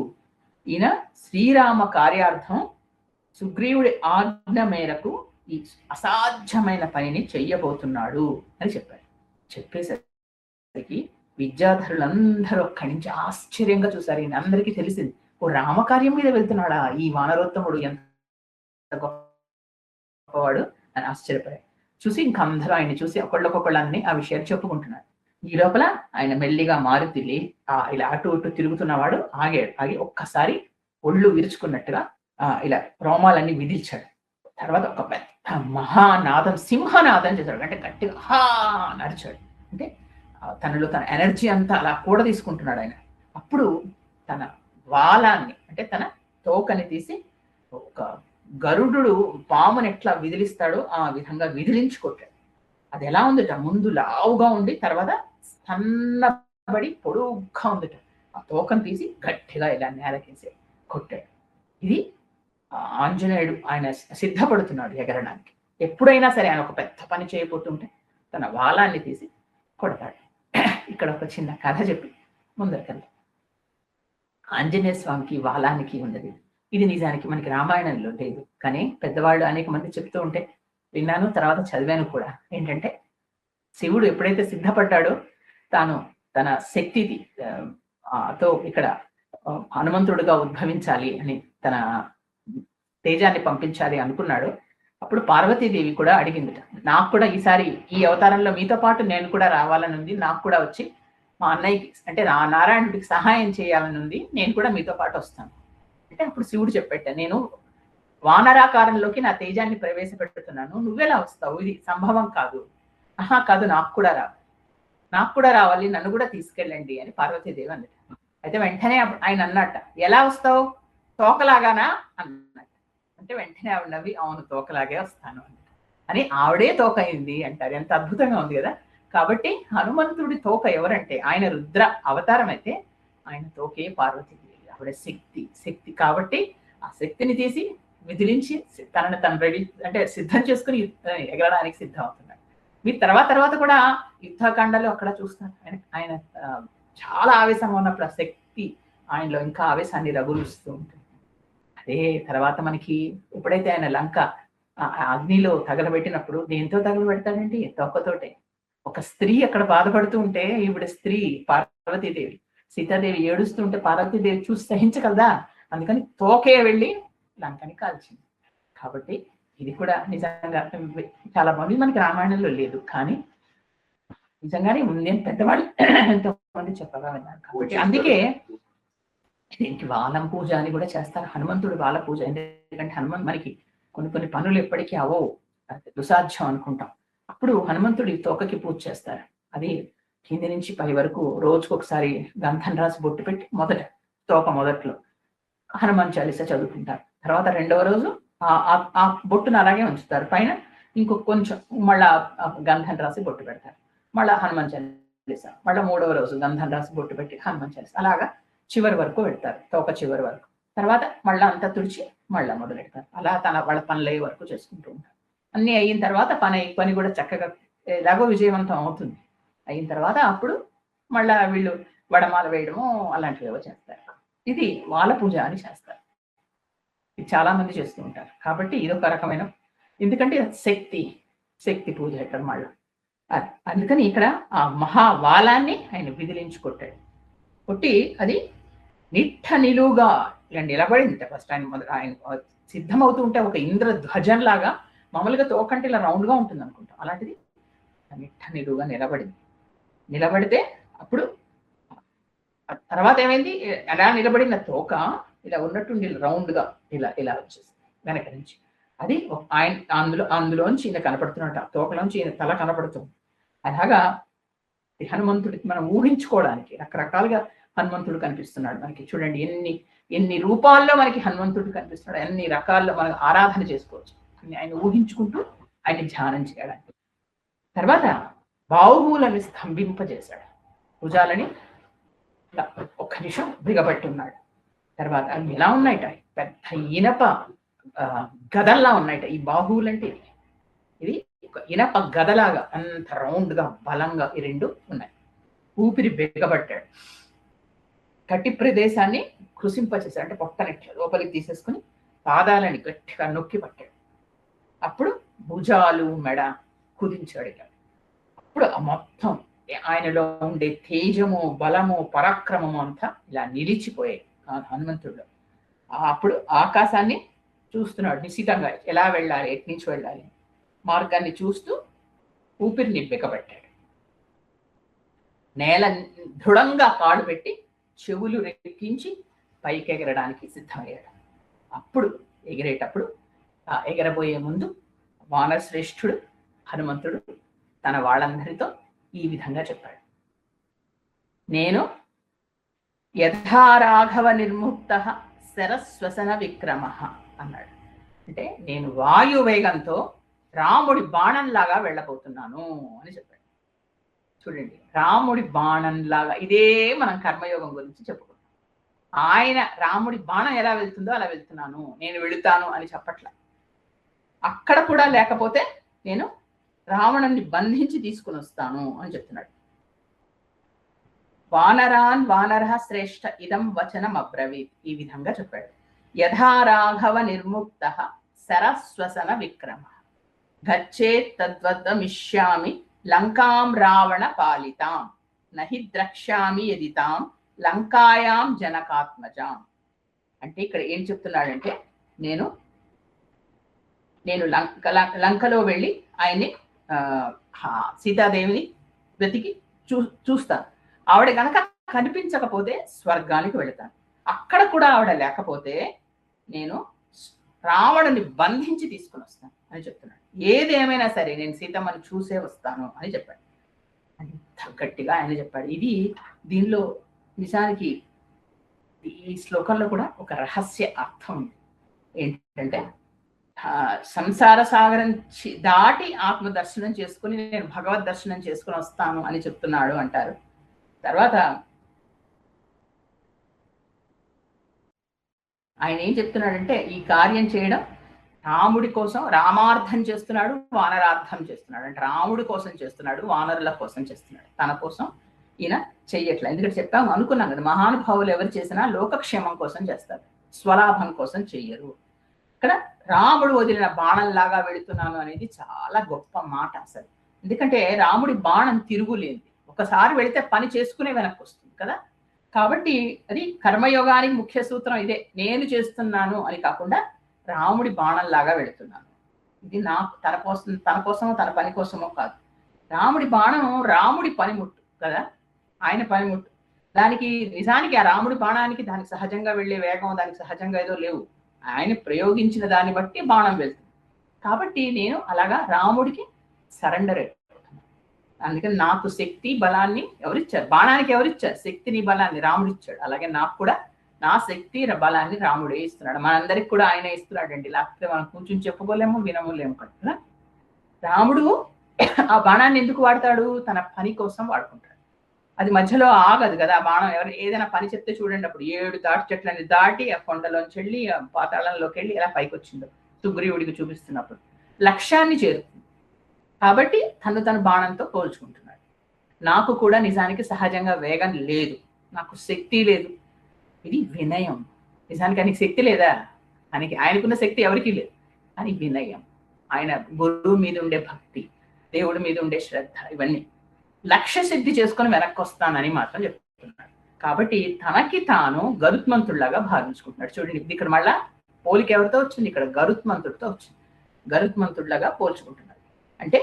S1: ఈయన శ్రీరామ కార్యార్థం సుగ్రీవుడి ఆజ్ఞ మేరకు ఈ అసాధ్యమైన పనిని చెయ్యబోతున్నాడు అని చెప్పారు. చెప్పేసరికి విద్యాధరులందరూ అక్కడి నుంచి ఆశ్చర్యంగా చూశారు. ఈయన అందరికీ తెలిసింది, ఓ రామకార్యం మీద వెళ్తున్నాడా ఈ వానరోత్తముడు, ఎంత గొప్పవాడు అని ఆశ్చర్యపోయారు. చూసి ఇంకందరూ ఆయన చూసి ఒకళ్ళొకొకళ్ళని ఆ విషయాలు చెప్పుకుంటున్నారు. ఈ లోపల ఆయన మెల్లిగా మారుతిల్లి ఇలా అటు ఇటు తిరుగుతున్నవాడు ఆగి ఒక్కసారి ఒళ్ళు విరుచుకున్నట్టుగా ఇలా రోమాలన్నీ విదిల్చాడు. తర్వాత ఒక పెద్ద మహానాదం, సింహనాదం చేశాడు. అంటే గట్టిగా హా నడిచాడు. అంటే తనలో తన ఎనర్జీ అంతా అలా కూడా తీసుకుంటున్నాడు ఆయన. అప్పుడు తన వాలాన్ని అంటే తన తోకని తీసి ఒక గరుడు పాముని ఎట్లా విదిలిస్తాడో ఆ విధంగా విదిలించి కొట్టాడు. అది ఎలా ఉందట, ముందు లావుగా ఉండి తర్వాత సన్నబడి పొడుగ్గా ఉందట. ఆ తోకను తీసి గట్టిగా ఇలా నేలకేసి కొట్టాడు. ఇది ఆంజనేయుడు ఆయన సిద్ధపడుతున్నాడు ఎగరడానికి. ఎప్పుడైనా సరే ఆయన ఒక పెద్ద పని చేయబోతుంటే తన వాలాన్ని తీసి కొడతాడు. ఇక్కడ ఒక చిన్న కథ చెప్పి ముందరికెళ్తాం. ఆంజనేయ స్వామికి వాలానికి ఉన్నది. ఇది నిజానికి మనకి రామాయణంలో లేదు, కానీ పెద్దవాళ్ళు అనేక మంది చెప్తూ ఉంటే విన్నాను, తర్వాత చదివాను కూడా. ఏంటంటే శివుడు ఎప్పుడైతే సిద్ధపడ్డాడో తాను తన శక్తిది తో ఇక్కడ హనుమంతుడుగా ఉద్భవించాలి అని, తన తేజాన్ని పంపించాలి అనుకున్నాడు. అప్పుడు పార్వతీదేవి కూడా అడిగిందిట, నాకు కూడా ఈసారి ఈ అవతారంలో మీతో పాటు నేను కూడా రావాలని ఉంది, నాకు కూడా వచ్చి మా అన్నయ్యకి అంటే నారాయణుడికి సహాయం చేయాలని ఉంది, నేను కూడా మీతో పాటు వస్తాను అంటే అప్పుడు శివుడు చెప్పేట, నేను వానరాకారంలోకి నా తేజాన్ని ప్రవేశపెడుతున్నాను, నువ్వెలా వస్తావు, ఇది సంభవం కాదు. కాదు, నాకు కూడా రావాలి, నన్ను కూడా తీసుకెళ్ళండి అని పార్వతీదేవి అన్నట్టు. అయితే వెంటనే ఆయన అన్నట్ట, ఎలా వస్తావు, తోకలాగానా అన్నట్టు. అంటే వెంటనే ఆవిడ నవ్వి, అవును తోకలాగే వస్తాను అని ఆవిడే తోక అయింది అంటారు. ఎంత అద్భుతంగా ఉంది కదా. కాబట్టి హనుమంతుడి తోక ఎవరంటే ఆయన రుద్ర అవతారం అయితే ఆయన తోకే పార్వతీదేవి, ఆవిడ శక్తి. కాబట్టి ఆ శక్తిని తీసి విదిలించి తనని తను రెడీ అంటే సిద్ధం చేసుకుని ఎగరడానికి సిద్ధం అవుతున్నాడు. మీరు తర్వాత కూడా యుద్ధకాండలో అక్కడ చూస్తారు ఆయన చాలా ఆవేశంగా ఉన్నప్పుడు ఆ శక్తి ఆయనలో ఇంకా ఆవేశాన్ని రగులుస్తూ ఉంటుంది. అదే తర్వాత మనకి ఎప్పుడైతే ఆయన లంక అగ్నిలో తగలబెట్టినప్పుడు దేంతో తగలబెడతాడండి, తోకతోటే. ఒక స్త్రీ అక్కడ బాధపడుతూ ఉంటే ఈవిడ స్త్రీ పార్వతీదేవి, సీతాదేవి ఏడుస్తుంటే పార్వతీదేవి చూసి సహించగలదా, అందుకని తోకే వెళ్ళి లంకని కాల్చింది. కాబట్టి ఇది కూడా నిజంగా చాలా మంది మనకి రామాయణంలో లేదు, కానీ నిజంగానే నేను పెద్దవాళ్ళు ఎంతో మంది చెప్పగా విన్నాను. కాబట్టి అందుకే దీనికి వాలం పూజ అని కూడా చేస్తారు. హనుమంతుడు వాల పూజ. ఎందుకంటే మనకి కొన్ని పనులు ఎప్పటికీ అవవు, దుసాధ్యం అనుకుంటాం. అప్పుడు హనుమంతుడి తోకకి పూజ చేస్తారు. అది కింది నుంచి పై వరకు రోజుకొకసారి గంధం రాసి బొట్టు పెట్టి తోక మొదట్లో హనుమాన్ చాలీస చదువుకుంటారు. తర్వాత రెండవ రోజు ఆ బొట్టును అలాగే ఉంచుతారు. పైన ఇంకొక కొంచెం మళ్ళా గంధం రాసి బొట్టు పెడతారు. మళ్ళా హనుమాన్ చాలీస. మళ్ళీ మూడవ రోజు గంధం రాసి బొట్టు పెట్టి హనుమాన్ చాలీస. అలాగా చివరి వరకు పెడతారు, తోక చివరి వరకు. తర్వాత మళ్ళా అంతా తుడిచి మళ్ళా మొదలెడతారు. అలా వాళ్ళ పనులు అయ్యే వరకు చేసుకుంటూ ఉంటారు. అన్ని అయిన తర్వాత పని కూడా చక్కగా ఎలాగో విజయవంతం అవుతుంది. అయిన తర్వాత అప్పుడు మళ్ళా వీళ్ళు వడమాల వేయడము అలాంటివి ఏవో చేస్తారు. ఇది వాల పూజ అని చేస్తారు. ఇది చాలా మంది చేస్తూ ఉంటారు. కాబట్టి ఇదొక రకమైన, ఎందుకంటే శక్తి పూజ ఇక్కడ మళ్ళా. అందుకని ఇక్కడ ఆ మహావాలాన్ని ఆయన విదిలించి కొట్టి అది నిట్ట నిలువుగా ఇలా నిలబడింది. ఫస్ట్ ఆయన సిద్ధమవుతూ ఉంటే ఒక ఇంద్రధ్వజం లాగా, మామూలుగా తోకంటే ఇలా రౌండ్గా ఉంటుంది అనుకుంటాం, అలాంటిది నిట్ట నిలువుగా నిలబడితే అప్పుడు తర్వాత ఏమైంది, అలా నిలబడిన తోక ఇలా ఉన్నట్టుండి రౌండ్గా ఇలా వచ్చేసి వెనక నుంచి అది ఆయన అందులోంచి ఈయన కనపడుతున్నట్టు, ఆ తోకలోంచి ఈయన తల కనపడుతుంది. అలాగా హనుమంతుడికి మనం ఊహించుకోవడానికి రకరకాలుగా హనుమంతుడు కనిపిస్తున్నాడు మనకి. చూడండి ఎన్ని రూపాల్లో మనకి హనుమంతుడు కనిపిస్తున్నాడు, ఎన్ని రకాల్లో మనం ఆరాధన చేసుకోవచ్చు. ఆయన ఊహించుకుంటూ ఆయన ధ్యానం చేయడానికి. తర్వాత బాహువులను స్తంభింపజేశాడు, భుజాలని ఒక్క నిమిషం బిగబట్టి ఉన్నాడు. తర్వాత అవి ఎలా ఉన్నాయట, పెద్ద ఇనప గదల్లా ఉన్నాయట. ఈ బాహువులు అంటే ఇది ఒక ఇనప గదలాగా అంత రౌండ్గా బలంగా ఈ రెండు ఉన్నాయి. ఊపిరి బిగబట్టాడు. కట్టి ప్రదేశాన్ని కృషింపచేశాడు, అంటే పొట్టనెట్లా లోపలికి తీసేసుకుని పాదాలని గట్టిగా నొక్కి పట్టాడు. అప్పుడు భుజాలు మెడ కుదించాడు. ఇలా అప్పుడు మొత్తం ఆయనలో ఉండే తేజము, బలము, పరాక్రమము అంతా ఇలా నిలిచిపోయాయి హనుమంతుడిలో. అప్పుడు ఆకాశాన్ని చూస్తున్నాడు నిశితంగా, ఎలా వెళ్ళాలి, ఎటు నుంచి వెళ్ళాలి మార్గాన్ని చూస్తూ ఊపిరిని బిగబట్టాడు. నేల దృఢంగా కాడు పెట్టి చెవులు రెక్కించి పైకి ఎగరడానికి సిద్ధమయ్యాడు. అప్పుడు ఎగిరేటప్పుడు ఎగరబోయే ముందు వానరశ్రేష్ఠుడు హనుమంతుడు తన వాళ్ళందరితో ఈ విధంగా చెప్పాడు. నేను యథారాఘవ నిర్ముక్త శరస్వసన విక్రమ అన్నాడు. అంటే నేను వాయువేగంతో రాముడి బాణంలాగా వెళ్ళబోతున్నాను అని చెప్పాడు. చూడండి, రాముడి బాణంలాగా, ఇదే మనం కర్మయోగం గురించి చెప్పుకుంటాం. ఆయన రాముడి బాణం ఎలా వెళ్తుందో అలా వెళ్తున్నాను, నేను వెళుతాను అని చెప్పట్ల. అక్కడ కూడా లేకపోతే నేను రావణుని బంధించి తీసుకుని వస్తాను అని చెప్తున్నాడు. వానర శ్రేష్ఠ ఇదం వచనం అబ్రవీత్, ఈ విధంగా చెప్పాడు. యథారాఘవ నిర్ముక్త సరస్వసన విక్రమ గచ్చేత్ తద్వద్దమిష్యామి లంకాం రావణ పాలితాం నహి ద్రక్ష్యామి యదితాం లంకాయాం జనకాత్మజాం. అంటే ఇక్కడ ఏం చెప్తున్నాడంటే, నేను లంకలో వెళ్ళి ఆయన్ని సీతాదేవిని వెతికి చూస్తాను. ఆవిడ గనక కనిపించకపోతే స్వర్గానికి వెళతాను. అక్కడ కూడా ఆవిడ లేకపోతే నేను రావణుని బంధించి తీసుకుని వస్తాను అని చెప్తున్నాడు. ఏదేమైనా సరే నేను సీతమ్మని చూసే వస్తాను అని చెప్పాడు. అంత గట్టిగా ఆయన చెప్పాడు. ఇది దీనిలో నిజానికి ఈ శ్లోకంలో కూడా ఒక రహస్య అర్థం ఉంది. ఏంటంటే, సంసార సాగరం దాటి ఆత్మ దర్శనం చేసుకుని నేను భగవద్ దర్శనం చేసుకుని వస్తాను అని చెప్తున్నాడు అంటారు. తర్వాత ఆయన ఏం చెప్తున్నాడంటే, ఈ కార్యం చేయడం రాముడి కోసం, రామార్థం చేస్తున్నాడు, వానరార్థం చేస్తున్నాడు. అంటే రాముడి కోసం చేస్తున్నాడు, వానరుల కోసం చేస్తున్నాడు, తన కోసం ఈయన చెయ్యట్లేదు. ఎందుకంటే చెప్పాము, అనుకున్నాం కదా, మహానుభావులు ఎవరు చేసినా లోకక్షేమం కోసం చేస్తారు, స్వలాభం కోసం చెయ్యరు. ఇక్కడ రాముడు వదిలిన బాణంలాగా వెళుతున్నాను అనేది చాలా గొప్ప మాట అసలు. ఎందుకంటే రాముడి బాణం తిరుగులేంది, ఒకసారి వెళితే పని చేసుకునే వెనక్కి వస్తుంది కదా. కాబట్టి అది కర్మయోగానికి ముఖ్య సూత్రం ఇదే, నేను చేస్తున్నాను అని కాకుండా రాముడి బాణంలాగా వెళుతున్నాను. ఇది నాకు తన కోసమో తన పని కోసమో కాదు. రాముడి బాణం రాముడి పనిముట్టు కదా, ఆయన పనిముట్టు. దానికి నిజానికి ఆ రాముడి బాణానికి దానికి సహజంగా వెళ్ళే వేగం, దానికి సహజంగా ఏదో లేవు. ఆయన ప్రయోగించిన దాన్ని బట్టి బాణం వెళ్తుంది. కాబట్టి నేను అలాగా రాముడికి సరెండర్ అయిపోతున్నాను. అందుకని నాకు శక్తి బలాన్ని ఎవరిచ్చారు? బాణానికి ఎవరిచ్చారు? శక్తిని బలాన్ని రాముడు ఇచ్చాడు. అలాగే నాకు కూడా నా శక్తి బలాన్ని రాముడే ఇస్తున్నాడు. మనందరికి కూడా ఆయన ఇస్తున్నాడండి. లేకపోతే మనం కూర్చొని చెప్పుకోలేము, వినములేము కదా. రాముడు ఆ బాణాన్ని ఎందుకు వాడతాడు? తన పని కోసం వాడుకుంటాడు. అది మధ్యలో ఆగదు కదా. బాణం ఏదైనా పని చెప్తే చూడండి, అప్పుడు 7 తాటి చెట్లని దాటి ఆ కొండలోంచి వెళ్ళి ఆ పాతాళంలోకి వెళ్ళి ఎలా పైకి వచ్చిందో సుగ్రీవుడికి చూపిస్తున్నప్పుడు లక్ష్యాన్ని చేరుతుంది. కాబట్టి తను బాణంతో పోల్చుకుంటున్నాడు. నాకు కూడా నిజానికి సహజంగా వేగం లేదు, నాకు శక్తి లేదు. ఇది వినయం. నిజానికి ఆయనకి శక్తి లేదా? ఆయనకున్న శక్తి ఎవరికీ లేదు. అని వినయం, ఆయన గురువు మీద ఉండే భక్తి, దేవుడి మీద ఉండే శ్రద్ధ, ఇవన్నీ లక్ష్య సిద్ధి చేసుకొని వెనక్కి వస్తానని మాత్రం చెప్తున్నాడు. కాబట్టి తనకి తాను గరుత్మంతుడిలాగా భావించుకుంటున్నాడు. చూడండి, ఇక్కడ మళ్ళా పోలిక ఎవరితో వచ్చింది? ఇక్కడ గరుత్మంతుడితో వచ్చింది. గరుత్మంతుడిలాగా పోల్చుకుంటున్నాడు. అంటే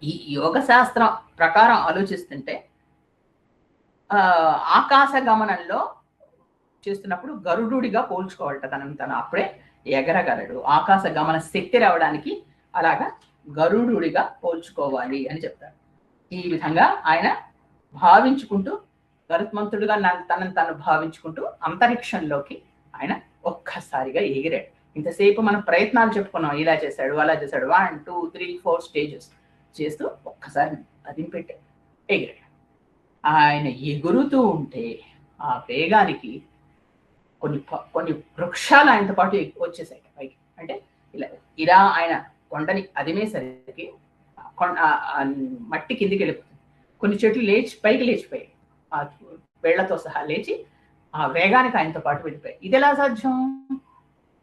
S1: ఈ యోగ శాస్త్రం ప్రకారం ఆలోచిస్తుంటే ఆకాశ గమనంలో చేస్తున్నప్పుడు గరుడుడిగా పోల్చుకోవాలట తను అప్పుడే ఎగరగలడు. ఆకాశ గమన శక్తి రావడానికి అలాగా గరుడుడిగా పోల్చుకోవాలి అని చెప్తాడు. ఈ విధంగా ఆయన భావించుకుంటూ గరుత్మంతుడుగా తను భావించుకుంటూ అంతరిక్షంలోకి ఆయన ఒక్కసారిగా ఎగిరాడు. ఇంతసేపు మనం ప్రయత్నాలు చెప్పుకున్నాం, ఇలా చేశాడు అలా చేశాడు, 1 2 3 4 స్టేజెస్ చేస్తూ ఒక్కసారి అదింపెట్టాడు, ఎగిరాడు. ఆయన ఎగురుతూ ఉంటే ఆ వేగానికి కొన్ని వృక్షాలు ఆయనతో పాటు వచ్చేసాయి పైకి. అంటే ఇలా ఆయన కొండని అదిమేసరికి మట్టి కిందికి వెళ్ళిపోతుంది. కొన్ని చెట్లు పైకి లేచిపోయాయి, ఆ వేళ్లతో సహా లేచి ఆ వేగానికి ఆయనతో పాటు వెళ్ళిపోయాయి. ఇది ఎలా సాధ్యం?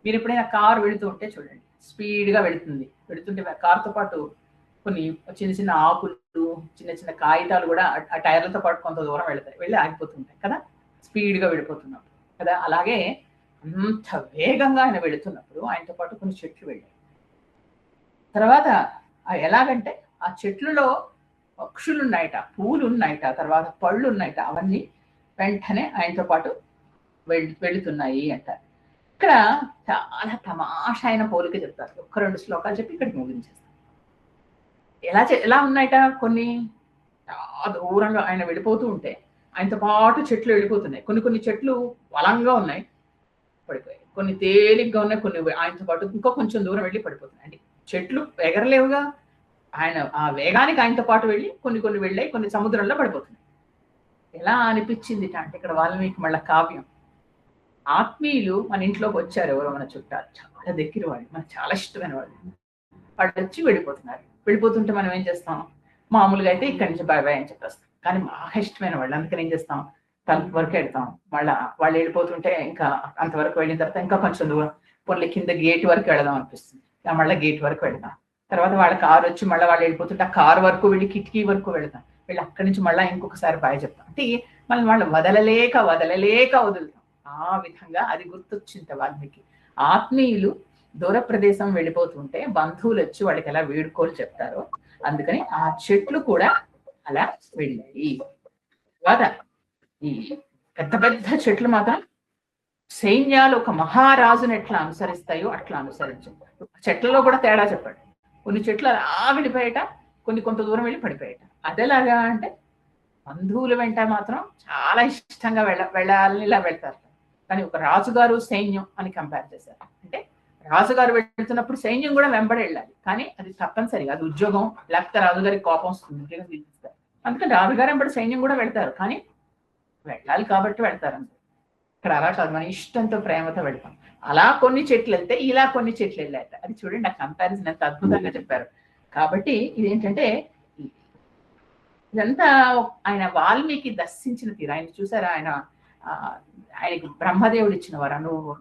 S1: మీరు ఎప్పుడైనా కారు వెళుతూ ఉంటే చూడండి, స్పీడ్గా వెళుతుంటే కారుతో పాటు కొన్ని చిన్న ఆకులు, చిన్న కాగితాలు కూడా ఆ టైర్లతో పాటు కొంత దూరం వెళ్ళి ఆగిపోతుంటాయి కదా, స్పీడ్గా వెళ్ళిపోతున్నప్పుడు కదా. అలాగే అంత వేగంగా ఆయన వెళుతున్నప్పుడు ఆయనతో పాటు కొన్ని చెట్లు వెళ్ళాయి. తర్వాత ఎలాగంటే ఆ చెట్లలో పక్షులు ఉన్నాయట, పూలు ఉన్నాయట, తర్వాత పళ్ళు ఉన్నాయట, అవన్నీ వెంటనే ఆయనతో పాటు వెళుతున్నాయి అంటారు. ఇక్కడ చాలా తమాషా అయిన పోలిక చెప్తారు. 1-2 శ్లోకాలు చెప్పి ఇక్కడికి ముగించేస్తారు. ఎలా ఉన్నాయట? కొన్ని చాలా దూరంగా ఆయన వెళ్ళిపోతూ ఉంటే ఆయనతో పాటు చెట్లు వెళ్ళిపోతున్నాయి. కొన్ని చెట్లు బలంగా ఉన్నాయి, పడిపోయాయి. కొన్ని తేలిగ్గా ఉన్నాయి, కొన్ని ఆయనతో పాటు ఇంకో కొంచెం దూరం వెళ్ళి పడిపోతున్నాయి. అంటే చెట్లు ఎగరలేవుగా, ఆయన ఆ వేగానికి ఆయనతో పాటు వెళ్ళి కొన్ని వెళ్ళాయి, కొన్ని సముద్రంలో పడిపోతున్నాయి. ఎలా అనిపించింది అంటే ఇక్కడ వాల్మీకి మళ్ళీ కావ్యం. ఆత్మీయులు మన ఇంట్లోకి వచ్చారు, ఎవరో మన చుట్టాలు, చాలా దగ్గర వాళ్ళు, మనకు చాలా ఇష్టమైన వాళ్ళు వచ్చి వెళ్ళిపోతుంటే మనం ఏం చేస్తాం? మామూలుగా అయితే ఇక్కడి నుంచి బాయ్ బాయ్ అని చెప్పేస్తాం. కానీ బాగా ఇష్టమైన వాళ్ళు, అందుకని ఏం చేస్తాం? తలుపు వరకు వెళ్తాం. మళ్ళీ వాళ్ళు వెళ్ళిపోతుంటే ఇంకా అంతవరకు వెళ్ళిన తర్వాత ఇంకా కొంచెం దూరం పొల్లి కింద గేట్ వరకు వెళదాం అనిపిస్తుంది. మళ్ళీ గేట్ వరకు వెళ్దాం. తర్వాత వాళ్ళ కారు వచ్చి మళ్ళీ వాళ్ళు వెళ్ళిపోతుంటే ఆ కారు వరకు వెళ్ళి కిటికీ వరకు వెళ్తాం. వెళ్ళి అక్కడి నుంచి మళ్ళీ ఇంకొకసారి బాయ్ చెప్తాం. అంటే మనం వాళ్ళు వదలలేక వదులుతాం. ఆ విధంగా అది గుర్తొచ్చింది వాల్మీకి. ఆత్మీయులు దూర ప్రదేశం వెళ్ళిపోతుంటే బంధువులు వచ్చి వాళ్ళకి ఎలా వేడుకోలు చెప్తారో, అందుకని ఆ చెట్లు కూడా అలా వెళ్ళాయి. తర్వాత ఈ పెద్ద చెట్లు మాత్రం సైన్యాలు ఒక మహారాజుని ఎట్లా అనుసరిస్తాయో అట్లా అనుసరించాయి. చెట్లలో కూడా తేడా చెప్పాడు. కొన్ని చెట్లు అలా వెళ్ళిపోయాట, కొంత దూరం వెళ్ళి పడిపోయాట. అదేలాగా అంటే బంధువుల వెంట మాత్రం చాలా ఇష్టంగా వెళ్ళాలని ఇలా వెళ్తారు. కానీ ఒక రాజుగారు సైన్యం అని కంపేర్ చేశారు. అంటే రాజుగారు వెళ్తున్నప్పుడు సైన్యం కూడా వెంబడి వెళ్ళాలి, కానీ అది తప్పనిసరిగా అది ఉద్యోగం, లేకపోతే రాజుగారికి కోపం వస్తుంది. అందుకని రాజుగారు వెంబడి సైన్యం కూడా వెళ్తారు, కానీ వెళ్ళాలి కాబట్టి వెళ్తారు. అంతే. ఇక్కడ అలా కాదు, మన ఇష్టంతో ప్రేమతో వెళ్తాం. అలా కొన్ని చెట్లు వెళ్తే ఇలా కొన్ని చెట్లు వెళ్ళాయట. అది చూడండి, ఆ కంపారిజన్ ఎంత అద్భుతంగా చెప్పారు. కాబట్టి ఇదేంటంటే ఇదంతా ఆయన వాల్మీకి దర్శించిన తీరు. ఆయన చూసారా, ఆయనకి బ్రహ్మదేవుడు ఇచ్చిన వారు, నువ్వు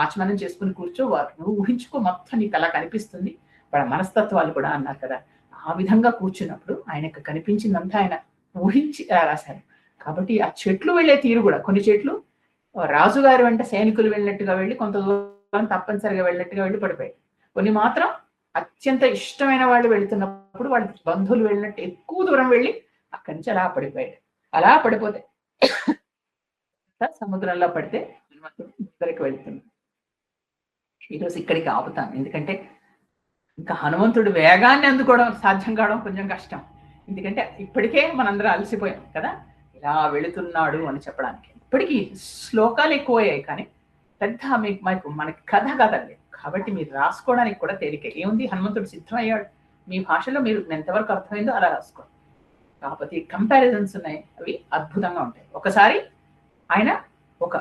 S1: ఆచమనం చేసుకుని కూర్చోవారు, నువ్వు ఊహించుకో, మొత్తం నీకు అలా కనిపిస్తుంది. వాళ్ళ మనస్తత్వాలు కూడా అన్నారు కదా, ఆ విధంగా కూర్చున్నప్పుడు ఆయనకు కనిపించిందంతా ఆయన ఊహించి రాశారు. కాబట్టి ఆ చెట్లు వెళ్ళే తీరు కూడా, కొన్ని చెట్లు రాజుగారి వెంట సైనికులు వెళ్ళినట్టుగా వెళ్ళి కొంత దూరం తప్పనిసరిగా వెళ్ళినట్టుగా వెళ్ళి పడిపోయాయి. కొన్ని మాత్రం అత్యంత ఇష్టమైన వాళ్ళు వెళుతున్నప్పుడు వాళ్ళ బంధువులు వెళ్ళినట్టు ఎక్కువ దూరం వెళ్ళి అక్కడి నుంచి అలా పడిపోయాడు. అలా పడిపోతే సముద్రంలో పడితే ఇక్కడికి వెళ్తుంది. ఈరోజు ఇక్కడికి ఆపుతాను, ఎందుకంటే ఇంకా హనుమంతుడు వేగాన్ని అందుకోవడం సాధ్యం కావడం కొంచెం కష్టం. ఎందుకంటే ఇప్పటికే మనందరం అలసిపోయాం కదా, ఇలా వెళుతున్నాడు అని చెప్పడానికి. ఇప్పటికీ శ్లోకాలు ఎక్కువయ్యాయి, కానీ పెద్ద మనకి కథ కదండి. కాబట్టి మీరు రాసుకోవడానికి కూడా తేలిక. ఏముంది, హనుమంతుడు సిద్ధమయ్యాడు, మీ భాషలో మీరు ఎంతవరకు అర్థమైందో అలా రాసుకోండి. కాకపోతే కంపారిజన్స్ ఉన్నాయి, అవి అద్భుతంగా ఉంటాయి. ఒకసారి ఆయన ఒక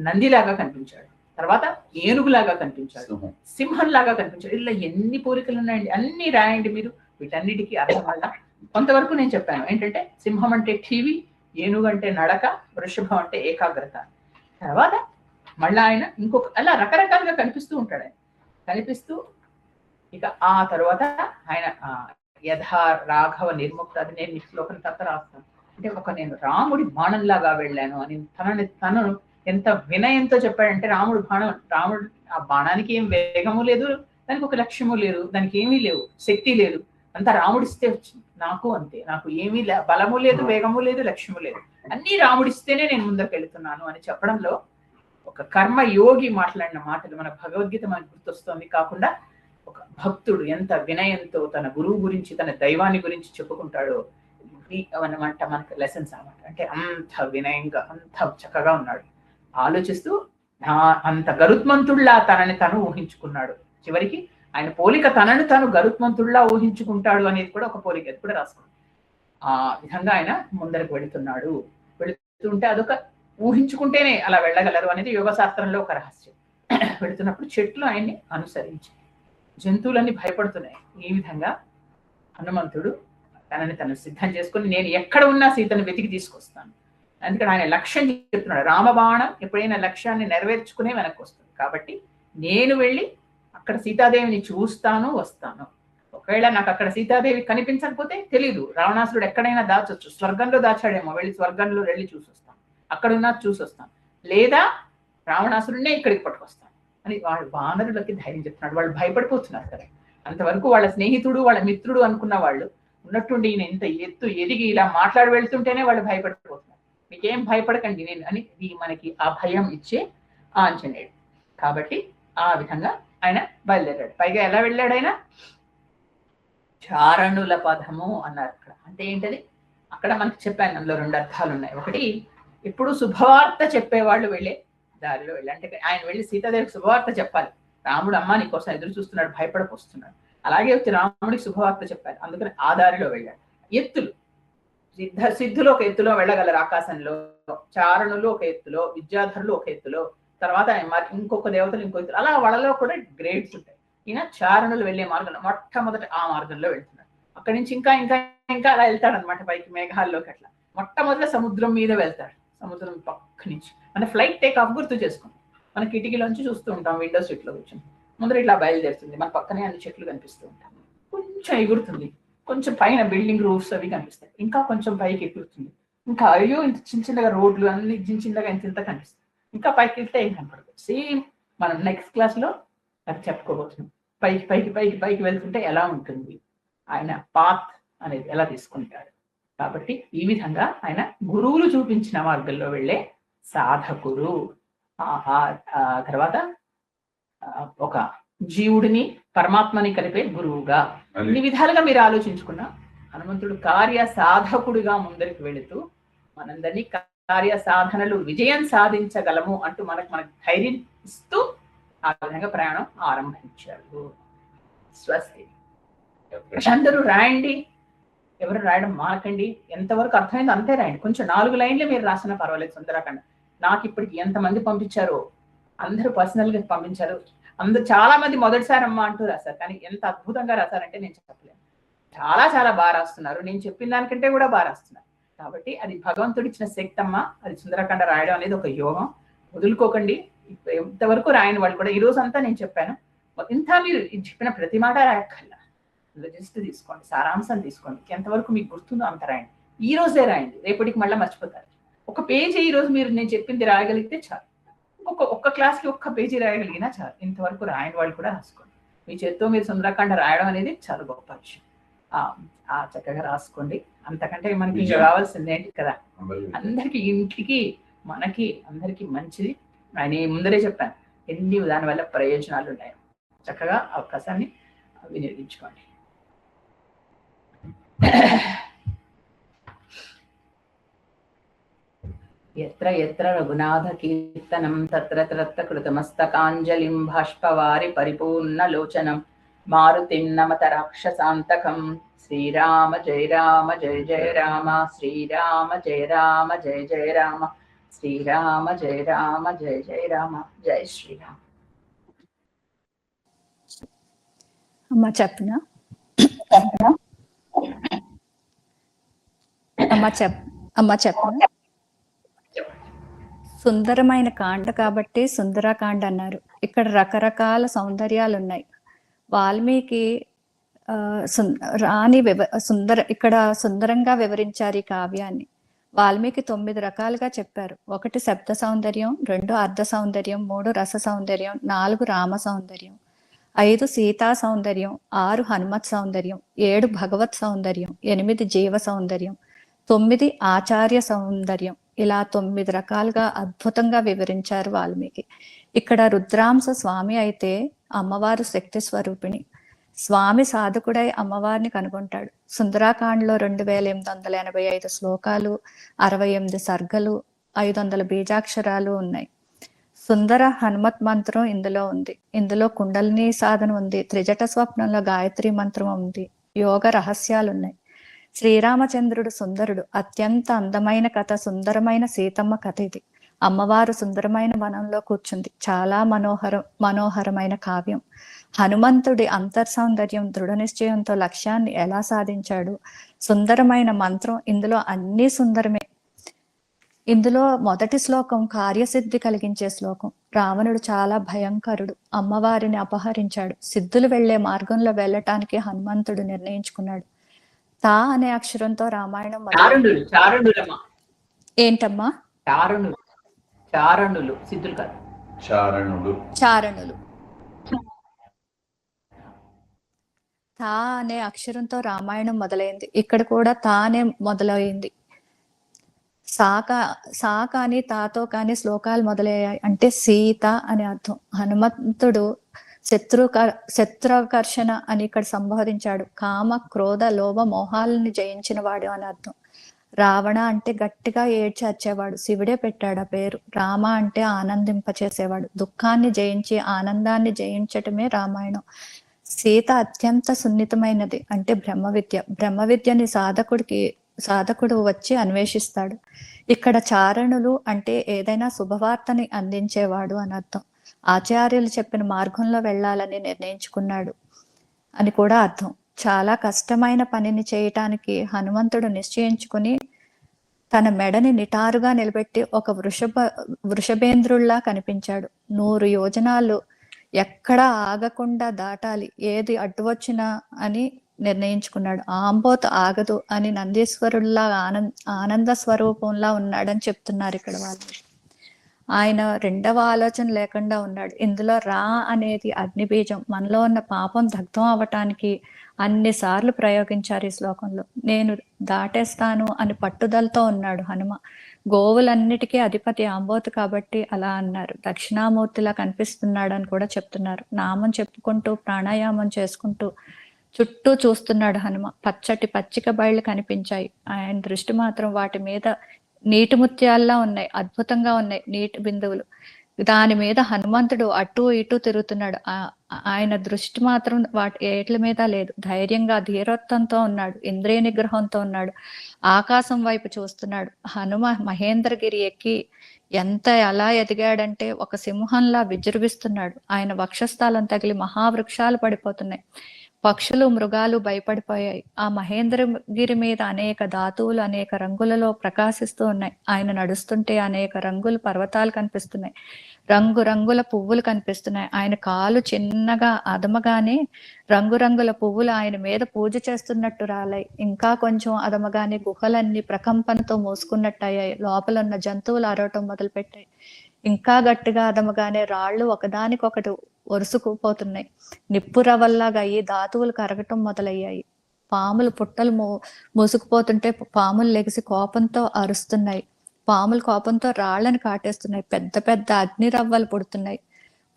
S1: నందిలాగా కనిపించాడు, తర్వాత ఏనుగులాగా కనిపించాడు, సింహంలాగా కనిపించాడు. ఇలా ఎన్ని పోలికలు ఉన్నాయండి, అన్ని రాయండి మీరు. వీటన్నిటికీ అర్థం వల్ల కొంతవరకు నేను చెప్పాను ఏంటంటే, సింహం అంటే టీవీ, ఏనుగు అంటే నడక, వృషభం అంటే ఏకాగ్రత. తర్వాత మళ్ళీ ఆయన ఇంకొక అలా రకరకాలుగా కనిపిస్తూ ఉంటాడు. ఆయన కనిపిస్తూ ఇక ఆ తర్వాత ఆయన యథా రాఘవ నిర్ముక్త, అది నేను ఈ శ్లోకం తర్వాత రాస్తాను. అంటే నేను రాముడి బాణంలాగా వెళ్ళాను అని తను ఎంత వినయంతో చెప్పాడంటే, రాముడు ఆ బాణానికి ఏం వేగము లేదు, దానికి ఒక లక్ష్యము లేదు, దానికి ఏమీ లేవు, శక్తి లేదు, అంతా రాముడిస్తే వచ్చింది. నాకు అంతే, నాకు ఏమీ బలము లేదు, వేగము లేదు, లక్ష్యము లేదు, అన్ని రాముడిస్తేనే నేను ముందరికి వెళుతున్నాను అని చెప్పడంలో ఒక కర్మ యోగి మాట్లాడిన మాటలు మన భగవద్గీత మనకు గుర్తొస్తుంది. కాకుండా ఒక భక్తుడు ఎంత వినయంతో తన గురువు గురించి, తన దైవాన్ని గురించి చెప్పుకుంటాడో అనమాట మనకు లెసన్స్ అన్నమాట. అంటే అంత వినయంగా, అంత చక్కగా ఉన్నాడు. ఆలోచిస్తూ అంత గరుత్మంతుడిలా తనని తను ఊహించుకున్నాడు. చివరికి ఆయన పోలిక తనను తాను గరుత్మంతుడిలా ఊహించుకుంటాడు అనేది కూడా ఒక పోలిక, అది కూడా రాసుకున్నాడు. ఆ విధంగా ఆయన ముందరకు వెళుతున్నాడు. వెళుతుంటే అదొక ఊహించుకుంటేనే అలా వెళ్ళగలరు అనేది యోగ శాస్త్రంలో ఒక రహస్యం. వెళుతున్నప్పుడు చెట్లు ఆయన్ని అనుసరించి, జంతువులన్నీ భయపడుతున్నాయి. ఈ విధంగా హనుమంతుడు తనని తను సిద్ధం చేసుకుని, నేను ఎక్కడ ఉన్నా సీతను వెతికి తీసుకొస్తాను. అందుకని ఆయన లక్ష్యం చెప్తున్నాడు. రామబాణం ఎప్పుడైనా లక్ష్యాన్ని నెరవేర్చుకునే వెనక్కి వస్తుంది. కాబట్టి నేను వెళ్ళి అక్కడ సీతాదేవిని చూస్తాను, వస్తాను. ఒకవేళ నాకు అక్కడ సీతాదేవి కనిపించకపోతే తెలియదు, రావణాసురుడు ఎక్కడైనా దాచొచ్చు, స్వర్గంలో దాచాడేమో, వెళ్ళి స్వర్గంలో వెళ్ళి చూసొస్తాను, అక్కడ ఉన్నా చూసొస్తాను, లేదా రావణాసురుడినే ఇక్కడికి పట్టుకొస్తాను అని వాళ్ళ వానరులకి ధైర్యం చెప్తున్నాడు. వాళ్ళు భయపడిపోతున్నారు కదా. అంతవరకు వాళ్ళ స్నేహితుడు, వాళ్ళ మిత్రుడు అనుకున్న వాళ్ళు ఉన్నట్టుండి ఈయన ఇంత ఎత్తు ఎదిగి ఇలా మాట్లాడి వెళ్తుంటేనే వాళ్ళు భయపడిపోతున్నారు. మీకేం భయపడకండి నేను అని మనకి ఆ భయం ఇచ్చే ఆంజనేయుడు. కాబట్టి ఆ విధంగా ఆయన బయలుదేరాడు. పైగా ఎలా వెళ్ళాడు ఆయన? చారణుల పదము అన్నారు అక్కడ. అంటే ఏంటది? అక్కడ మనకు చెప్పాను, అందులో 2 అర్థాలు ఉన్నాయి. ఒకటి, ఇప్పుడు శుభవార్త చెప్పేవాళ్ళు వెళ్ళే దారిలో వెళ్ళి, అంటే ఆయన వెళ్ళి సీతాదేవికి శుభవార్త చెప్పాలి. రాముడు అమ్మ నీ కోసం ఎదురు చూస్తున్నాడు, భయపడిపోస్తున్నాడు. అలాగే వచ్చి రాముడికి శుభవార్త చెప్పాలి. అందుకని ఆ దారిలో వెళ్ళాడు. ఎత్తులు, సిద్ధులు ఒక ఎత్తులో వెళ్ళగలరు ఆకాశంలో, చారణులు ఒక ఎత్తులో, విద్యాధరులు ఒక ఎత్తులో, తర్వాత ఇంకొక దేవతలు ఇంకో ఎత్తులు, అలా వాళ్ళలో కూడా గ్రేడ్స్ ఉంటాయి. ఈయన చారణులు వెళ్ళే మార్గంలో మొట్టమొదటి ఆ మార్గంలో వెళ్తున్నాడు. అక్కడి నుంచి ఇంకా ఇంకా ఇంకా అలా వెళ్తాడు అనమాట పైకి, మేఘాల్లోకి. అట్లా మొట్టమొదటి సముద్రం మీద వెళ్తాడు. సముద్రం పక్క నుంచి మన ఫ్లైట్ టేక్ ఆఫ్ గుర్తు చేసుకోండి. మన కిటికీలోంచి చూస్తూ ఉంటాం, విండో సీట్ లో కూర్చొని. ముందర ఇట్లా బయలుదేరుతుంది, మన పక్కనే అన్ని చెట్లు కనిపిస్తూ ఉంటాయి, కొంచెం ఎగురుతుంది, కొంచెం పైన బిల్డింగ్ రూఫ్స్ అవి కనిపిస్తాయి, ఇంకా కొంచెం పైకి ఎగురుతుంది, ఇంకా అయ్యో ఇంత చిన్న చిన్నగా రోడ్లు అన్ని చిన్న చిన్నగా ఇంత కనిపిస్తాయి, ఇంకా పైకి వెళ్తే ఏం కనపడదు. సేమ్ మనం నెక్స్ట్ క్లాస్ లో అది చెప్పుకోబోతున్నాం. పైకి పైకి పైకి పైకి వెళ్తుంటే ఎలా ఉంటుంది, ఆయన పాత్ అనేది ఎలా తీసుకుంటాడు. కాబట్టి ఈ విధంగా ఆయన గురువులు చూపించిన మార్గంలో వెళ్ళే సాధకుడు. తర్వాత ఒక జీవుడిని పరమాత్మని కలిపే గురువుగా, ఇన్ని విధాలుగా మీరు ఆలోచించుకున్న హనుమంతుడు కార్య సాధకుడిగా ముందరికి వెళుతూ మనందరినీ కార్య సాధనలు విజయం సాధించగలము అంటూ మనకు ధైర్యం ఇస్తూ ఆ విధంగా ప్రయాణం ఆరంభించాడు. స్వస్తి. అందరూ రాయండి, ఎవరు రాయడం మాకండి. ఎంతవరకు అర్థమైందో అంతే రాయండి. కొంచెం 4 లైన్లు మీరు రాసినా పర్వాలేదు, సుందరకాండ. నాకు ఇప్పటికి ఎంతమంది పంపించారో, అందరూ పర్సనల్ గా పంపించారు. అందరూ చాలా మంది మొదటిసారి అమ్మ అంటూ రాశారు, కానీ ఎంత అద్భుతంగా రాశారంటే నేను చెప్పలేను. చాలా చాలా బాగా రాస్తున్నారు, నేను చెప్పిన దానికంటే కూడా బాగా రాస్తున్నారు. కాబట్టి అది భగవంతుడు ఇచ్చిన శక్తి అమ్మ. అది సుందరకాండ రాయడం అనేది ఒక యోగం, వదులుకోకండి. ఇంతవరకు రాయని వాళ్ళు కూడా, ఈ రోజు అంతా నేను చెప్పాను, ఇంత మీరు చెప్పిన ప్రతి మాట రాయక్కర్లా, జస్ట్ తీసుకోండి, సారాంశం తీసుకోండి, ఎంతవరకు మీకు గుర్తుందో అంత రాయండి. ఈ రోజే రాయండి, రేపటికి మళ్ళీ మర్చిపోతారు. ఒక పేజీ ఈ రోజు మీరు నేను చెప్పింది రాయగలిగితే చాలు. ఒక్క క్లాస్కి ఒక్క పేజీ రాయగలిగినా చాలు. ఇంతవరకు రాయని వాళ్ళు కూడా రాసుకోండి. మీ చేత్తో మీరు సుందరకాండ రాయడం అనేది చాలా గొప్ప విషయం. చక్కగా రాసుకోండి. అంతకంటే మనకి ఇంకా కావాల్సింది ఏంటి కదా, అందరికి ఇంటికి మనకి అందరికి మంచిది. ఆయన ముందరే చెప్పాను ఎన్ని దానివల్ల ప్రయోజనాలు ఉన్నాయో. చక్కగా అవకాశాన్ని వినియోగించుకోండి. ఎత్ర ఎత్ర రఘునాథ కీర్తనం తత్ర త్రత్ర కృతమస్తకాంజలిం బాష్పవారి పరిపూర్ణలోచనం మారుతిం నమత రాక్షసాంతకం. శ్రీరామ జయ రామ జయ జయ రామ, శ్రీరామ జయ రామ జయ జయ రామ, శ్రీరామ జయ రామ జయ జయ రామ, జై శ్రీరామ్.
S2: అమ్మ చెప్పనా? అమ్మ చెప్పనా? సుందరమైన కాండ కాబట్టి సుందరకాండ అన్నారు. ఇక్కడ రకరకాల సౌందర్యాలు ఉన్నాయి. వాల్మీకి ఇక్కడ సుందరంగా వివరించారు ఈ కావ్యాన్ని. వాల్మీకి 9 రకాలుగా చెప్పారు. 1 శబ్ద సౌందర్యం, 2 అర్ధ సౌందర్యం, 3 రస సౌందర్యం, 4 రామ సౌందర్యం, 5 సీతా సౌందర్యం, 6 హనుమత్ సౌందర్యం, 7 భగవత్ సౌందర్యం, 8 జీవ సౌందర్యం, 9 ఆచార్య సౌందర్యం. ఇలా 9 రకాలుగా అద్భుతంగా వివరించారు వాల్మీకి. ఇక్కడ రుద్రాంశ స్వామి అయితే అమ్మవారు శక్తి స్వరూపిణి. స్వామి సాధకుడై అమ్మవారిని కనుగొంటాడు. సుందరాకాండలో 2885 శ్లోకాలు, 68 సర్గలు, 500 బీజాక్షరాలు ఉన్నాయి. సుందర హనుమత్ మంత్రం ఇందులో ఉంది. ఇందులో కుండలిని సాధన ఉంది. త్రిజట స్వప్నంలో గాయత్రి మంత్రం ఉంది. యోగ రహస్యాలున్నాయి. శ్రీరామచంద్రుడు సుందరుడు. అత్యంత అందమైన కథ సుందరమైన సీతమ్మ కథ ఇది. అమ్మవారు సుందరమైన వనంలో కూర్చుంది. చాలా మనోహరమైన కావ్యం. హనుమంతుడి అంతర్సౌందర్యం, దృఢ నిశ్చయంతో లక్ష్యాన్ని ఎలా సాధించాడు. సుందరమైన మంత్రం. ఇందులో అన్నీ సుందరమే. ఇందులో మొదటి శ్లోకం కార్యసిద్ధి కలిగించే శ్లోకం. రావణుడు చాలా భయంకరుడు. అమ్మవారిని అపహరించాడు. సిద్ధులు వెళ్లే మార్గంలో వెళ్ళటానికి హనుమంతుడు నిర్ణయించుకున్నాడు. తా అనే అక్షరంతో రామాయణం. ఏంటమ్మా?
S1: చారణులు, సిద్ధులు కాదు,
S2: చారణులు. తా అనే అక్షరంతో రామాయణం మొదలైంది. ఇక్కడ కూడా తా అనే మొదలైంది. సా కానీ తాతో కానీ శ్లోకాలు మొదలయ్యాయి అంటే సీత అని అర్థం. హనుమంతుడు శత్రుకర్షణ అని ఇక్కడ సంబోధించాడు. కామ, క్రోధ, లోభ, మోహాలని జయించిన వాడు అని అర్థం. రావణ అంటే గట్టిగా ఏడ్చి వచ్చేవాడు. శివుడే పెట్టాడు ఆ పేరు. రామ అంటే ఆనందింపచేసేవాడు. దుఃఖాన్ని జయించి ఆనందాన్ని జయించటమే రామాయణం. సీత అత్యంత సున్నితమైనది అంటే బ్రహ్మ విద్య. బ్రహ్మ విద్యని సాధకుడు వచ్చి అన్వేషిస్తాడు. ఇక్కడ చారణులు అంటే ఏదైనా శుభవార్తని అందించేవాడు అని అర్థం. ఆచార్యులు చెప్పిన మార్గంలో వెళ్ళాలని నిర్ణయించుకున్నాడు అని కూడా అర్థం. చాలా కష్టమైన పనిని చేయటానికి హనుమంతుడు నిశ్చయించుకుని తన మెడని నిటారుగా నిలబెట్టి ఒక వృషభేంద్రుల్లా కనిపించాడు. 100 యోజనాలు ఎక్కడ ఆగకుండా దాటాలి, ఏది అడ్డు వచ్చినా అని నిర్ణయించుకున్నాడు. ఆంబోతు ఆగదు అని నందీశ్వరుల్లా ఆనంద స్వరూపంలా ఉన్నాడని చెప్తున్నారు ఇక్కడ వాళ్ళు. ఆయన రెండవ ఆలోచన లేకుండా ఉన్నాడు. ఇందులో రా అనేది అగ్నిబీజం. మనలో ఉన్న పాపం దగ్ధం అవ్వటానికి అన్నిసార్లు ప్రయోగించారు ఈ శ్లోకంలో. నేను దాటేస్తాను అని పట్టుదలతో ఉన్నాడు హనుమ. గోవులన్నిటికీ అధిపతి ఆంబోతు కాబట్టి అలా అన్నారు. దక్షిణామూర్తిలా కనిపిస్తున్నాడు అని కూడా చెప్తున్నారు. నామం చెప్పుకుంటూ ప్రాణాయామం చేసుకుంటూ చుట్టూ చూస్తున్నాడు హనుమ. పచ్చటి పచ్చిక బయళ్ళు కనిపించాయి. ఆయన దృష్టి మాత్రం వాటి మీద నీటి ముత్యాల్లా ఉన్నాయి. అద్భుతంగా ఉన్నాయి నీటి బిందువులు. దాని మీద హనుమంతుడు అటు ఇటు తిరుగుతున్నాడు. ఆయన దృష్టి మాత్రం వాటి ఏట్ల మీద లేదు. ధైర్యంగా ధీరత్వంతో ఉన్నాడు. ఇంద్రియ నిగ్రహంతో ఉన్నాడు. ఆకాశం వైపు చూస్తున్నాడు. హనుమ మహేంద్రగిరి ఎక్కి ఎలా ఎదిగాడంటే ఒక సింహంలా విజృంభిస్తున్నాడు. ఆయన వక్షస్థలం తగిలి మహావృక్షాలు పడిపోతున్నాయి. పక్షులు, మృగాలు భయపడిపోయాయి. ఆ మహేంద్రగిరి మీద అనేక ధాతువులు అనేక రంగులలో ప్రకాశిస్తూ ఉన్నాయి. ఆయన నడుస్తుంటే అనేక రంగుల పర్వతాలు కనిపిస్తున్నాయి. రంగురంగుల పువ్వులు కనిపిస్తున్నాయి. ఆయన కాలు చిన్నగా అదమగానే రంగురంగుల పువ్వులు ఆయన మీద పూజ చేస్తున్నట్టు రాలాయి. ఇంకా కొంచెం అదమగానే గుహలన్నీ ప్రకంపనతో మూసుకున్నట్టు అయ్యాయి. లోపల ఉన్న జంతువులు అరవటం మొదలుపెట్టాయి. ఇంకా గట్టిగా అదమగానే రాళ్ళు ఒకదానికొకటి ఒరుసుకుపోతున్నాయి. నిప్పు రవ్వల్లాగా అయ్యి ధాతువులు కరగటం మొదలయ్యాయి. పాములు పుట్టలు మూసుకుపోతుంటే పాములు లెగిసి కోపంతో అరుస్తున్నాయి. పాములు కోపంతో రాళ్లను కాటేస్తున్నాయి. పెద్ద పెద్ద అగ్ని రవ్వలు పుడుతున్నాయి.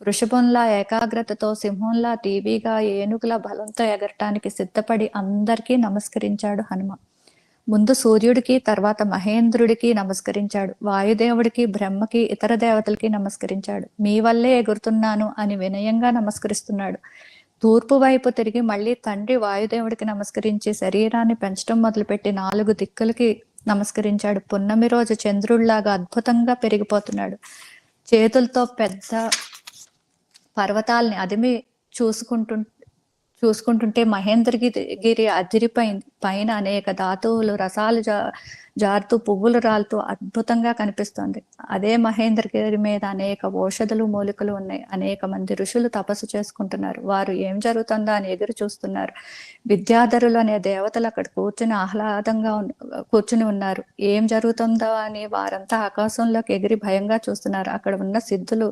S2: వృషభంలా ఏకాగ్రతతో, సింహంలా టీవీగా, ఏనుగుల బలంతో ఎగరటానికి సిద్ధపడి అందరికీ నమస్కరించాడు హనుమ. ముందు సూర్యుడికి, తర్వాత మహేంద్రుడికి నమస్కరించాడు. వాయుదేవుడికి, బ్రహ్మకి, ఇతర దేవతలకి నమస్కరించాడు. మీ వల్లే ఎగురుతున్నాను అని వినయంగా నమస్కరిస్తున్నాడు. తూర్పు వైపు తిరిగి మళ్ళీ తండ్రి వాయుదేవుడికి నమస్కరించి శరీరాన్ని పెంచడం మొదలుపెట్టి 4 దిక్కులకి నమస్కరించాడు. పున్నమి రోజు చంద్రుడిలాగా అద్భుతంగా పెరిగిపోతున్నాడు. చేతులతో పెద్ద పర్వతాల్ని అదిమి చూసుకుంటుంటే మహేంద్రగిరి అదిరిపోయింది. పైన అనేక ధాతువులు, రసాలు జారుతూ, పువ్వులు రాలుతూ అద్భుతంగా కనిపిస్తోంది. అదే మహేంద్రగిరి మీద అనేక ఔషధులు, మూలికలు ఉన్నాయి. అనేక మంది ఋషులు తపస్సు చేసుకుంటున్నారు. వారు ఏం జరుగుతుందో అని ఎదురు చూస్తున్నారు. విద్యాధరులు అనే దేవతలు అక్కడ ఆహ్లాదంగా కూర్చుని ఉన్నారు. ఏం జరుగుతుందో అని వారంతా ఆకాశంలోకి ఎగిరి భయంగా చూస్తున్నారు. అక్కడ ఉన్న సిద్ధులు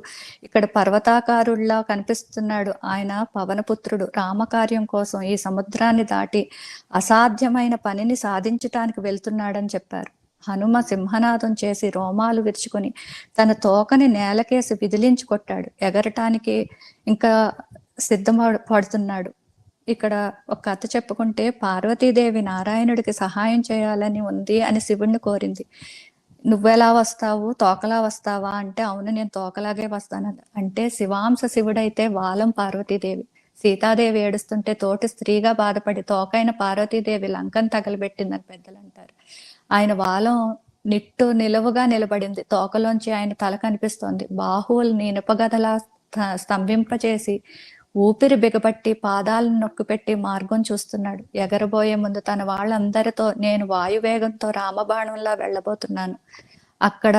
S2: ఇక్కడ పర్వతాకారుల్లా కనిపిస్తున్నాడు. ఆయన పవనపుత్రుడు. రామకార్యం కోసం ఈ సముద్రాన్ని దాటి అసాధ్యమైన పనిని సాధించటానికి వెళ్తున్నాడని చెప్పారు. హనుమ సింహనాదం చేసి రోమాలు విరుచుకొని తన తోకని నేలకేసి విదిలించి కొట్టాడు. ఎగరటానికి ఇంకా సిద్ధపడుతున్నాడు. ఇక్కడ ఒక కథ చెప్పుకుంటే, పార్వతీదేవి నారాయణుడికి సహాయం చేయాలని ఉంది అని శివుణ్ణి కోరింది. నువ్వెలా వస్తావు, తోకలా వస్తావా అంటే, అవును నేను తోకలాగే వస్తాను అంటే, శివాంశ శివుడైతే వాలం పార్వతీదేవి. సీతాదేవి ఏడుస్తుంటే తోటి స్త్రీగా బాధపడి తోకైన పార్వతీదేవి లంకను తగలబెట్టిందని పెద్దలు అంటారు. ఆయన వాలం నిలువుగా నిలబడింది. తోకలోంచి ఆయన తల కనిపిస్తోంది. బాహువుల్ని ఇనుపగదలా స్తంభింపచేసి ఊపిరి బిగబట్టి పాదాలను నొక్కిపెట్టి మార్గం చూస్తున్నాడు. ఎగరబోయే ముందు తన వాళ్ళందరితో, నేను వాయువేగంతో రామబాణంలా వెళ్ళబోతున్నాను. అక్కడ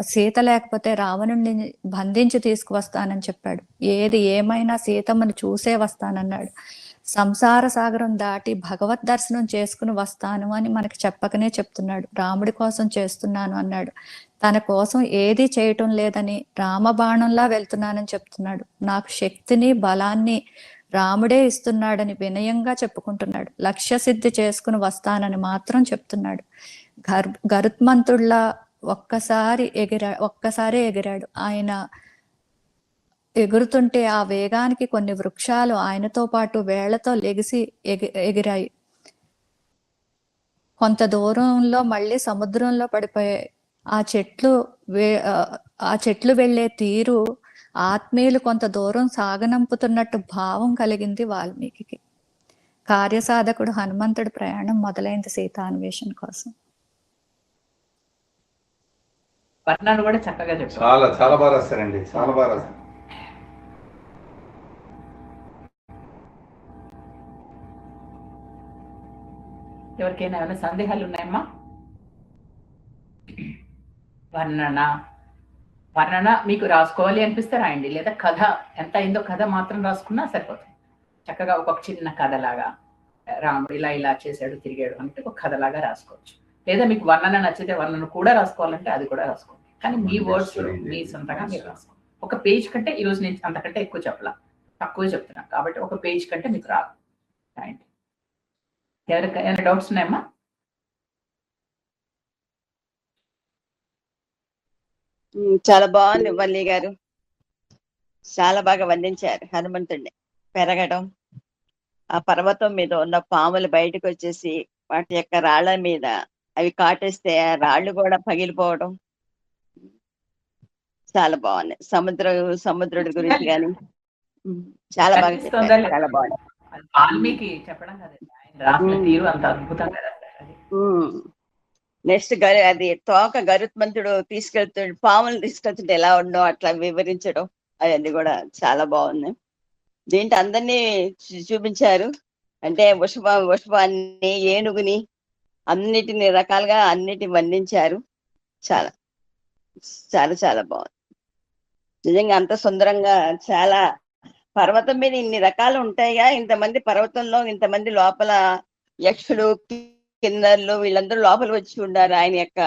S2: సీత లేకపోతే రావణుడిని బంధించి తీసుకువస్తానని చెప్పాడు. ఏది ఏమైనా సీతమ్మని చూసే వస్తానన్నాడు. సంసార సాగరం దాటి భగవద్ దర్శనం చేసుకుని వస్తాను అని మనకి చెప్పకనే చెప్తున్నాడు. రాముడి కోసం చేస్తున్నాను అన్నాడు. తన కోసం ఏది చేయటం లేదని, రామబాణంలా వెళ్తున్నానని చెప్తున్నాడు. నాకు శక్తిని, బలాన్ని రాముడే ఇస్తున్నాడని వినయంగా చెప్పుకుంటున్నాడు. లక్ష్య సిద్ధి చేసుకుని వస్తానని మాత్రం చెప్తున్నాడు. గరుత్మంతుడిలా ఒక్కసారి ఎగిరాడు. ఆయన ఎగురుతుంటే ఆ వేగానికి కొన్ని వృక్షాలు ఆయనతో పాటు వేళ్లతో లెగిసి ఎగిరాయి. కొంత దూరంలో మళ్ళీ సముద్రంలో పడిపోయాయి. ఆ చెట్లు వెళ్లే తీరు ఆత్మీయులు కొంత దూరం సాగనంపుతున్నట్టు భావం కలిగింది వాల్మీకి. కార్యసాధకుడు హనుమంతుడి ప్రయాణం మొదలైంది సీతాన్వేషణ కోసం.
S1: వర్ణాలు కూడా చక్కగా చెప్పారు.
S3: చాలా చాలా బాగా రాస్తారండి. చాలా బాగా రాస్తారు.
S1: ఎవరికైనా ఏమైనా సందేహాలు ఉన్నాయమ్మా? వర్ణన మీకు రాసుకోవాలి అనిపిస్తే రాయండి, లేదా కథ ఎంత అయిందో కథ మాత్రం రాసుకున్నా సరిపోతుంది. చక్కగా ఒక చిన్న కథలాగా రాముడు ఇలా చేశాడు, తిరిగాడు అంటే ఒక కథలాగా రాసుకోవచ్చు. లేదా మీకు వర్ణన నచ్చితే వర్ణన కూడా రాసుకోవాలంటే అది కూడా రాసుకోండి. కానీ మీ వర్డ్స్ మీ సొంతంగా మీరు రాసుకోండి. ఒక పేజ్ కంటే ఈరోజు నేను అంతకంటే ఎక్కువ చెప్పలా, తక్కువ చెప్తున్నా కాబట్టి ఒక పేజ్ కంటే మీకు రాదు. రాయండి. ఏమైనా డౌట్స్ ఉన్నాయమ్మా?
S4: చాలా బాగుంది వల్లి గారు, చాలా బాగా వర్ణించారు. హనుమంతుడిని పెరగడం, ఆ పర్వతం మీద ఉన్న పాములు బయటకు వచ్చేసి వాటి యొక్క రాళ్ల మీద అవి కాటేస్తే ఆ రాళ్ళు కూడా పగిలిపోవడం చాలా బాగున్నాయి. సముద్రుడి గురించి కానీ చాలా బాగా చెప్పారు. చాలా బాగుంది.
S1: వాల్మీకి చెప్పడం కదా, రాసిన తీరు అంత అద్భుతంగా రాశారు.
S4: నెక్స్ట్ అది తోక గరుత్మంతుడు తీసుకెళ్తుంటే, పాములు తీసుకెళ్తుంటే ఎలా ఉండో అట్లా వివరించడం, అవన్నీ కూడా చాలా బాగుంది. దీంట్లో అందరినీ చూపించారు. అంటే వృషభాన్ని, ఏనుగుని, అన్నిటిని రకాలుగా అన్నిటిని వర్ణించారు. చాలా చాలా చాలా బాగుంది నిజంగా. అంత సుందరంగా, చాలా పర్వతం మీద ఇన్ని రకాలు ఉంటాయిగా, ఇంతమంది పర్వతంలో, ఇంతమంది లోపల యక్షులు, కిన్నర్లు వీళ్ళందరూ లోపల వచ్చి ఉన్నారు. ఆయన యొక్క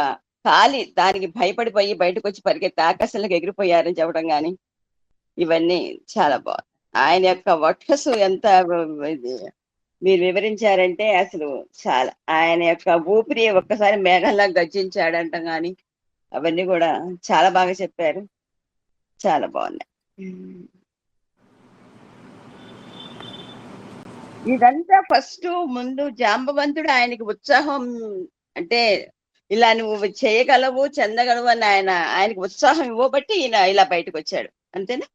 S4: కాలి దానికి భయపడిపోయి బయటకు వచ్చి పరిగెత్తి ఆకాశంలోకి ఎగిరిపోయారని చెప్పడం కానీ, ఇవన్నీ చాలా బాగుంది. ఆయన యొక్క వక్షస్సు ఎంత ఇది మీరు వివరించారంటే అసలు చాలా ఆయన యొక్క ఊపిరి ఒక్కసారి మేఘంలా గర్జించాడంట కానీ అవన్నీ కూడా చాలా బాగా చెప్పారు, చాలా బాగున్నాయి. ఇదంతా ఫస్ట్ ముందు జాంబవంతుడు ఆయనకి ఉత్సాహం అంటే ఇలా నువ్వు చేయగలవు చెందగలవు అని ఆయనకి ఉత్సాహం ఇవ్వబట్టి ఈయన ఇలా బయటకు వచ్చాడు, అంతేనా?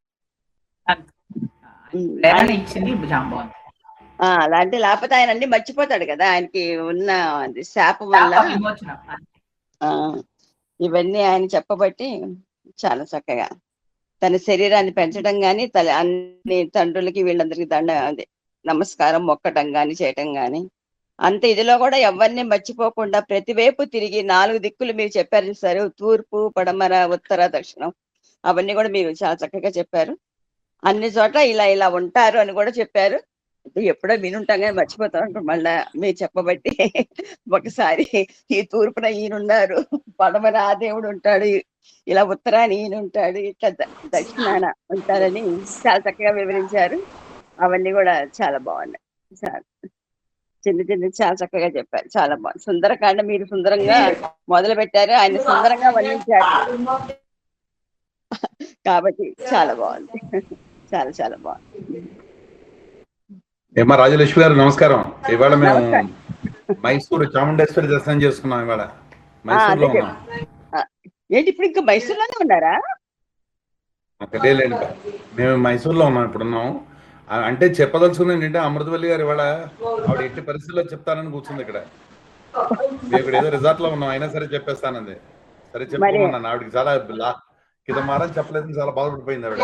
S1: ప్రేరణ ఇచ్చింది జాంబవంతుడు.
S4: అలాంటి లేకపోతే ఆయన అన్ని మర్చిపోతాడు కదా, ఆయనకి ఉన్న శాపం వల్ల.
S1: విమోచనం.
S4: ఇవన్నీ ఆయన చెప్పబట్టి చాలా చక్కగా తన శరీరాన్ని పెంచడం గాని అన్ని తండ్రులకి వీళ్ళందరికీ అదే నమస్కారం మొక్కటం గాని చేయటం గాని అంత ఇదిలో కూడా ఎవరిని మర్చిపోకుండా ప్రతివైపు తిరిగి 4 దిక్కులు మీరు చెప్పారు చూసారు, తూర్పు పడమర ఉత్తర దక్షిణం, అవన్నీ కూడా మీరు చాలా చక్కగా చెప్పారు. అన్ని చోట్ల ఇలా ఇలా ఉంటారు అని కూడా చెప్పారు. ఎప్పుడో వినుంటాం కానీ మర్చిపోతాం అంటారు, మళ్ళా మీరు చెప్పబట్టి ఒకసారి ఈ తూర్పున ఈయనున్నారు, పడమర ఆ దేవుడు ఉంటాడు, ఇలా ఉత్తరాన్ని ఈయన ఉంటాడు, ఇట్లా దక్షిణాన ఉంటారని చాలా చక్కగా వివరించారు. అవన్నీ కూడా చాలా బాగున్నాయి, చాలా చిన్న చాలా చక్కగా చెప్పారు, చాలా బాగుంది. సుందరకాండ మీరు సుందరంగా మొదలు పెట్టారు, ఆయన సుందరంగా వర్ణించారు కాబట్టి చాలా బాగుంది, చాలా చాలా బాగుంది.
S3: ఏమా రాజలక్ష్మి గారు నమస్కారం. ఇవాళ మేము మైసూరు చాముండేశ్వరి దర్శనం చేసుకున్నాం. ఇవాళ మైసూరులో ఉన్నాం.
S4: ఏంటి ఇప్పుడు ఇంకా మైసూరులోనే ఉన్నారా?
S3: తెలియలేండి, మేము మైసూరులో ఉన్నాం, ఇప్పుడు ఉన్నాం. అంటే చెప్పదలుచుకుంది ఏంటంటే అమృతవల్లి గారు ఇవాళ ఆవిడ ఎట్టి పరిస్థితుల్లో చెప్తానని కూర్చుంది ఇక్కడ. ఇక్కడ ఏదో రిసార్ట్ లో ఉన్నాం, అయినా సరే చెప్పేస్తానంది. సరే చెప్పుకున్నాను. ఆవిడకి చాలా కింద మారని చెప్పలేదు, చాలా బాధపడిపోయింది ఆవిడ.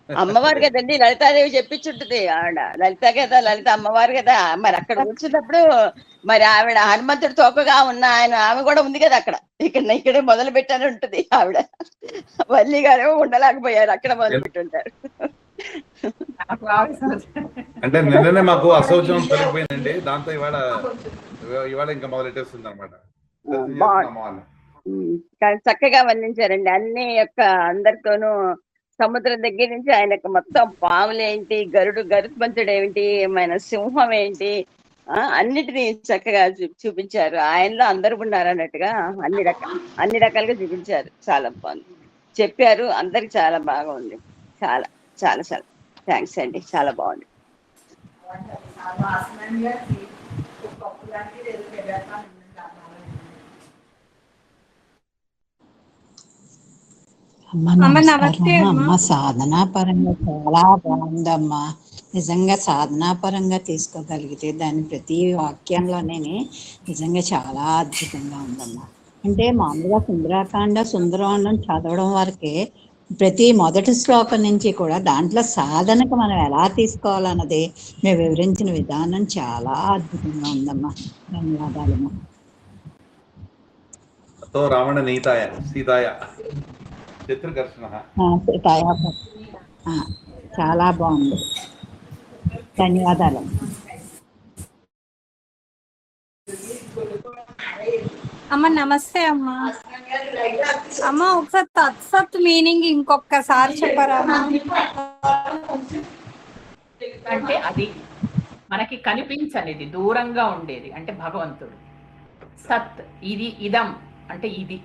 S4: అమ్మవారు కదండి, లలితాదేవి చెప్పించుంటది. ఆవిడ లలిత అమ్మవారు కదా. మరి అక్కడ కూర్చున్నప్పుడు మరి ఆవిడ హనుమంతుడు తోకగా ఉన్న ఆమె కూడా ఉంది కదా అక్కడ. ఇక్కడే మొదలు పెట్టని ఉంటుంది ఆవిడ. వల్లి గారేమో ఉండలేకపోయారు, అక్కడ మొదలు పెట్టుంటారు.
S3: అంటే నిన్ననే మాకు అశౌచం తొలగిపోయిందండి, దాంతో ఇవాళ ఇంకా మొదలెట్టేస్తుంది అనమాట.
S4: చక్కగా వర్ణించారండి అన్ని యొక్క అందరితోనూ. సముద్రం దగ్గర నుంచి ఆయనకు మొత్తం పాములు ఏంటి, గరుత్మంతుడు ఏమిటి, ఆయన సింహం ఏంటి, అన్నిటినీ చక్కగా చూపించారు. ఆయనలో అందరూ ఉన్నారు అన్నట్టుగా అన్ని రకాలుగా చూపించారు. చాలా బాగుంది చెప్పారు, అందరికి చాలా బాగా ఉంది. చాలా చాలా చాలా థ్యాంక్స్ అండి, చాలా బాగుంది.
S5: అమ్మ సాధనా పరంగా చాలా బాగుందమ్మా. నిజంగా సాధనా పరంగా తీసుకోగలిగితే దాని ప్రతి వాక్యంలోనే నిజంగా చాలా అద్భుతంగా ఉందమ్మా. అంటే మామూలుగా సుందరాకాండ సుందరకాండం చదవడం వరకే ప్రతి మొదటి శ్లోకం నుంచి కూడా దాంట్లో సాధనకు మనం ఎలా తీసుకోవాలన్నది మేము వివరించిన విధానం చాలా అద్భుతంగా ఉందమ్మా. ధన్యవాదాలమ్మా.
S3: రావణ నీతాయ సీతాయ
S5: చాలా బాగుంది, ధన్యవాదాలు.
S6: అమ్మ నమస్తే అమ్మా. అమ్మ ఒకసారి తత్సత్ మీనింగ్ ఇంకొకసారి చెప్పరా?
S1: అంటే అది మనకి కనిపించనిది, దూరంగా ఉండేది అంటే భగవంతుడు. సత్ ఇది, ఇదం అంటే ఇది,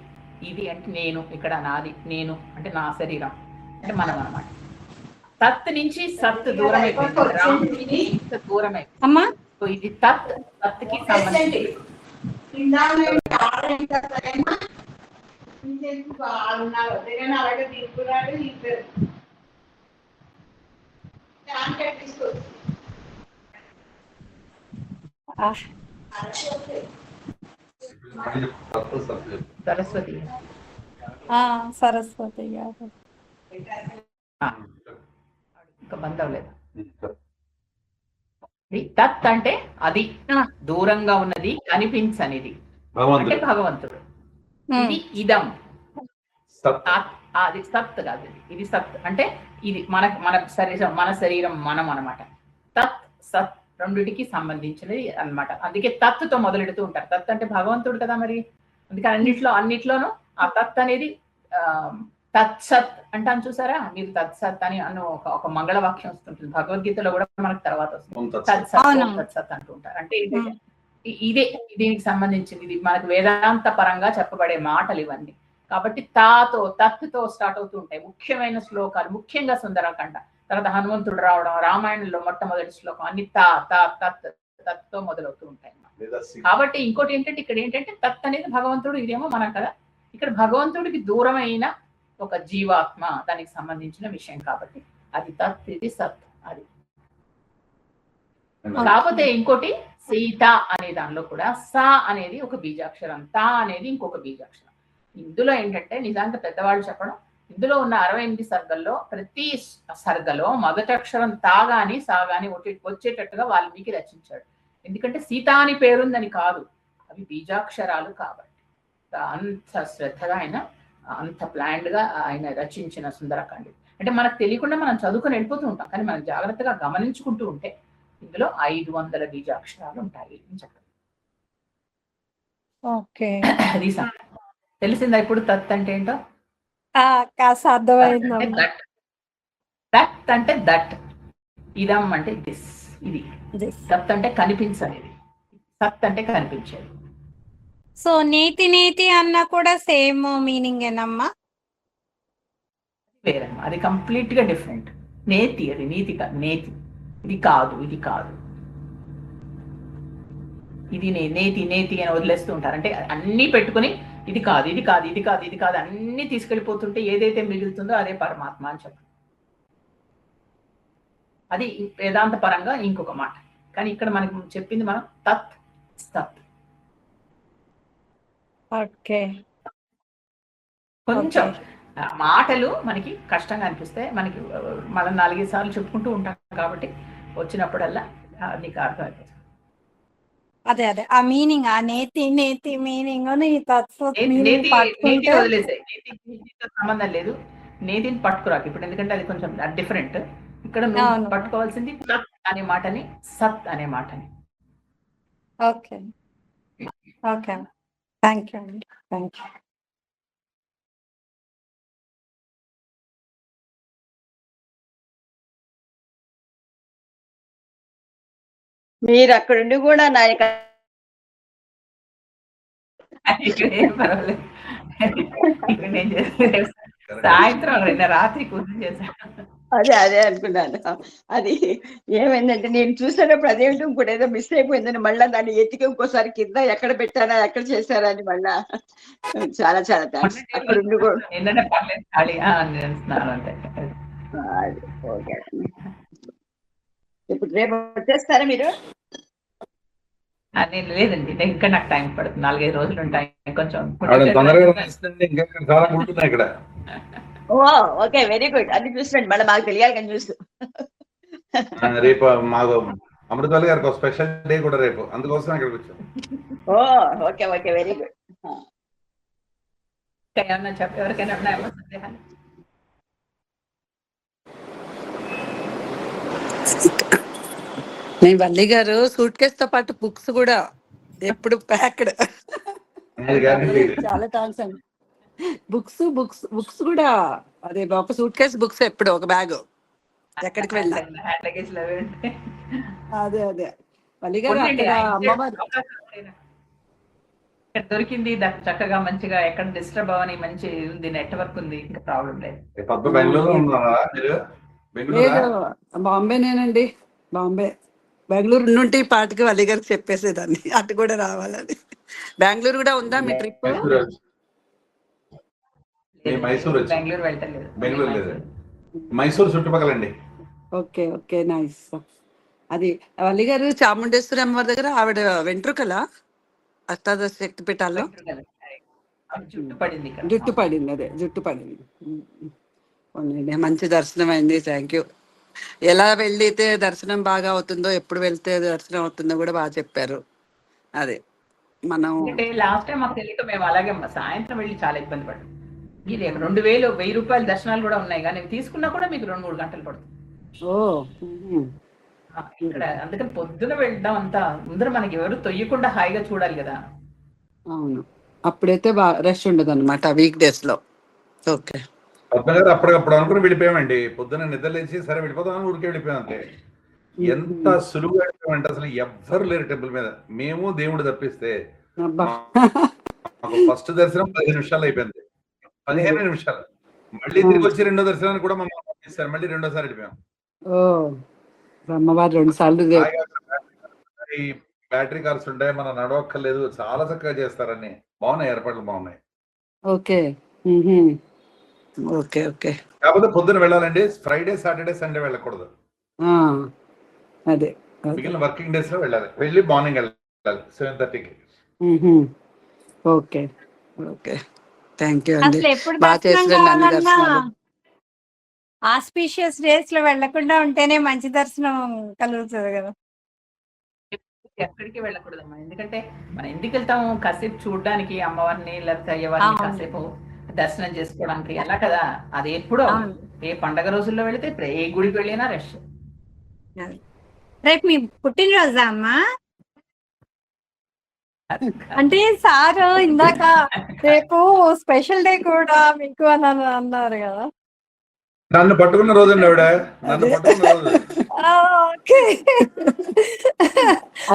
S1: ఇది అంటే నేను, ఇక్కడ నాది, నేను అంటే నా శరీరం అంటే మనం అనమాట. తత్ నుంచి సత్ దూరం అయిపోయింది, దూరం అయిపోయింది
S6: అమ్మా.
S1: ఇది తత్కి సంబంధించి సరస్వతి
S6: సరస్వతి గారు
S1: ఇంకా బంద్ అవ్వలేదు. తత్ అంటే అది, దూరంగా ఉన్నది, కనిపించనిది అంటే భగవంతుడు. ఇది ఇదం, అది సత్ కాదు, ఇది సత్ అంటే ఇది మన శరీరం మనం అనమాట. తత్ సత్ రెండిటికి సంబంధించినది అనమాట. అందుకే తత్తో మొదలెడుతూ ఉంటారు. తత్ అంటే భగవంతుడు కదా మరి, అందుకని అన్నిట్లోనూ ఆ తత్ అనేది తత్సత్ అంటాను చూసారా మీరు, తత్సత్ అని అన్న ఒక మంగళ వాక్యం వస్తుంటుంది భగవద్గీతలో కూడా మనకు తర్వాత వస్తుంది. తత్సత్
S6: అవును.
S1: తత్సత్ అంటుంటారు. అంటే ఏంటంటే ఇదే దీనికి సంబంధించింది, ఇది మనకు వేదాంత పరంగా చెప్పబడే మాటలు ఇవన్నీ. కాబట్టి తాతో తత్తో స్టార్ట్ అవుతూ ఉంటాయి ముఖ్యమైన శ్లోకాలు, ముఖ్యంగా సుందరకాండ, తర్వాత హనుమంతుడు రావడం, రామాయణంలో మొట్టమొదటి శ్లోకం అన్ని తత్తో మొదలవుతూ ఉంటాయి. కాబట్టి ఇంకోటి ఏంటంటే ఇక్కడ ఏంటంటే తత్ అనేది భగవంతుడు, ఇదేమో మనం కదా, ఇక్కడ భగవంతుడికి దూరమైన ఒక జీవాత్మ, దానికి సంబంధించిన విషయం కాబట్టి అది తత్, ఇది సత్. అది కాకపోతే ఇంకోటి సీత అనే దానిలో కూడా సా అనేది ఒక బీజాక్షరం, తా అనేది ఇంకొక బీజాక్షరం. ఇందులో ఏంటంటే నిజానికి పెద్దవాళ్ళు చెప్పడం, ఇందులో ఉన్న 68 సర్గల్లో ప్రతి సర్గలో మొదటి అక్షరం తా గాని సా గాని వచ్చేటట్టుగా వాల్మీకి రచించాడు. ఎందుకంటే సీత అని పేరుందని కాదు, అవి బీజాక్షరాలు కాబట్టి. అంత శ్రద్ధగా ఆయన, అంత ప్లాన్డ్ గా ఆయన రచించిన సుందరకాండ. అంటే మనకు తెలియకుండా మనం చదువుకొని వెళ్ళిపోతూ ఉంటాం, కానీ మనం జాగ్రత్తగా గమనించుకుంటూ ఉంటే ఇందులో 500 బీజాక్షరాలు ఉంటాయి అని చెప్పారు.
S6: ఓకే,
S1: అది తెలిసిందా ఇప్పుడు తత్ అంటే ఏంటో?
S6: కాస్త అర్థమైంది.
S1: దట్ అంటే దట్, ఇదం అంటే దిస్, ఇది. తత్ అంటే కనిపించనిది, సత్ అంటే కనిపించేది.
S6: సో నేతి అన్న కూడా సేమ్ మీనింగ్ ఏనమ్మా?
S1: వేరమ్మా, అది కంప్లీట్ గా డిఫరెంట్. నేతి అది నీతి కాదు, నేతి ఇది కాదు, ఇది కాదు, ఇది నేతి నేతి అని వదిలేస్తూ ఉంటారు. అంటే అన్ని పెట్టుకుని ఇది కాదు, ఇది కాదు, ఇది కాదు, ఇది కాదు అన్ని తీసుకెళ్ళిపోతుంటే ఏదైతే మిగులుతుందో అదే పరమాత్మ అని చెప్పారు. అది వేదాంత పరంగా ఇంకొక మాట. కానీ ఇక్కడ మనకి చెప్పింది మనం తత్ సత్.
S6: ఓకే,
S1: కొంచెం మాటలు మనకి కష్టంగా అనిపిస్తాయి, మనకి మనం 4-5 సార్లు చెప్పుకుంటూ ఉంటాం కాబట్టి వచ్చినప్పుడల్లా నీకు అర్థమైపోతుంది.
S6: అదే ఆ మీనింగ్, ఆ నేతి మీనింగ్
S1: వదిలేసాయి, నేతితో సంబంధం లేదు, నేతిని పట్టుకురాకు ఇప్పుడు, ఎందుకంటే అది కొంచెం డిఫరెంట్. ఇక్కడ నువ్వు పట్టుకోవాల్సింది తత్ అనే మాటని, సత్ అనే మాటని.
S6: ఓకే ఓకే, థ్యాంక్ యూ అండి, థ్యాంక్ యూ.
S4: మీరు అక్కడుండి కూడా నా
S1: పర్వాలేదు, సాయంత్రం రాత్రి కూర్చొని చేశాను.
S4: అదే అనుకున్నాను. అది ఏమైందంటే నేను చూసేటప్పుడు అదేమిటి ఇంకోటి ఏదో మిస్ అయిపోయిందని మళ్ళీ దాన్ని ఎత్తికి ఇంకోసారి కింద ఎక్కడ పెట్టారా ఎక్కడ చేశారా అని మళ్ళా. చాలా థ్యాంక్స్. అక్కడ ఉండి కూడా ఓకే. ఇప్పుడు రేపు వచ్చేస్తారా మీరు?
S1: లేదండి, ఇంకా నాకు టైం పడుతుంది, 4-5 రోజులు ఉంటాయి కొంచెం.
S4: Okay, very good. అన్ని చూసినండి మళ్ళీ మాకు తెలియాలి కానీ చూస్తూ.
S3: రేపు మాకు అమృతవల్లి గారికి ఒక స్పెషల్ డే కూడా రేపు, అందుకోసం ఇక్కడికి వచ్చాం.
S4: Okay, very good.
S1: ఎవరికైనా ఉన్నాయా సందేహాలు?
S7: నేను వల్లి గారు సూట్ కేస్ తో పాటు బుక్స్ కూడా ఎప్పుడు ప్యాక్డ్. చాలా థ్యాంక్స్ అండి. బుక్స్ కూడా అదే ఒక సూట్ కేస్ బుక్స్ ఎప్పుడు ఒక బ్యాగ్ ఎక్కడికి వెళ్ళా. అదే వల్లి గారు అక్కడ అమ్మవారు
S1: దొరికింది చక్కగా మంచిగా, ఎక్కడ డిస్టర్బ్ అవని మంచి ఉంది, నెట్వర్క్ ఉంది, ఇంకా ప్రాబ్లం లేదు.
S7: బాంబేనేనండి, బాంబే. బెంగళూరు నుండి పాటికి వల్లి గారికి చెప్పేసేదాన్ని అటు కూడా రావాలని. బెంగళూరు కూడా ఉందా మీ ట్రిప్?
S3: మైసూరు చుట్టుపక్కలండి.
S7: Okay nice. అది వల్లి గారు చాముండేశ్వరి అమ్మవారి దగ్గర ఆవిడ వెంట్రుకల అష్టాదశ శక్తి పీఠాల్లో జుట్టు పడింది. మంచి దర్శనం అయింది, థ్యాంక్ యూ. ఎలా వెళ్తే దర్శనం బాగా అవుతుందో, ఎప్పుడు వెళ్తే దర్శనం అవుతుందో కూడా బాగా చెప్పారు. అదే మనం
S1: లాస్ట్ టైం మాకు తెలియక మేము అలాగే సాయంత్రం వెళ్ళి చాలా ఇబ్బంది పడ్డాం. ఇది 2,000-1,000 రూపాయల దర్శనాలు కూడా ఉన్నాయి, కానీ తీసుకున్నా కూడా మీకు 2-3 గంటలు పడుతుంది. ఇక్కడ అందుకని పొద్దున వెళ్ళడం అంతా ముందర మనకి ఎవరు తొయ్యకుండా హాయిగా చూడాలి కదా.
S7: అవును, అప్పుడైతే బాగా రష్ ఉండదు అనమాట వీక్ డేస్ లో. ఓకే,
S3: పద్మ గారు అప్పటికప్పుడు అనుకుని వెళ్ళిపోయామండి. పొద్దున్న నిద్ర లేచి సరే వెళ్ళిపోతామని ఊరికే వెళ్ళిపోయాం అంతే. ఎంత సులువుగా వెళ్ళిపోయామంటే అసలు ఎవ్వరు లేరు టెంపుల్ మీద, మేము దేవుడు తప్పిస్తే.
S7: అబ్బా
S3: మాకు ఫస్ట్ దర్శనం 15 నిమిషాలు అయిపోయింది. 15 నిమిషాలు. మళ్ళీ తిరిగి వచ్చి రెండో దర్శనానికి కూడా మమ్మల్ని పంపిస్తారు. మళ్ళీ రెండోసారి వెళ్ళిపోయాం.
S7: ఓ అమ్మవారు 2 సార్లు
S3: హాయిగా ఈ బ్యాటరీ కార్స్ ఉంటాయి, మనం నడవక్కర్లేదు, చాలా చక్కగా చేస్తారని. బాగున్నాయి, ఏర్పాట్లు బాగున్నాయి.
S7: Okay okay okay.
S3: కాకపోతే పొద్దున వెళ్ళాలండి. ఫ్రైడే, సాటర్డే, సండే వెళ్ళకూడదు.
S7: ఆ, అదే
S3: మిగిలిన వర్కింగ్ డేస్ లో వెళ్ళాలి. వెళ్ళి మార్నింగ్ వెళ్ళాలి 7:30కి.
S7: Okay okay. థ్యాంక్ యూ అండి.
S6: అసలు ఎప్పుడు
S7: బాగా
S6: దర్శనం
S7: చేసిరండి అన్ని
S6: కావాలన్నా
S7: దర్శనాలు.
S6: ఆస్పీషియస్ డేస్ లో వెళ్లకుండా ఉంటేనే మంచి దర్శనం కలుగుతుంది కదా.
S1: ఎక్కడికి వెళ్ళకూడదమ్మా. ఎందుకంటే మనం ఎందుకు వెళ్తాము? కాసేపు చూడడానికి అమ్మవారిని, లేకపోతే అయ్యవారిని
S6: అవును.
S1: కాసేపు దర్శనం చేసుకోవడానికి, అలా కదా. అది ఎప్పుడో
S6: అవును.
S1: ఏ పండగ రోజుల్లో వెళితే ఇప్పుడు ఏ గుడికి వెళ్ళినా రష్.
S6: రేపు మీ పుట్టినరోజా అమ్మా? అంటే సార్ ఇందాక రేపు స్పెషల్ డే కూడా మీకు అని అన్నారు కదా.
S3: నన్ను పట్టుకున్న రోజండి ఆవిడ. నన్ను
S7: అదే.
S3: పట్టుకున్న రోజు.
S6: ఓకే.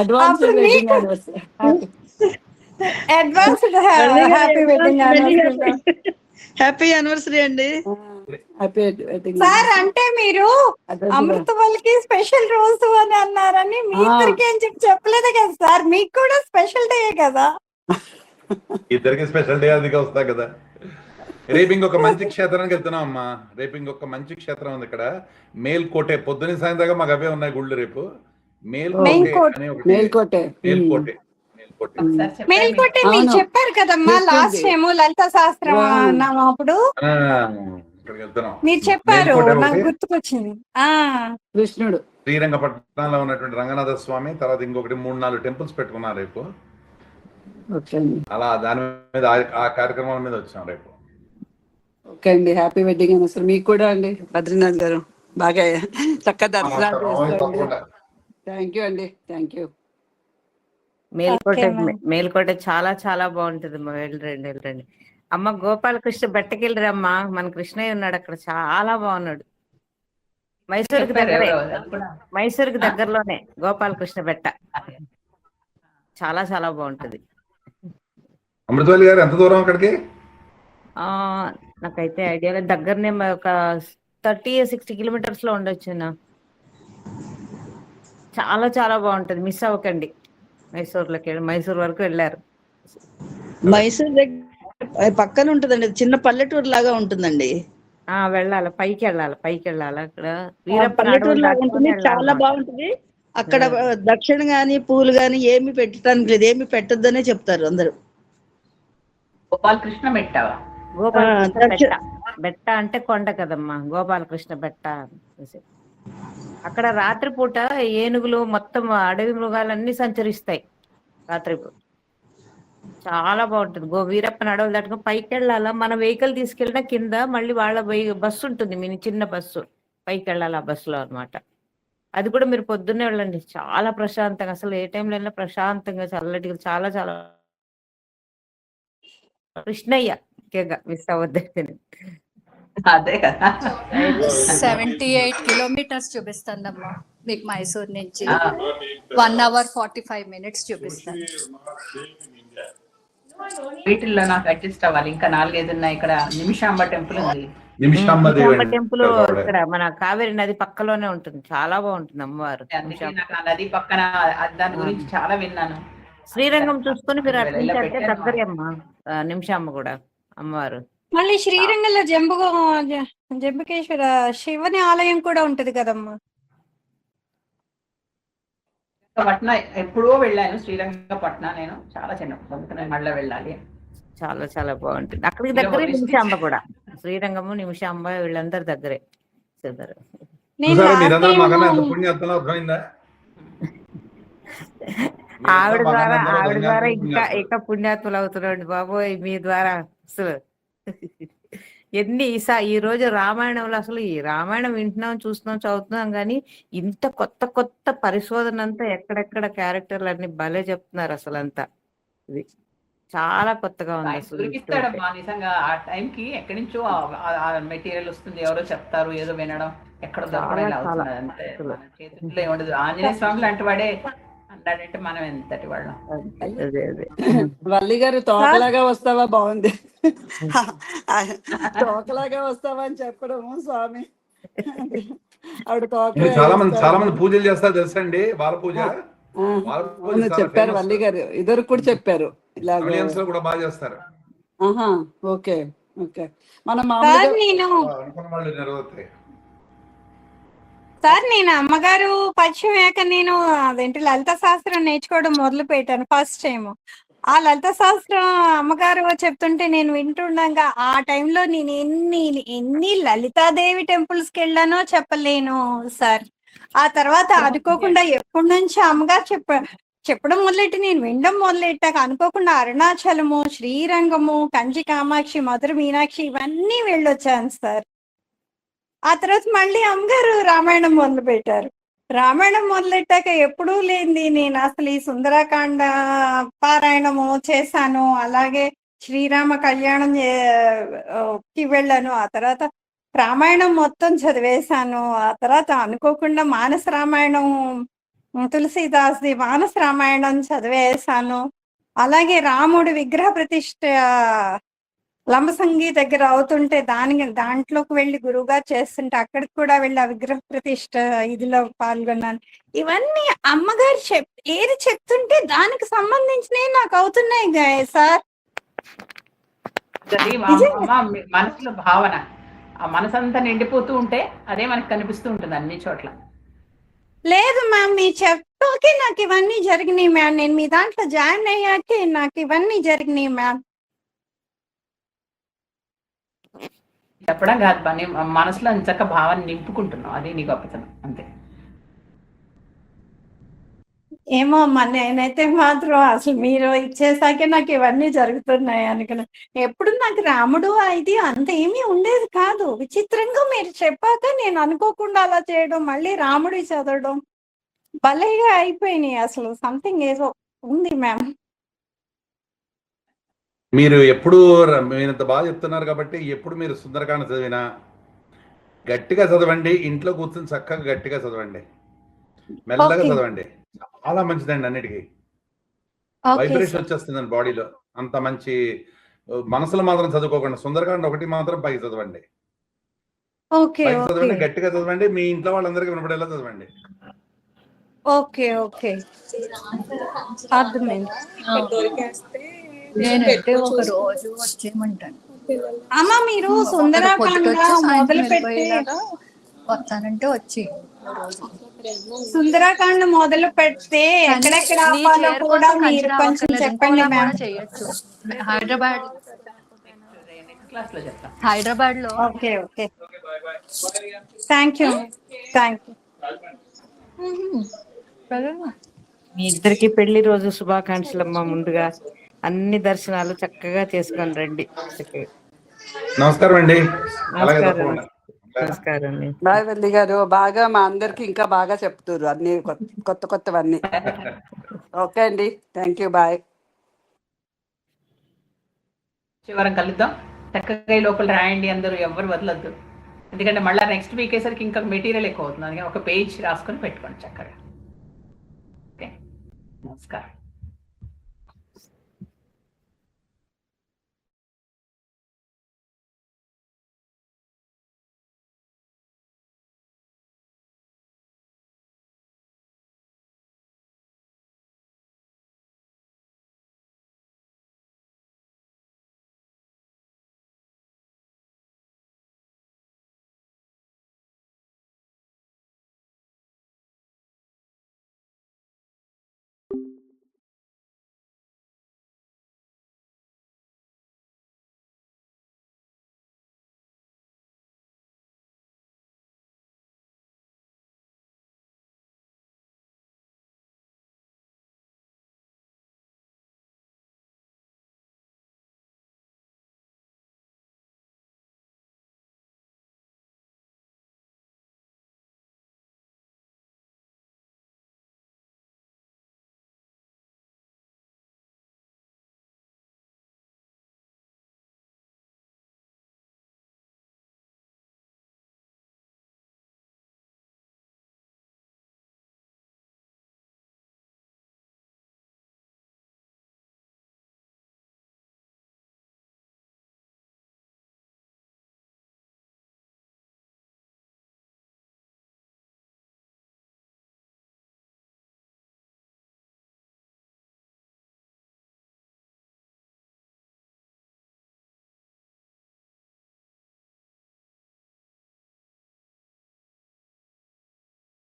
S7: అడ్వాన్స్
S6: అప్పుడు
S7: వెడ్డింగ్
S6: మీకు
S7: anniversary.
S6: Advanced happy wedding anniversary.
S4: Happy anniversary అండి.
S7: Happy wedding.
S6: సార్ అంటే మీరు అమృతవల్లికి స్పెషల్ రోజు అని అన్నారని మీ ఇద్దరికి ఏం చెప్పలేదు కదా సార్. మీకు కూడా స్పెషల్ డే కదా.
S3: ఇద్దరికి స్పెషల్ డే అందుకే వస్తా కదా. రేపు ఇంకొక మంచి క్షేత్రానికి వెళ్తున్నాం అమ్మా. రేపు ఇంకొక మంచి క్షేత్రం ఉంది ఇక్కడ, మేల్కోటే. పొద్దున సాయంత్రం మాకు అవే ఉన్నాయి గుళ్ళు. రేపు
S6: మేల్కోటే.
S3: అనే ఒకటి.
S7: మేల్కోటే.
S3: మేల్కోటే.
S1: ఒకసారి చెప్పండి.
S6: మేల్కోటే మీరు
S7: అవును.
S6: చెప్పారు కదమ్మా
S7: చెప్పింది.
S6: లాస్ట్ టైం లలిత శాస్త్రం
S7: వా.
S6: అన్నాము అప్పుడు
S3: ఇక్కడికి వెళ్తున్నాం.
S6: మీరు చెప్పారు,
S3: మేల్కోటే
S6: నాకు
S3: ఒకటి.
S6: గుర్తుకొచ్చింది.
S7: కృష్ణుడు.
S3: శ్రీరంగపట్నంలో ఉన్నటువంటి రంగనాథ స్వామి, తర్వాత ఇంకొకటి 3-4 టెంపుల్స్ పెట్టుకున్నారు రేపు.
S7: ఓకే అండి.
S3: అలా దాని మీద ఆ కార్యక్రమాల మీద వచ్చాం రేపు.
S7: ఓకే అండి. హ్యాపీ వెడ్డింగ్ యానివర్సరీ మీకు కూడా అండి. బద్రీనాథ్ గారు బాగా చక్కగా దర్శనాలు చేసుకోండి.
S3: తప్పకుండా.
S7: థ్యాంక్ యూ అండి. Thank you.
S8: Melkote
S6: Okay, ma'am.
S8: Melkote చాలా చాలా బాగుంటది. వెళ్ళండి. అమ్మ గోపాలకృష్ణ బెట్టకెళ్ళరమ్మా. మన కృష్ణయ్య ఉన్నాడు అక్కడ, చాలా బాగున్నాడు. మైసూరుకి
S1: చెప్పారు
S8: దగ్గరే,
S1: ఎవరో, అది కూడా.
S8: మైసూరుకి దగ్గరలోనే గోపాలకృష్ణ బెట్ట. చాలా చాలా బాగుంటది.
S3: అమృతవల్లి గారు ఎంత దూరం అక్కడికి?
S8: ఆ నాకైతే ఐడియా లేదు. దగ్గరనే ఒక 30-60 కిలోమీటర్స్ లో ఉండొచ్చు. చాలా చాలా బాగుంటది. మిస్ అవ్వకండి. మైసూర్ వరకు వెళ్ళారు.
S4: మైసూర్ దగ్గర పక్కన ఉంటుందండి, చిన్న పల్లెటూరు లాగా ఉంటుందండి.
S8: వెళ్ళాలి, పైకి వెళ్ళాలి. అక్కడ వీరప్ప
S4: పల్లెటూరు
S8: అడవులు
S4: లాగా ఉంటుంది,
S8: దాటుకొని
S4: చాలా
S8: వెళ్ళాలన్నమాట.
S4: బాగుంటుంది. అక్కడ దక్షిణ గాని పూలు గాని ఏమి పెట్టడానికి లేదు, ఏమి పెట్టొద్దనే చెప్తారు అందరూ.
S1: గోపాలకృష్ణ మెట్టావా?
S8: గోపాలకృష్ణ
S4: దక్షిణ
S8: బెట్ట అంటే కొండ కదమ్మా, గోపాలకృష్ణ బెట్ట. అక్కడ రాత్రిపూట ఏనుగులు, మొత్తం అడవి మృగాలన్నీ సంచరిస్తాయి రాత్రిపూట. చాలా బాగుంటుంది. వీరప్పని అడవులు దాటుకొని పైకి వెళ్ళాలా. మన వెహికల్ తీసుకెళ్ళినా కింద మళ్ళీ వాళ్ళ బస్సు ఉంటుంది, మినీ చిన్న బస్సు. పైకి వెళ్ళాలి ఆ బస్సులో అన్నమాట. అది కూడా మీరు పొద్దున్నే వెళ్ళండి, చాలా ప్రశాంతంగా. అసలు ఏ టైంలో వెళ్ళినా ప్రశాంతంగా, చల్లటిగా, చాలా చాలా. కృష్ణయ్య ముఖ్యంగా మిస్ అవ్వద్దని.
S1: అదే కదా.
S2: 78 కిలోమీటర్స్ చూపిస్తుందమ్మా మీకు మైసూర్ నుంచి.
S1: ఆ,
S2: 1 hour 45 minutes చూపిస్తాను.
S1: వీటిల్లో నాకు అడ్జస్ట్ అవ్వాలి. ఇంకా 4-5 ఉన్నాయి. ఇక్కడ నిమిషాంబ టెంపుల్ ఉంది.
S3: నిమిషాంబ దేవి
S8: టెంపుల్ ఇక్కడ మన కావేరి నది పక్కలోనే ఉంటుంది, చాలా బాగుంటుంది అమ్మవారు.
S1: అందుకే నాకు ఆ నది పక్కన దాని గురించి చాలా విన్నాను.
S8: శ్రీరంగం చూసుకొని మీరు
S1: ఇలా
S8: అట్నుంచి అంటే
S1: పెట్టాను.
S8: దగ్గరే అమ్మా. నిమిషామ్మ కూడా అమ్మవారు.
S6: మళ్ళీ శ్రీరంగంలో జంబుకేశ్వర శివుని ఆలయం కూడా ఉంటది కదమ్మా.
S1: పట్నా ఎప్పుడో వెళ్ళాను శ్రీరంగపట్నం. నేను చాలా చిన్న మళ్ళీ వెళ్ళాలి.
S8: చాలా చాలా బాగుంటుంది. అక్కడికి దగ్గరే నిమిషాంబ కూడా. శ్రీరంగము, నిమిషాంబ వీళ్ళందరూ దగ్గరే.
S6: నేను
S3: చూసారా
S6: last
S3: మీరందరూ
S6: time
S3: మాకన్నా ఎంత పుణ్యాత్మలో అర్థమైందా?
S8: ఆవిడ ద్వారా
S3: పుణ్యాత్ములు.
S8: ఇంకా పుణ్యాత్ములు అవుతున్నాడు బాబోయ్ మీ ద్వారా. అసలు ఈ రోజు రామాయణంలో అసలు ఈ రామాయణం వింటున్నాం, చూస్తున్నాం, చదువుతున్నాం, కానీ ఇంత కొత్త కొత్త పరిశోధన అంతా ఎక్కడెక్కడ క్యారెక్టర్లు అన్ని భలే చెప్తున్నారు అసలు అంతా. ఇది చాలా కొత్తగా ఉంది
S1: ఆయన
S8: అసలు.
S1: దొరికిస్తాడమ్మా నిజంగా. ఆ టైంకి ఎక్కడి నుంచో ఆ మెటీరియల్ వస్తుంది, ఎవరో చెప్తారు, ఏదో వినడం, ఎక్కడ దొరకడం ఇలా
S8: చాలా
S1: అవుతుంది. అంతే,
S8: అసలు.
S1: మన చేతుల్లో ఏముండదు. ఆంజనేయ స్వామి లాంటి వాడే అన్నాడంటే మనం ఎంతటి వాళ్ళం.
S8: అదే అదే
S7: వల్లి గారు తోకలాగా వస్తావా బాగుంది. తోకలాగా వస్తావా అని చెప్పడము స్వామి. ఆవిడ తోక
S3: మీరు చాలా మంది పూజలు చేస్తారు తెలుసా అండి, బాల పూజ.
S7: అవును చెప్పారు వల్లి గారు, ఇద్దరు కూడా చెప్పారు ఇలాగ.
S3: తమిళియన్స్ లో కూడా బాగా చేస్తారు.
S7: ఆహా ఓకే ఓకే. మనం
S6: సార్
S7: మామూలుగా
S6: నేను
S3: అనుకున్న వాళ్ళు నెరవేరుతాయి.
S6: సార్ నేను అమ్మగారు పరిచయం అయ్యాక నేను అదేంటి లలిత శాస్త్రం నేర్చుకోవడం మొదలు పెట్టాను ఫస్ట్ టైం. ఆ లలిత శాస్త్రం అమ్మగారు చెప్తుంటే నేను వింటుండగా ఆ టైంలో నేను ఎన్ని లలితాదేవి టెంపుల్స్ కి వెళ్ళానో చెప్పలేను సార్. ఆ తర్వాత అనుకోకుండా ఎప్పటి నుంచి అమ్మగారు చెప్పడం మొదలెట్టి నేను వినడం మొదలెట్టాక అనుకోకుండా అరుణాచలము, శ్రీరంగము, కంచి కామాక్షి, మధుర మీనాక్షి ఇవన్నీ వెళ్ళొచ్చాను సార్. ఆ తర్వాత మళ్ళీ అమ్మగారు రామాయణం మొదలు పెట్టారు. రామాయణం మొదలెట్టాక ఎప్పుడూ లేనిది నేను అసలు ఈ సుందరకాండ పారాయణము చేశాను. అలాగే శ్రీరామ కళ్యాణం కి వెళ్ళాను. ఆ తర్వాత రామాయణం మొత్తం చదివేశాను. ఆ తర్వాత అనుకోకుండా మానస రామాయణం, తులసీదాస్ది మానస రామాయణం చదివేశాను. అలాగే రాముడి విగ్రహ ప్రతిష్ఠ లంబసంగి దగ్గర అవుతుంటే దాంట్లోకి వెళ్ళి గురువుగారు చేస్తుంటే అక్కడికి కూడా వెళ్ళి ఆ విగ్రహ ప్రతిష్ఠ ఇదిలో పాల్గొన్నాను. ఇవన్నీ అమ్మగారు ఏది చెప్తుంటే దానికి సంబంధించినవి నాకు అవుతున్నాయి సార్.
S1: మనసులో భావన, ఆ మనసంతా నిండిపోతూ ఉంటే అదే మనకు కనిపిస్తూ ఉంటుంది అన్ని చోట్ల.
S6: లేదు మ్యామ్, మీ చెప్పాకే నాకు ఇవన్నీ జరిగినాయి మ్యామ్. నేను మీ దాంట్లో జాయిన్ అయ్యాకే నాకు ఇవన్నీ జరిగినాయి మ్యామ్.
S1: చెప్పడం కాదు పని, మనసులో చక్క భావన నింపుకుంటున్నావు, అది నీ గొప్పతనం అంతే.
S6: ఏమో అమ్మా, నేనైతే మాత్రం అసలు మీరు ఇచ్చేసాకే నాకు ఇవన్నీ జరుగుతున్నాయి అనుకున్నా. ఎప్పుడు నాకు రాముడు ఇది అంత ఏమీ ఉండేది కాదు. విచిత్రంగా మీరు చెప్పాక నేను అనుకోకుండా అలా చేయడం, మళ్ళీ రాముడి చదవడం భలేగా అయిపోయినాయి. అసలు సంథింగ్ ఏదో ఉంది మ్యామ్.
S3: మీరు ఎప్పుడు మీరు ఇంత బాగా చెప్తున్నారు కాబట్టి ఎప్పుడు మీరు సుందరకాండ చదివినా గట్టిగా చదవండి. ఇంట్లో కూర్చొని చక్కగా గట్టిగా చదవండి, మెల్లగా చదవండి. చాలా మంచిదండి అన్నిటికీ. వైబ్రేషన్ వచ్చేస్తుందండి బాడీలో. అంత మంచి మనసులో మాత్రం చదువుకోకుండా సుందరకాండ ఒకటి మాత్రం పైకి చదవండి. పైకి చదవండి, గట్టిగా చదవండి, మీ ఇంట్లో వాళ్ళందరికీ వినపడేలా చదవండి.
S6: ఓకే ఓకే అర్థమైంది.
S2: నేనంటే ఒక రోజు వచ్చేయమంటాను.
S6: అమ్మ మీరు సుందరకాండ మొదలు పెట్టి
S2: వస్తానంటే వచ్చి
S6: సుందరకాండ మొదలు పెడితే ఎక్కడెక్కడ ఆపాలో కూడా మీరు కొంచెం చెప్పండి మ్యామ్.
S2: చేయొచ్చు. హైదరాబాద్
S1: క్లాస్ లో చెప్తా.
S2: హైదరాబాద్ లో
S6: okay okay thank you thank you.
S8: మీ ఇద్దరికి పెళ్లి రోజు శుభాకాంక్షలమ్మా. ముందుగా అన్ని దర్శనాలు చక్కగా చేసుకొని రండి.
S3: నమస్కారం అండి.
S8: నమస్కారం అండి.
S7: బాయ్ వల్లి గారు. బాగా మా అందరికి ఇంకా బాగా చెప్తారు అన్ని కొత్త కొత్తవన్నీ. ఓకే అండి, థ్యాంక్ యూ, బాయ్.
S1: చివరం కలుద్దాం. చక్కగా లోపల రాయండి అందరూ, ఎవరు వదలద్దు. ఎందుకంటే మళ్ళీ నెక్స్ట్ వీక్ అయ్యేసరికి ఇంకా మెటీరియల్ ఎక్కువ అవుతుంది. అందుకని ఒక పేజ్ రాసుకొని పెట్టుకోండి చక్కగా. ఓకే, నమస్కారం.